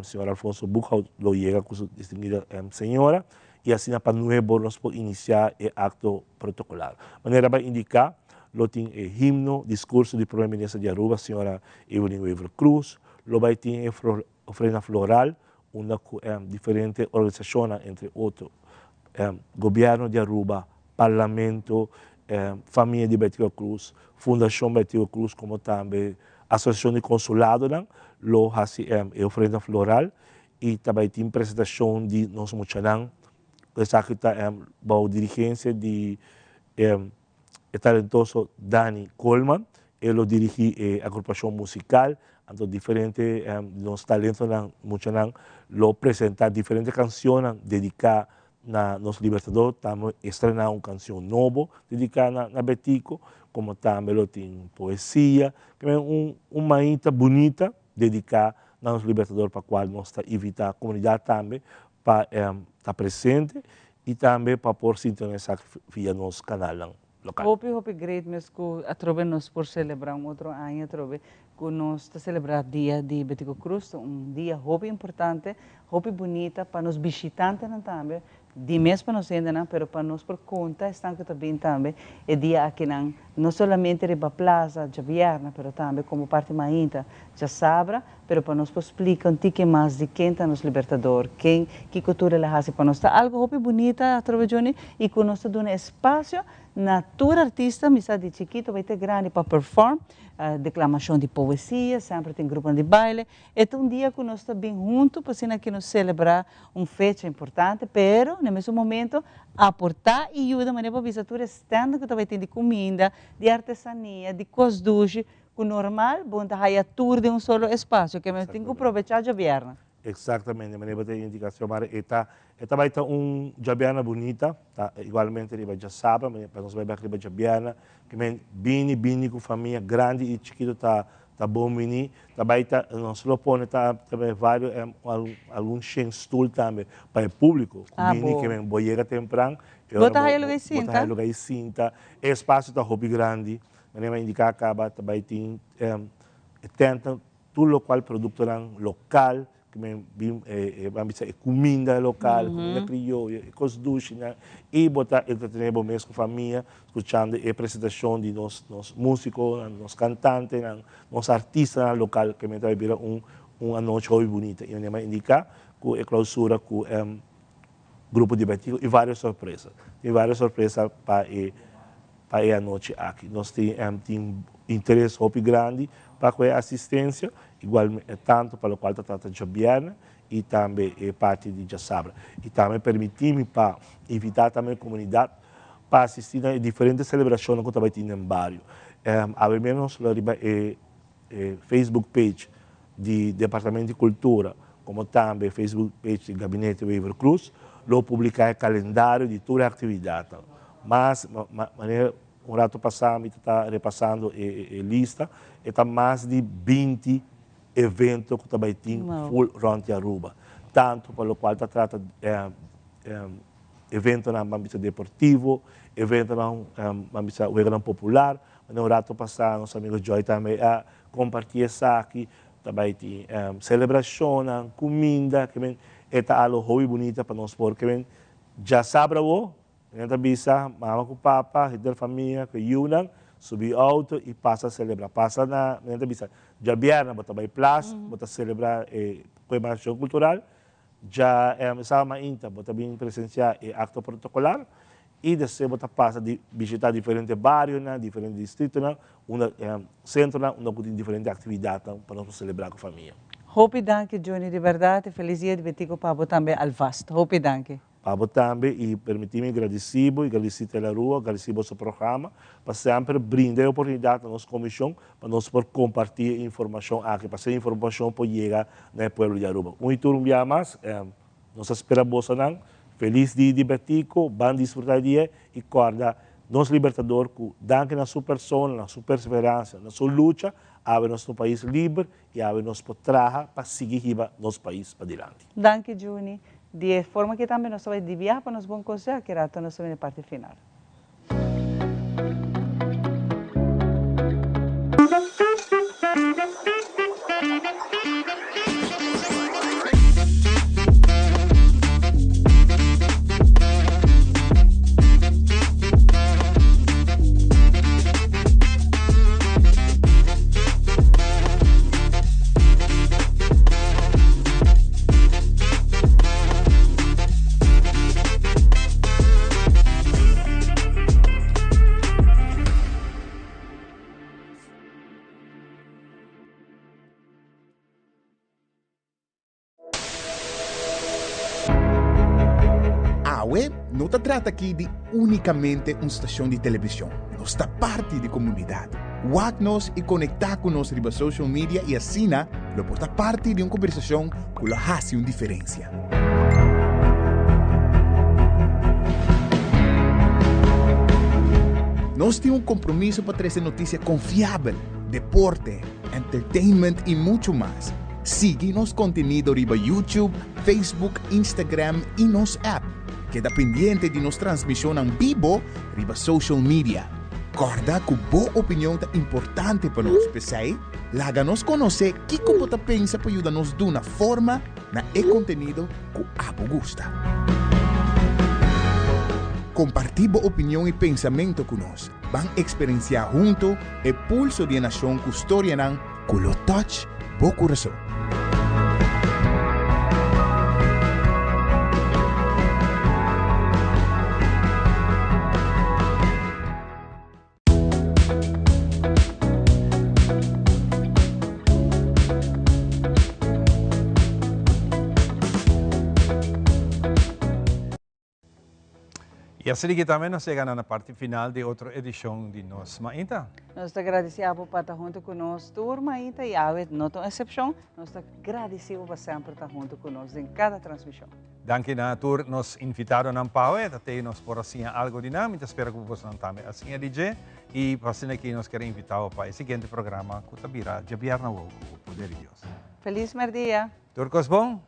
senhor Alfonso Buchholz, lo chega com sua distinguida senhora, e assim para 9 horas nós podemos iniciar o acto protocolar. De maneira para indicar, lo tem himno, discurso do primeiro-ministro de Aruba, senhora Evelyn Weaver Cruz, lo vai ter ofrenda floral, uma diferente organização, entre outros, governo de Aruba, parlamento, família de Betico Cruz, Fundação Betico Cruz, como também Associação de Consulado, lo hace ofrenda floral, e também tem apresentação de nós muchanan, essa aqui está a dirigência de o talentoso Dani Coleman, ele dirige a agrupação musical, então diferentes nos talentos muchanan lo apresentar diferentes canções dedicadas a nosso libertador, também estrenar uma canção nova dedicada a Betico, como também lo tem poesia, que é uma ínta bonita dedicada a nosso libertador, para a qual nós está invitar a comunidade também para estar presente e também para pôr sintonizar via nosso canal local. Hope great mesmo que atrove nós por celebrar outro ano, atrove que nós está celebrar dia de Betico Cruz, dia hope importante, hope bonita para nos visitantes também, de mês para nós ainda não, pero para nós por conta estão que também também é dia aqui não somente riba plaza Javierna, pero também como parte mainta já sabra, pero para nós explicar um tique mais de quem está nos libertador, quem que cultura ela hace para nós está algo hope bonita através de e que nós está dando espaço na tour artista, misa de chiquito vai ter grande para perform, declamação de poesia, sempre tem grupo de baile. É dia que nós estamos bem juntos, para que nós celebrar uma fecha importante, pero no mesmo momento aportar e ajudar a maneira para a visitura estando que também tem de comida, de artesania, de cosduche, que normal, bom tá aí a tour de solo espaço, que nós temos que aproveitar a vierna. Exatamente, de maneira para ter indicação, mas esta vai ter jabiana bonita, tá? Igualmente riba já sabe, para nós vai ver riba jabiana, que vem bini com família grande e chiquito tá bom mini, também nós lo põe também vários algum stool também para o público, bini que vem boiega temprano, bota aí lugar e cinta, espaço tá hobby grande, maneira indicar acaba também tem tenta tudo o qual produto local, que vamos dizer, comida local, comida criolla, cosduche, e botar entretenimento mesmo com a família, escutando a apresentação de nós músicos, nós cantantes, nós artistas local, que vai virar uma noite muito bonita. E vai indicar que a clausura com o grupo de Betico e várias surpresas. Tem várias surpresas para a noite aqui. Nós temos interesse muito grande para a assistência, igual tanto para o qual trata de governo e também parte de Jassabra. E também permitir-me para invitar também a comunidade para assistir a diferentes celebrações que também tem no bairro. Ao menos a Facebook page do Departamento de Cultura, como também a Facebook page do Gabinete Weaver Cruz, lo publicar o calendário de toda a atividade. Mas, um rato passado, está repassando a lista, está mais de 20 eventos que também tem full round Aruba. Tanto para o qual está tratando evento na âmbito deportivo, evento na âmbito popular. No rato passado, nosso amigo Joy também compartilha isso aqui, também tem celebração, comida, que é algo muito bonito para nós, porque já sabe o gente avisa, mama com papa, da família, que unam, subir auto e passa a celebrar. Passa na gente avisa, já viernes, bota by plus, bota celebrar a comemoração cultural, já sama inta, bota bem presenciar o acto protocolar, e depois bota passa de visitar diferentes bairros, diferentes distritos, centro, onde tem diferentes atividades para nós celebrar com a família. Hope danke, Johnny, de verdade. Feliz dia de Betico Pabo também ao vasto. Hope danke. Pabo também, e permitir-me agradecer a Rua, agradecer o seu programa, para sempre brindar a oportunidade à nossa comissão, para nós poder compartilhar informação aqui, para essa informação pode chegar no povo de Aruba. Um dia mais, nós esperamos você. Feliz dia de Betico, vamos desfrutar dia e guarda nosso libertador, que danke na sua persona, na sua perseverança, na sua luta, abre nosso país livre e abre nosso trabalho para seguir nosso país para adiante. Danke, Juni. De forma que também nós vamos desviar para nos bons conselhos, que era nós vamos na parte final. Não se trata aqui de unicamente uma estação de televisão. Nós está parte da comunidade. Wag-nos e conectar com nós riba social media e assim, lo porta parte de uma conversação que faz uma diferença. Nós temos um compromisso para trazer notícia confiável, deporte, entertainment e muito mais. Siga nosso conteúdo riba YouTube, Facebook, Instagram e nosso app. Queda pendiente de nossa transmissão em vivo riba social media. Corda que boa opinião é importante para nós, pessoal. Laga-nos conhecer o que você pensa para ajudar-nos de uma forma na conteúdo que abo gusta. Compartilhe boa opinião e pensamento conosco. Vamos experienciar junto o pulso de nação que história que lo touch bo coração. E assim que também nós chegamos na parte final de outra edição de Nos Mainta. Nós agradecemos por estar junto conosco, turma Mainta, e a não tem exceção, nós agradecemos por sempre estar junto conosco em cada transmissão. Danke na tour nos invitaram a Paue, até nós por assim algo dinâmico, espero que vocês também assim a DJ, e para assim que nós queremos invitar para o seguinte programa, que tabira, Javier na o Poder de Deus. Feliz merdia. Turcos bom?